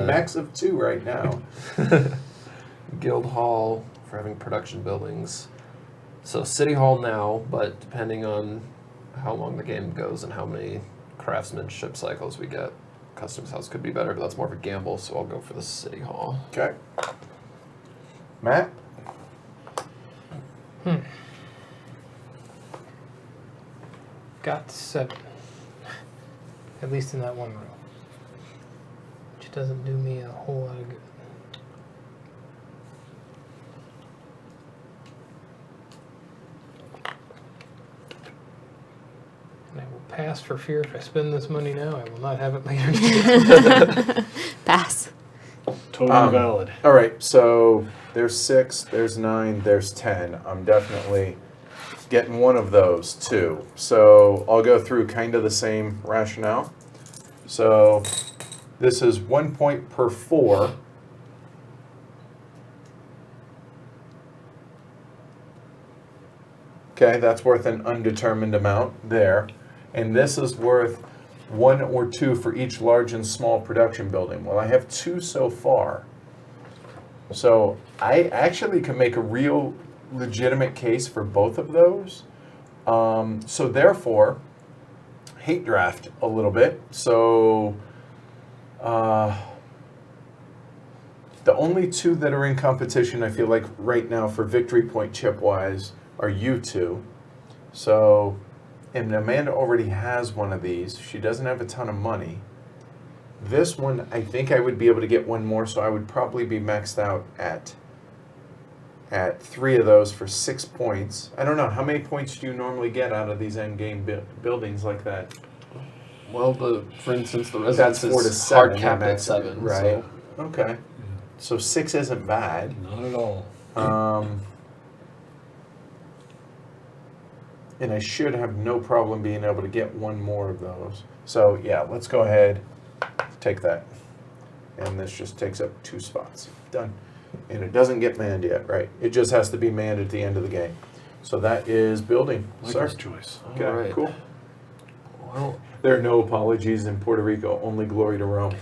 A max of 2 right now. Guild hall for having production buildings. So city hall now, but depending on how long the game goes and how many craftsmanship cycles we get, customs house could be better, but that's more of a gamble, so I'll go for the city hall. Okay. Matt? Got 7. At least in that one row. Which doesn't do me a whole lot of good. And I will pass for fear if I spend this money now, I will not have it later. Pass. Totally valid. All right, so there's 6, there's 9, there's 10. I'm definitely getting one of those too. So I'll go through kind of the same rationale. So this is 1 point per 4. Okay, that's worth an undetermined amount there. And this is worth 1 or 2 for each large and small production building. Well, I have 2 so far. So I actually can make a real legitimate case for both of those. So therefore, hate draft a little bit. So the only 2 that are in competition, I feel like right now for victory point chip wise, are you 2. So, and Amanda already has one of these. She doesn't have a ton of money. This one, I think I would be able to get one more, so I would probably be maxed out at 3 of those for 6 points. I don't know, how many points do you normally get out of these end game buildings like that? Well, for instance, the residence That's 4 to is 7. hard capped at max- 7. Right. So. Okay. So 6 isn't bad. Not at all. And I should have no problem being able to get one more of those. So yeah, let's go ahead, take that. And this just takes up 2 spots. Done. And it doesn't get manned yet, right? It just has to be manned at the end of the game. So that is building, Like sir. his choice. Okay, All right. cool. Well, There are no apologies in Puerto Rico, only glory to Rome.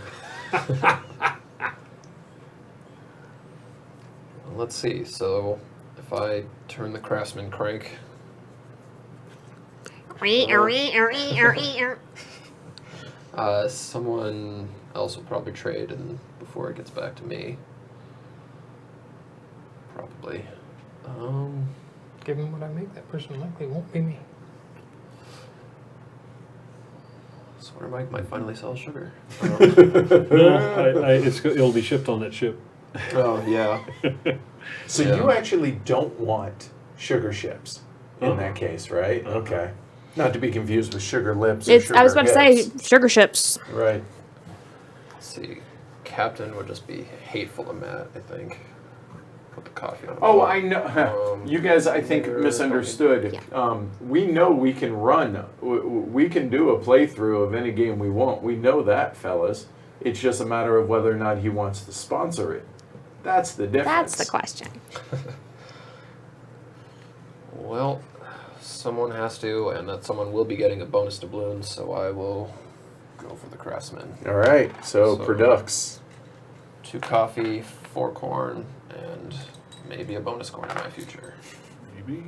let's see. So if I turn the craftsman crank, someone else will probably trade and before it gets back to me. Probably. Given what I make, that person likely won't be me. Swear Mike might finally sell sugar. No, it'll be shipped on that ship. Oh, yeah. So Yeah. you actually don't want sugar ships in that case, right? Okay. Not to be confused with sugar lips or It's. sugar I was about to say hips. sugar ships. Right. Let's see. Captain would just be hateful to Matt, I think. Put the coffee on. Oh, I know. You guys, I think, You're misunderstood. We know we can run. We can do a playthrough of any game we want. We know that, fellas. It's just a matter of whether or not he wants to sponsor it. That's the difference. That's the question. Well, someone has to, and that someone will be getting a bonus doubloon, so I will go for the craftsman. All right. So So- products. 2 coffee, 4 corn, and maybe a bonus corn in my future. Maybe.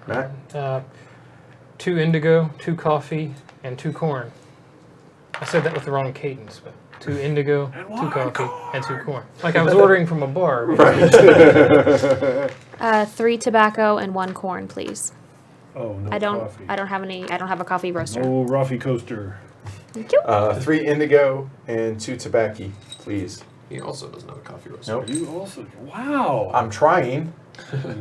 Matt. 2 indigo, 2 coffee, and 2 corn. I said that with the wrong cadence, but 2 indigo, 2 coffee, and 2 corn. Like I was ordering from a bar. Right. 3 tobacco and 1 corn, please. Oh, no I don't. coffee. I don't have any. I don't have a coffee roaster. No Rafi coaster. Thank you. 3 indigo and 2 tobacco, please. He also doesn't have a coffee roaster. Nope. You also. Wow. I'm trying.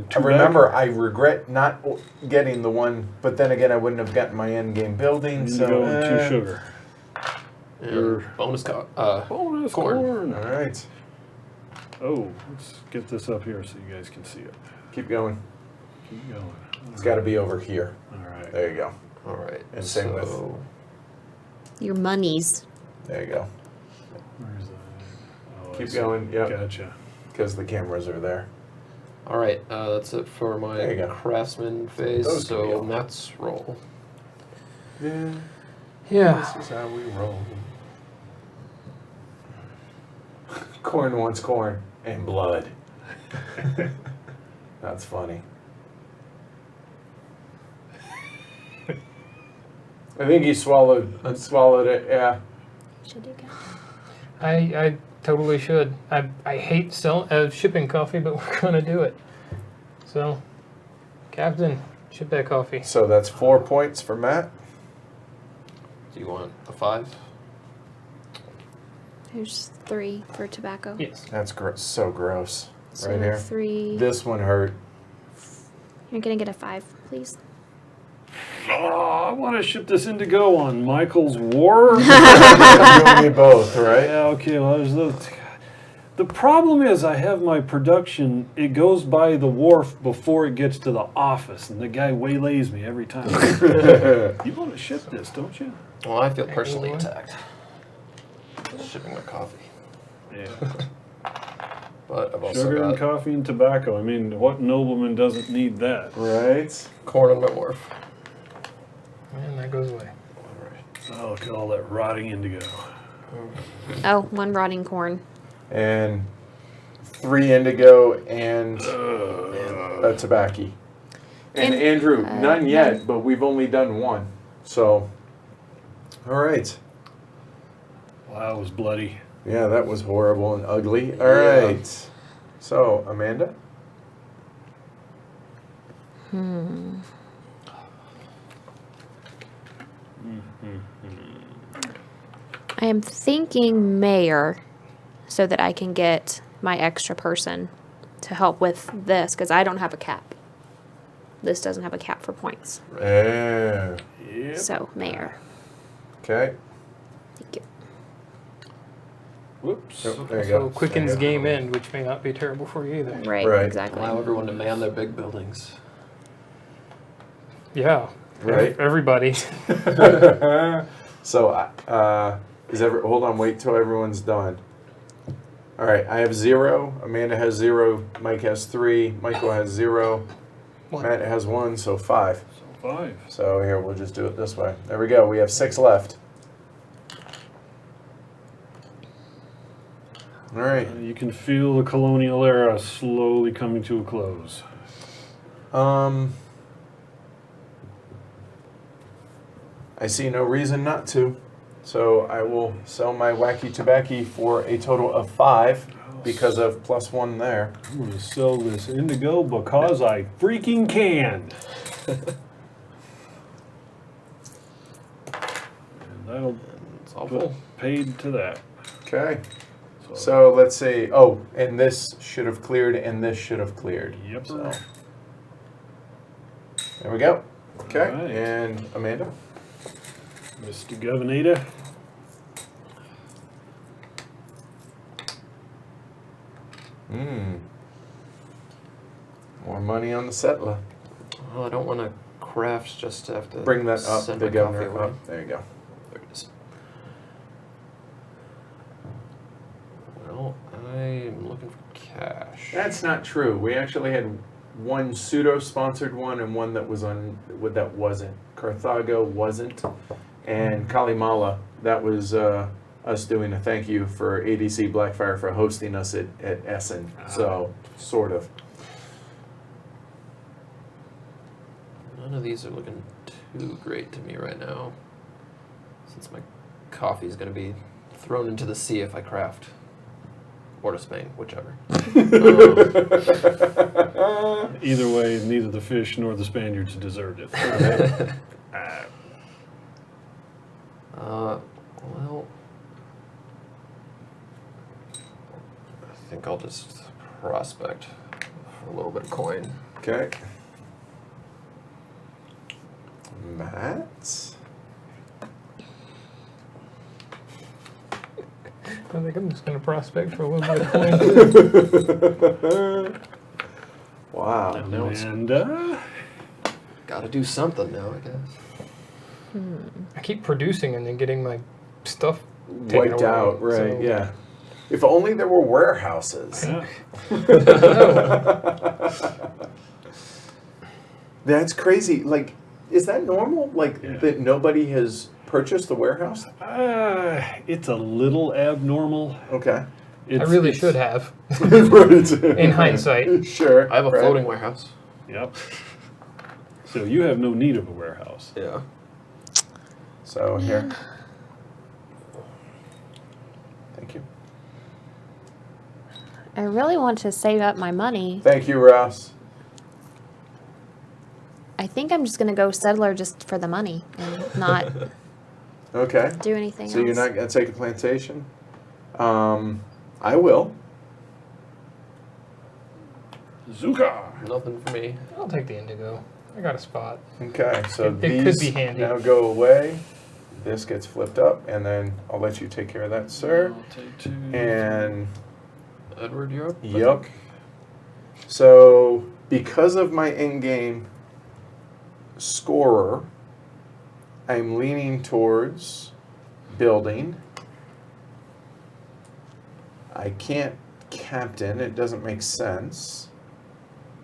Two Remember, I regret not getting the one, but then again, I wouldn't have gotten my end game building. back. So, Indigo and 2 sugar. And Your- bonus Bonus corn. corn. all right, Oh, let's get this up here so you guys can see it. keep going. Keep going. It's got to be over here. All right. There you go. All right. And same with- so Your monies. There you go. Where's that? Oh, I Keep see. going. Yep. Gotcha. Because the cameras are there. all right, that's it for There you my go. craftsman phase. Those can be So on. Matt's roll. Yeah. Yeah. This is how we roll. Corn wants corn and blood. That's funny. I think he swallowed it. Yeah. Should you go? I totally should. I hate shipping coffee, but we're gonna do it. So, Captain, ship that coffee. So that's 4 points for Matt. Do you want a 5? There's 3 for tobacco. Yes. That's so gross. So Right here. 3. This one hurt. You're gonna get a 5, please. Oh, I want to ship this Indigo on Michael's War. You and me both, right? Yeah, okay, well, the problem is I have my production, it goes by the wharf before it gets to the office, and the guy waylays me every time. You want to ship this, don't you? Well, I feel personally Anyone? attacked. Shipping my coffee. Yeah. But I've also Sugar and got coffee and tobacco. I mean, what nobleman doesn't need that? Right? corn on my wharf. And that goes away. All right. Oh, look at all that rotting indigo. Oh, 1 rotting corn. And 3 indigo and a tobacco. And And, Andrew, none yet, none. but we've only done 1. So, all right. Wow, that was bloody. Yeah, that was horrible and ugly. All Yeah. right. So, Amanda? I am thinking mayor so that I can get my extra person to help with this because I don't have a cap. This doesn't have a cap for points. Yeah. Yep. So, mayor. Okay. Thank you. Whoops. Yep, there you So go. quickens There you go. game end, which may not be terrible for you either. Right, Right. exactly. Allow everyone to man their big buildings. Yeah. Right. Everybody. So, hold on, wait till everyone's done. All right, I have 0. Amanda has 0. Mike has 3. Michael has 0. One. Matt has 1, so 5. So 5. So here, we'll just do it this way. There we go. We have 6 left. All right. You can feel the colonial era slowly coming to a close. I see no reason not to. So I will sell my wacky tobacco for a total of 5 because of +1 there. I'm going to sell this indigo because I freaking can. And that'll It's put awful. paid to that. Okay. So let's see. Oh, and this should have cleared, and this should have cleared. Yep. So there we go. Okay. All right. And Amanda. Mr. Governor. More money on the settler. Well, I don't want to craft just to have to Bring that up, send the my coffee governor away. up. There you go. There it is. Well, I'm looking for cash. That's not true. We actually had one pseudo-sponsored one and one that was that wasn't. Carthago wasn't, and Kalimala, that was us doing a thank you for ADC Blackfire for hosting us at Essen. So sort of. None of these are looking too great to me right now, since my coffee is going to be thrown into the sea if I craft. Or to Spain, whichever. Either way, neither the fish nor the Spaniards deserved it. Well, I think I'll just prospect for a little bit of coin. Okay. Matt. I think I'm just going to prospect for a little bit of coin. Wow. Now it's And Gotta do something now, I guess. I keep producing and then getting my stuff taken Wiped away, out, right? so- Yeah. If only there were warehouses. Yeah. That's crazy. Like, is that normal? Like, Yeah. that nobody has purchased the warehouse? It's a little abnormal. Okay. I really should have. Right. In hindsight. Sure. I have a right. floating warehouse. Yep. So you have no need of a warehouse. Yeah. So here. Thank you. I really want to save up my money. Thank you, Ross. I think I'm just going to go settler just for the money and not Okay. do anything So else. you're not going to take a plantation? I will. Zuka. Nothing for me. I'll take the indigo. I got a spot. Okay, so It could these be handy. now go away. This gets flipped up, and then I'll let you take care of that, sir. I'll take 2. And Edward, you're up? I yep. think. So because of my in-game scorer, I'm leaning towards building. I can't captain. It doesn't make sense.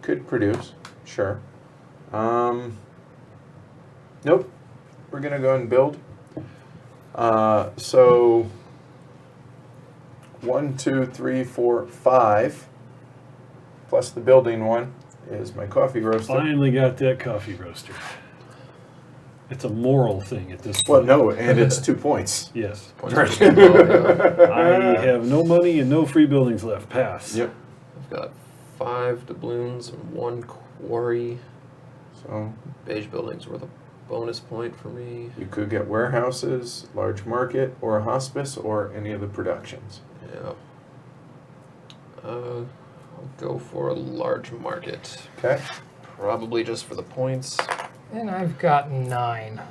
Could produce, sure. Nope. We're gonna go and build. So 1, 2, 3, 4, 5, plus the building one is my coffee roaster. Finally got that coffee roaster. It's a moral thing at this Well, point. no, and it's 2 points. Yes. Points for the ball, yeah. I have no money and no free buildings left. Pass. Yep. I've got 5 doubloons and 1 quarry. So Beige buildings worth a bonus point for me. you could get warehouses, large market, or a hospice, or any of the productions. Yeah. I'll go for a large market. Okay. Probably just for the points. And I've got 9.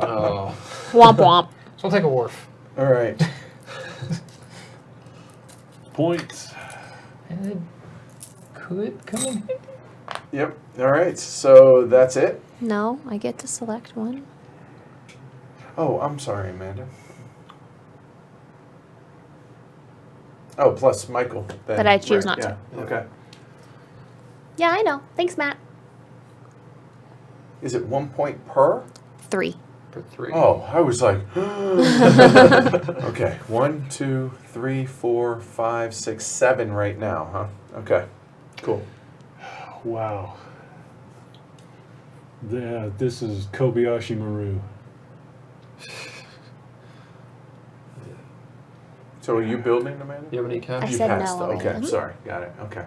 Oh. Womp womp. So I'll take a wharf. All right. Points. And it could come in handy. Yep. All right. So that's it. No, I get to select one. Oh, I'm sorry, Amanda. Oh, plus Michael. Then, But I choose right, not to. yeah. Okay. Yeah, I know. Thanks, Matt. Is it 1 point per? 3. For 3. Oh, I was like, okay. 1, 2, 3, 4, 5, 6, 7 right now, huh? Okay. Cool. Wow. This is Kobayashi Maru. So are you building, Amanda? You have any cash? I You said passed. no Okay, already. sorry. Got it. Okay.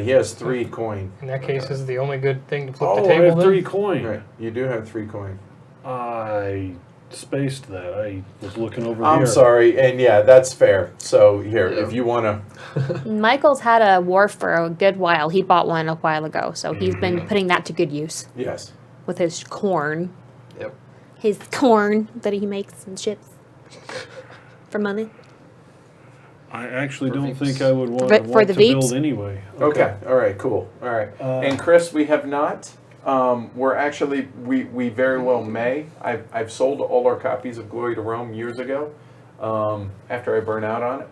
He has 3 coin. In that case, this is the only good thing to flip Oh, the I table have 3 then. coin. Right. You do have 3 coin. I spaced that. I was looking over here. I'm sorry. And yeah, that's fair. So here, Yeah. if you want to. Michael's had a wharf for a good while. He bought one a while ago, so he's been putting that to good use Yes. with his corn. Yep. His corn that he makes and ships for money. I actually For don't Veeps. think I would want, For want the to Veeps? build anyway. Okay. All right. Cool. All right. And Chris, we have not. We're actually we very well may. I've sold all our copies of Glory to Rome years ago. After I burn out on it.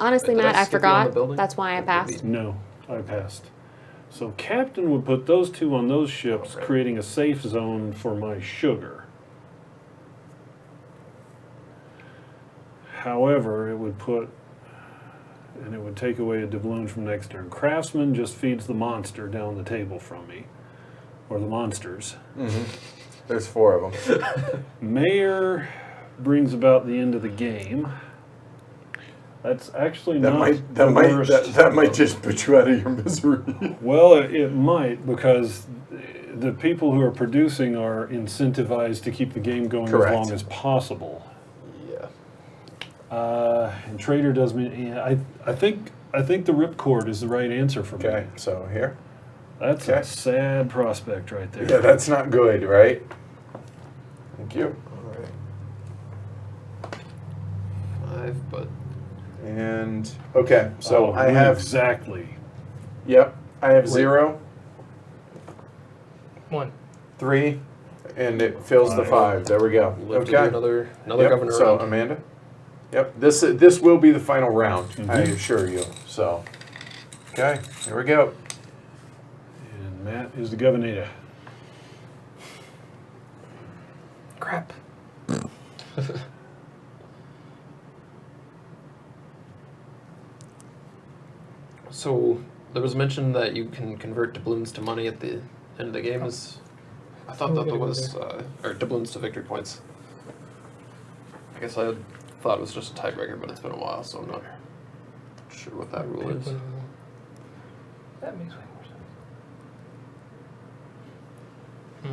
Honestly, Did I Matt, I skip you on the forgot. building? That's why I passed. No, I passed. So Captain would put those 2 on those ships, Okay. creating a safe zone for my sugar. However, it would take away a doubloon from next turn. Craftsman just feeds the monster down the table from me, or the monsters. There's 4 of them. Mayor brings about the end of the game. That's actually That not might the worst. that might just put you out of your misery. Well, it might, because the people who are producing are incentivized to keep the game going Correct. as long as possible. Yeah. And Trader does me. Yeah, I think the ripcord is the right answer for Okay. me. So here. That's Okay. a sad prospect right there. Yeah, that's not good, right? Thank you. All right. 5, but And okay, so Oh, I have exactly. yep, I have Wait. 0. 1. 3, and it fills the 5. There we go. We'll have to do Okay. another Yep, governor so round. Amanda? Yep, this will be the final round, I Mhm. assure you. So, okay, here we go. And Matt is the governor. Crap. So there was mention that you can convert doubloons to money at the end of the game. I thought that there was, or doubloons to victory points. I guess I had thought it was just a tiebreaker, but it's been a while, so I'm not sure what that rule is. That makes way more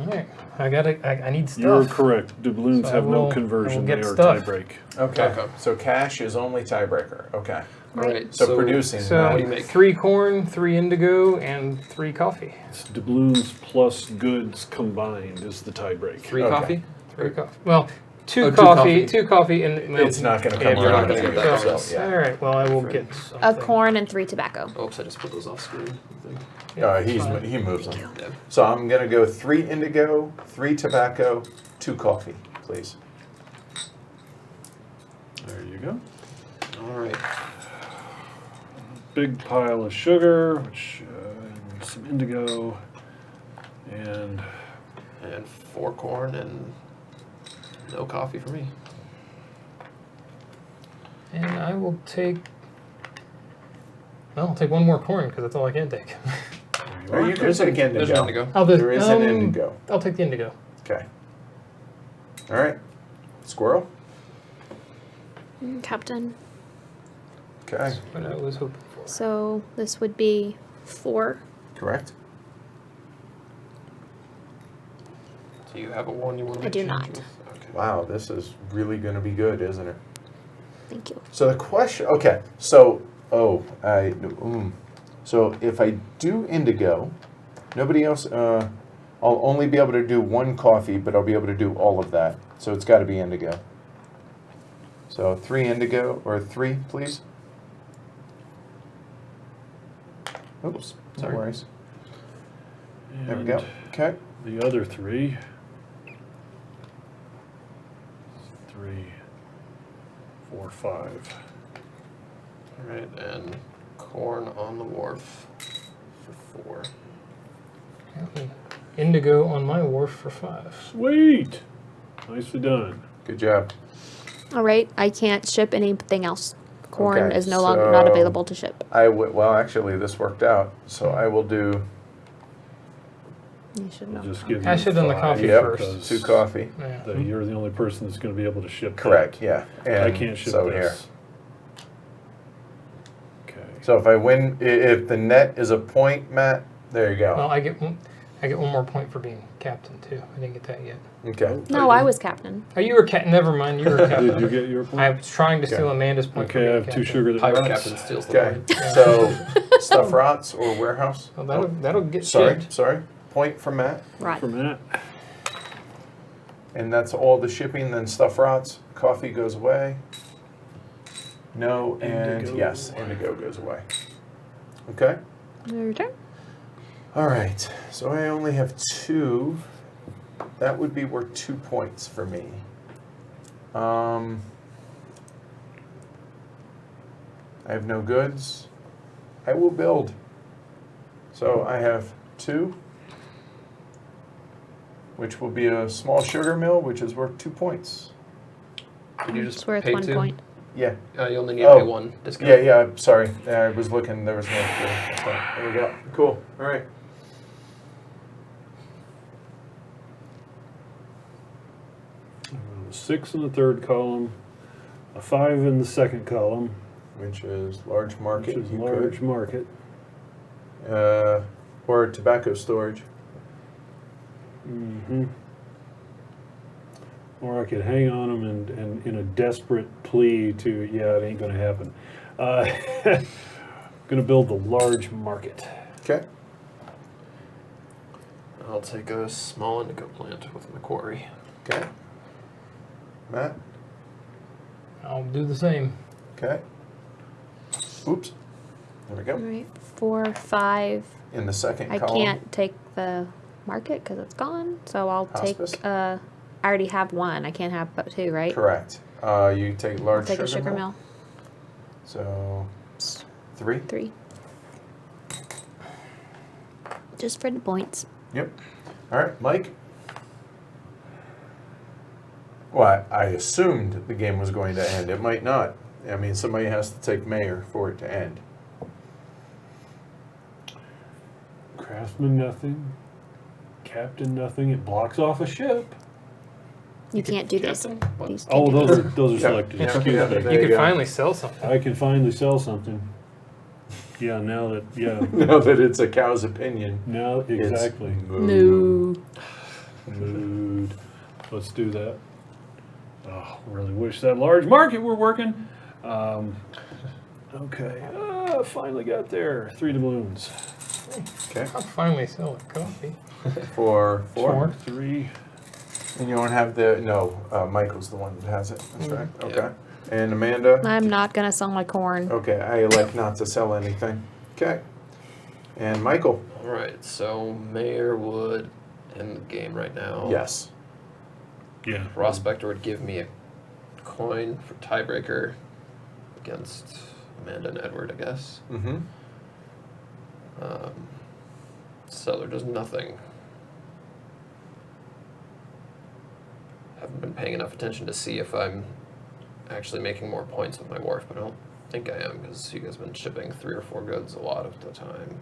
sense. Alright, I gotta, I need stuff. You're correct. Doubloons So I have no will- conversion. I will They get are stuff. tiebreak. Okay, Okay. so cash is only tiebreaker. Okay. Alright, So producing, So Matt. what do you make? 3 corn, 3 indigo, and 3 coffee. It's doubloons plus goods combined is the tiebreak. 3 Okay. coffee? 3 coffee. Well, 2 Oh, 2 coffee, coffee. 2 coffee, and It's not going to yeah, come you're not around gonna to get you, that so, bonus. yeah. All right. Well, I will Right. get A something. corn and 3 tobacco. Oops, I just put those off screen. I think. Yeah, He moves them. Yeah. So I'm going to go 3 indigo, 3 tobacco, 2 coffee, please. There you go. Alright. Big pile of sugar, which and some indigo, and And 4 corn and no coffee for me. And I will take. Well, I'll take 1 more corn because that's all I can take. Or you can take There's an indigo. indigo. I'll There is an indigo. I'll take the indigo. Okay. All right. Squirrel. Captain. Okay. What I was hoping for. So this would be 4. Correct. Do you have a 1 you want to I make do change not. with? Okay. Wow, this is really going to be good, isn't it? Thank you. So the question. Okay. So so if I do indigo, nobody else. I'll only be able to do 1 coffee, but I'll be able to do all of that. So it's got to be indigo. So 3 indigo or 3, please. Oops. No Sorry. worries. There we and go. Okay. the other 3. 3, 4, 5. Alright, and corn on the wharf for 4. Okay. Indigo on my wharf for 5. Sweet. Nicely done. Good job. All right. I can't ship anything else. Corn Okay, is no longer not so- available to ship. Well, actually, this worked out. So I will do You should know. We'll just give you I should've done the 5 coffee Yep. first. 2 coffee. Yeah. You're the only person that's going to be able to ship. that. Correct. Yeah. And I can't ship so this. Okay. So if I win, if the net is a point, Matt, there you Well, go. I get 1 more point for being captain too. I didn't get that yet. Okay. No, I was captain. Oh, you were captain. Never mind. You were captain. Did you get your point? I was trying to Okay. steal Amanda's point. for Okay, I being have 2 captain. sugar that Pirate rots. captain steals the Okay. point. So stuff rots or warehouse. Well, that'll get Sorry. shipped. Sorry. Point from Matt. Right. For Matt. And that's all the shipping. Then stuff rots. Coffee goes away. No and Indigo. yes, indigo goes away. Okay. Your turn. All right, so I only have 2. That would be worth 2 points for me. I have no goods. I will build. So I have 2, which will be a small sugar mill, which is worth 2 points. Did you just It's worth pay 1 2? point. Yeah, You only need to pay Oh. 1 discount. yeah, I'm sorry. I was looking, there was no 3. Okay, there we go. Cool, all right. A 6 in the 3rd column, a 5 in the 2nd column, Which is large market. which is you large market. could. Or tobacco storage. Mm-hmm. Or I could hang on them and in a desperate plea to, yeah, it ain't going to happen. Going to build the large market. Okay. I'll take a small indigo plant with my quarry. Okay. Matt? I'll do the same. Okay. Oops. There we All go. right. 4, 5. In the second I column. can't take the mark it because it's gone. So I'll Hospice? take. I already have one. I can't have but two, right? Correct. You take I'll large take a sugar mill. So 3. 3. Just for the points. Yep. All right, Mike. Well, I assumed the game was going to end. It might not. I mean, somebody has to take mayor for it to end. Craftsman, nothing. Captain, nothing. It blocks off a ship. You can't do these. Captain, what? These Oh, can't do those are these. selected. Yeah. Excuse Yeah. me. There You you could go. finally sell something. I can finally sell something. Yeah, now that, yeah. Now that it's a cow's opinion. Now, it's exactly. No. Mood. Let's do that. Oh, really wish that large market were working. Okay. Finally got there. 3 doubloons. Okay. I'll finally sell a coffee. For 4. 3. And you don't have the, no, Michael's the one that has it. That's right. Yeah. Okay. And Amanda? I'm not gonna sell my corn. Okay, I elect not to sell anything. Okay. And Michael? All right, so Mayor would end the game right now. Yes. Yeah. Prospector would give me a coin for tiebreaker against Amanda and Edward, I guess. Mm-hmm. Seller does nothing. Haven't been paying enough attention to see if I'm actually making more points with my wharf, but I don't think I am because you guys have been shipping 3 or 4 goods a lot of the time.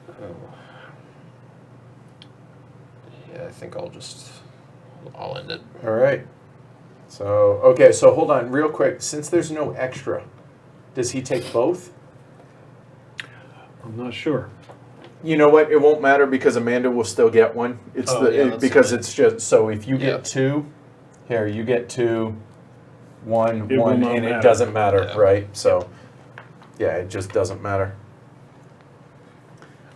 Oh. Yeah, I think I'll end it. All right. So, okay, so hold on real quick. Since there's no extra, does he take both? I'm not sure. You know what? It won't matter because Amanda will still get one. It's Oh, yeah, that's because fine. it's just so if you Yeah. get 2, here you get 2, 1, It will 1, not and it matter. doesn't matter, Yeah. right? So, yeah, it just doesn't matter.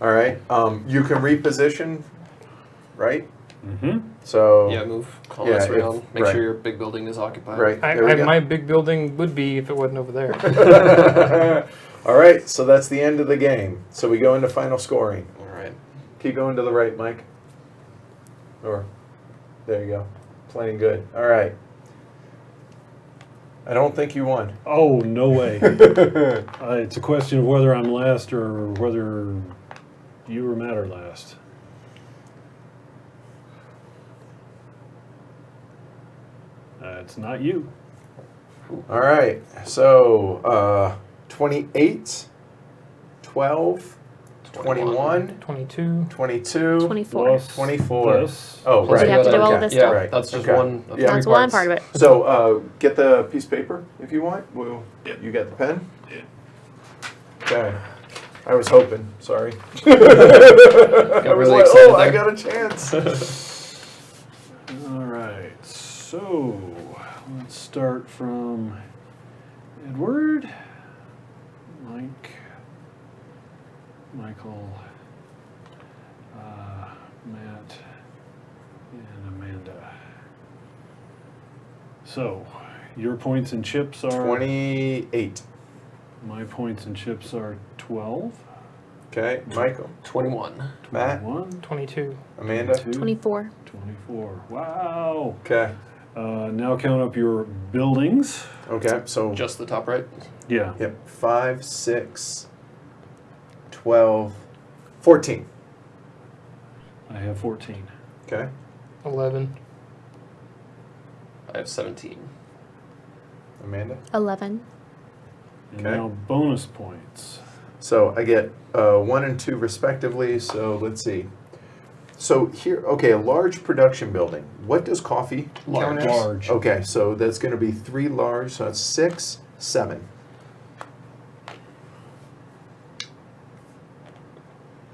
All right. You can reposition, right? Mm-hmm. So Yeah, move columns Yeah, if- around. Make right. sure your big building is occupied. right. There we go. My big building would be if it wasn't over there. All right. So that's the end of the game. So we go into final scoring. All right. Keep going to the right, Mike. Or, there you go. Playing good. All right. I don't think you won. Oh, no way. It's a question of whether I'm last or whether you or Matt are last. It's not you. All right. So, 28, 12, 21, 22. 22, 24. Plus- 24. plus- Oh, Because right. we have to do all Okay. this Yeah, stuff. Right. that's just Okay. one. of Yeah. the That's three one parts. part of it. So, get the piece of paper if you want. You got the pen? Okay. I was hoping. Sorry. I was really like, excited oh, I there. got a chance. All right. So let's start from Edward, Mike, Michael, Matt, and Amanda. So your points and chips are 28. My points and chips are 12. Okay. Michael. 21. Matt. 1, 22. Amanda. 24. 24. Wow. Okay. Now count up your buildings. Okay. So, Just the top right. Yeah. yep. 5, 6, 12, 14. I have 14. Okay. 11. I have 17. Amanda. 11. And Okay. now bonus points. So I get 1 and 2 respectively. So let's see. So here, okay, a large production building. What does coffee count as? Large. Okay, so that's going to be 3 large. So that's 6, 7.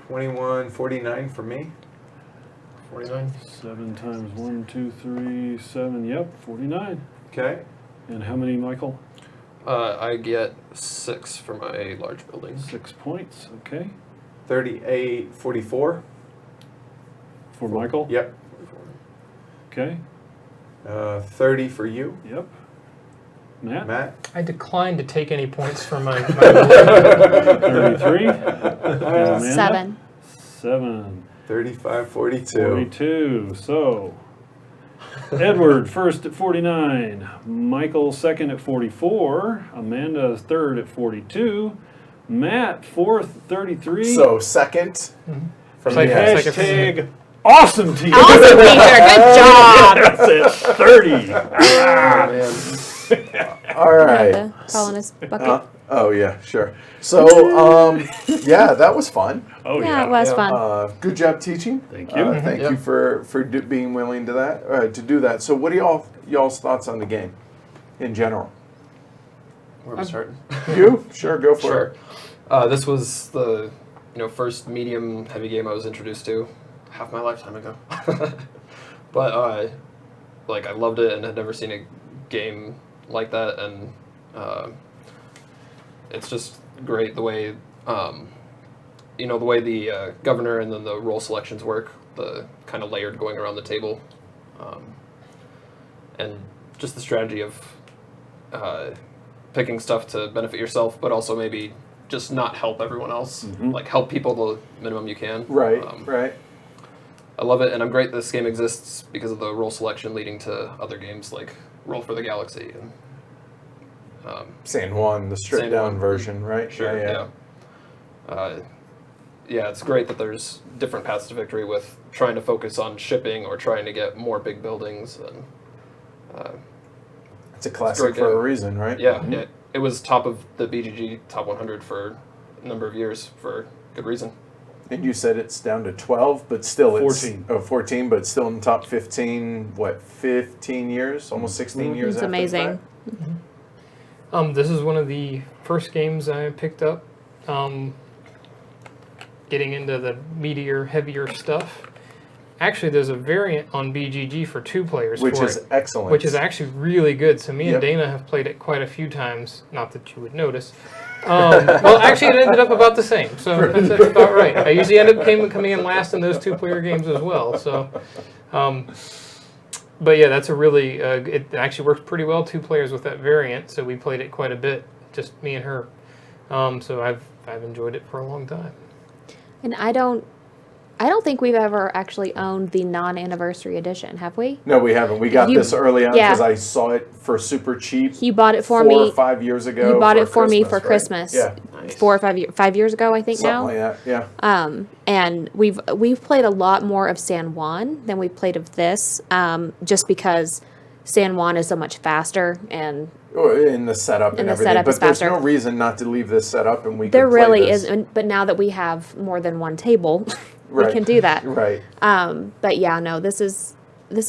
21, 49 for me. 49. 7 times 1, 2, 3, 7. Yep, 49. Okay. And how many, Michael? I get 6 for my large building. 6 points. Okay. 38, 44. For Michael? Yep. Okay. 30 for you. Yep. Matt? Matt? I declined to take any points from my 33. Amanda? 7. 7. 35, 42. 42. So, Edward first at 49. Michael second at 44. Amanda third at 42. Matt fourth, 33. So second from Second. the end. Hashtag awesome team. Awesome, teacher. Good job. That's at 30. Oh, man. All right. Amanda, calling us bucket. Oh yeah, sure. So yeah, that was fun. Oh, yeah, it was Yeah. fun. Good job teaching. Thank you. Thank Yeah. you for being willing to to do that. So what are y'all's thoughts on the game in general? Where are we starting? You? Sure, go for Sure. it. This was the first medium heavy game I was introduced to half my lifetime ago. But like I loved it and had never seen a game like that, and it's just great the way the way the governor and then the role selections work, the kind of layered going around the table, and just the strategy of picking stuff to benefit yourself, but also maybe just not help everyone else. Like help people the minimum you can. Right, right. I love it, and I'm great this game exists because of the role selection leading to other games like Roll for the Galaxy and San Juan, the stripped San down Juan. version, right? Sure, yeah, it's great that there's different paths to victory with trying to focus on shipping or trying to get more big buildings, and It's a classic great for a game. reason, right? yeah, it was top of the BGG top 100 for a number of years for good reason. And you said it's down to 12, but still it's 14. 14, but still in the top 15. What, 15 years, almost 16 years. It's after the amazing. fact? This is one of the first games I picked up. Getting into the meatier, heavier stuff. Actually, there's a variant on BGG for 2 players, Which for is it, excellent. which is actually really good. So me Yep. and Dana have played it quite a few times. Not that you would notice. Well, actually, it ended up about the same, so that's about right. I usually end up coming in last in those 2-player games as well. So, but yeah, that's a really it actually works pretty well 2 players with that variant. So we played it quite a bit, just me and her. So I've enjoyed it for a long time. And I don't think we've ever actually owned the non-anniversary edition, have we? No, we haven't. We got You- this early on yeah. because I saw it for super cheap. You bought it for 4 or me. 5 years ago. You bought it for me for right? Christmas. Yeah, Nice. 4 or 5 years ago, I think something now. like that. Yeah. And we've played a lot more of San Juan than we played of this, just because San Juan is so much faster, and In the setup and And the everything. setup But is there's faster. no reason not to leave this set up and we there could play really this. is. But now that we have more than one table, we Right. can do that. Right. But yeah, no, this is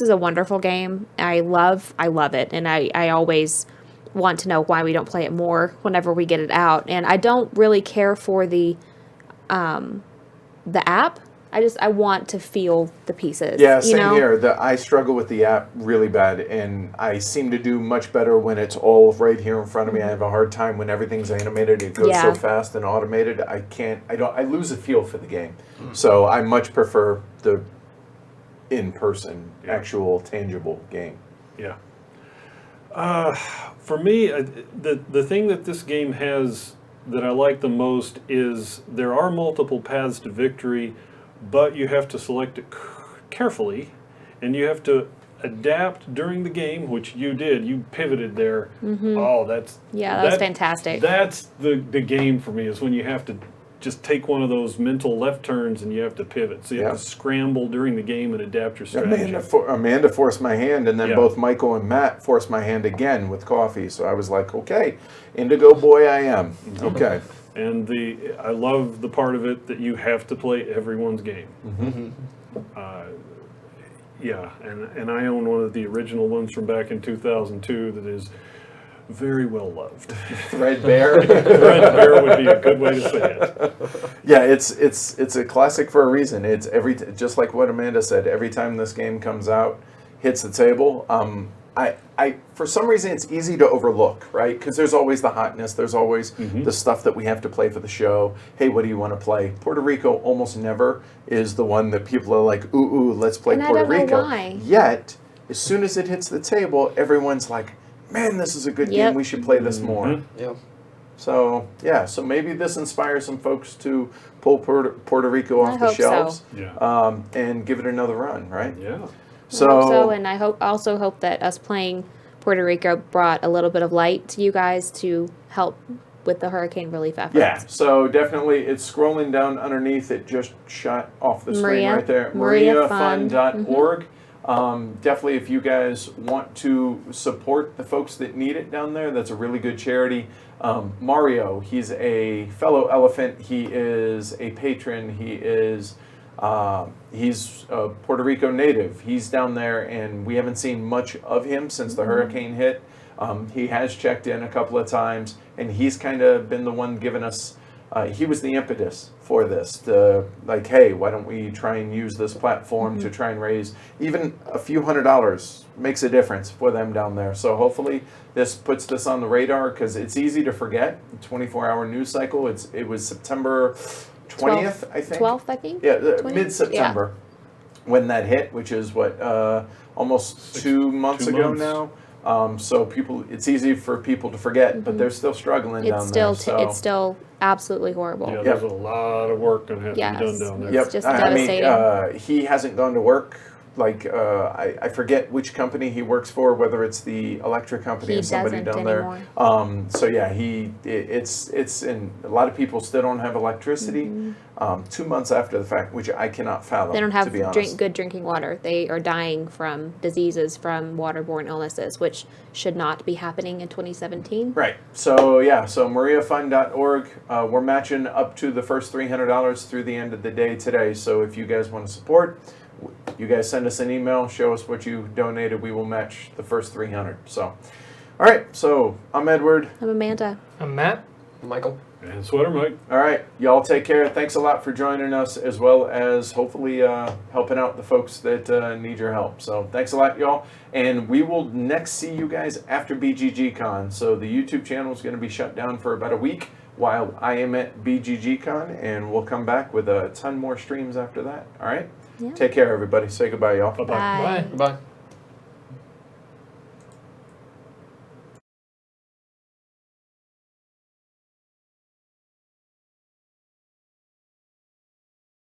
a wonderful game. I love it, and I always want to know why we don't play it more whenever we get it out. And I don't really care for the app. I want to feel the pieces. Yeah, you same know? here. I struggle with the app really bad, and I seem to do much better when it's all right here in front of me. I have a hard time when everything's animated. It goes so Yeah. fast and automated. I lose a feel for the game. So I much prefer the in-person, actual, tangible game. Yeah. For me, the thing that this game has that I like the most is there are multiple paths to victory, but you have to select it carefully, and you have to adapt during the game, which you did. You pivoted there. Oh, that's Yeah, that was fantastic. That's the game for me, is when you have to just take one of those mental left turns and you have to pivot. So you have Yeah. to scramble during the game and adapt your strategy. Amanda forced my hand, and then Yeah. both Michael and Matt forced my hand again with coffee. So I was like, okay, indigo boy I am. Okay. And I love the part of it that you have to play everyone's game. Yeah, and I own one of the original ones from back in 2002 that is very well loved. Threadbare. Threadbare would be a good way to say it. Yeah, it's a classic for a reason. It's just like what Amanda said. Every time this game comes out, hits the table. I for some reason it's easy to overlook, right? Because there's always the hotness. There's always the stuff that we have to play for the show. Hey, what do you want to play? Puerto Rico almost never is the one that people are like, ooh, let's play And I Puerto don't know Rico. why. Yet, as soon as it hits the table, everyone's like, man, this is a good Yep. game. We should play this more. Mhm. Yeah. So yeah, so maybe this inspires some folks to pull Puerto Rico I off the hope so. shelves Yeah. and give it another run, right? Yeah. I hope so, and I also hope that us playing Puerto Rico brought a little bit of light to you guys to help with the hurricane relief efforts. Yeah, so definitely it's scrolling down underneath. It just shot off the screen Maria- right there. Maria Fund. MariaFund.org. Definitely, if you guys want to support the folks that need it down there, that's a really good charity. Mario, he's a fellow elephant. He is a patron. He's a Puerto Rico native. He's down there, and we haven't seen much of him since the hurricane hit. He has checked in a couple of times, and he's kind of been the one giving us. He was the impetus for this. Like, hey, why don't we try and use this platform to try and raise even a few $100 makes a difference for them down there. So hopefully this puts this on the radar because it's easy to forget. 24-hour news cycle. It was September 20th, I think. 12th, I think. Yeah, 20th? mid-September when that hit, which is what almost 2 months 2 ago months. now. So it's easy for people to forget, but they're still struggling down there. It's still absolutely horrible. Yeah, there's a lot of work going to have to be Yes. done down there. Yep. It's just I mean, devastating. he hasn't gone to work. Like I forget which company he works for, whether it's the electric company He or somebody doesn't down anymore. there. So yeah, it's and a lot of people still don't have electricity. 2 months after the fact, which I cannot fathom. They don't to be have honest. good drinking water. They are dying from diseases from waterborne illnesses, which should not be happening in 2017. Right. So yeah. So MariaFund.org. We're matching up to the first $300 through the end of the day today. So if you guys want to support, you guys send us an email, show us what you donated. We will match the first 300. So, all right. So I'm Edward. I'm Amanda. I'm Matt. Michael. And Sweater Mike. All right. Y'all take care. Thanks a lot for joining us, as well as hopefully helping out the folks that need your help. So thanks a lot, y'all. And we will next see you guys after BGGCon. So the YouTube channel is going to be shut down for about a week while I am at BGGCon, and we'll come back with a ton more streams after that. All right. Yeah. Take care, everybody. Say goodbye, y'all. Bye-bye. Bye. Bye. Bye.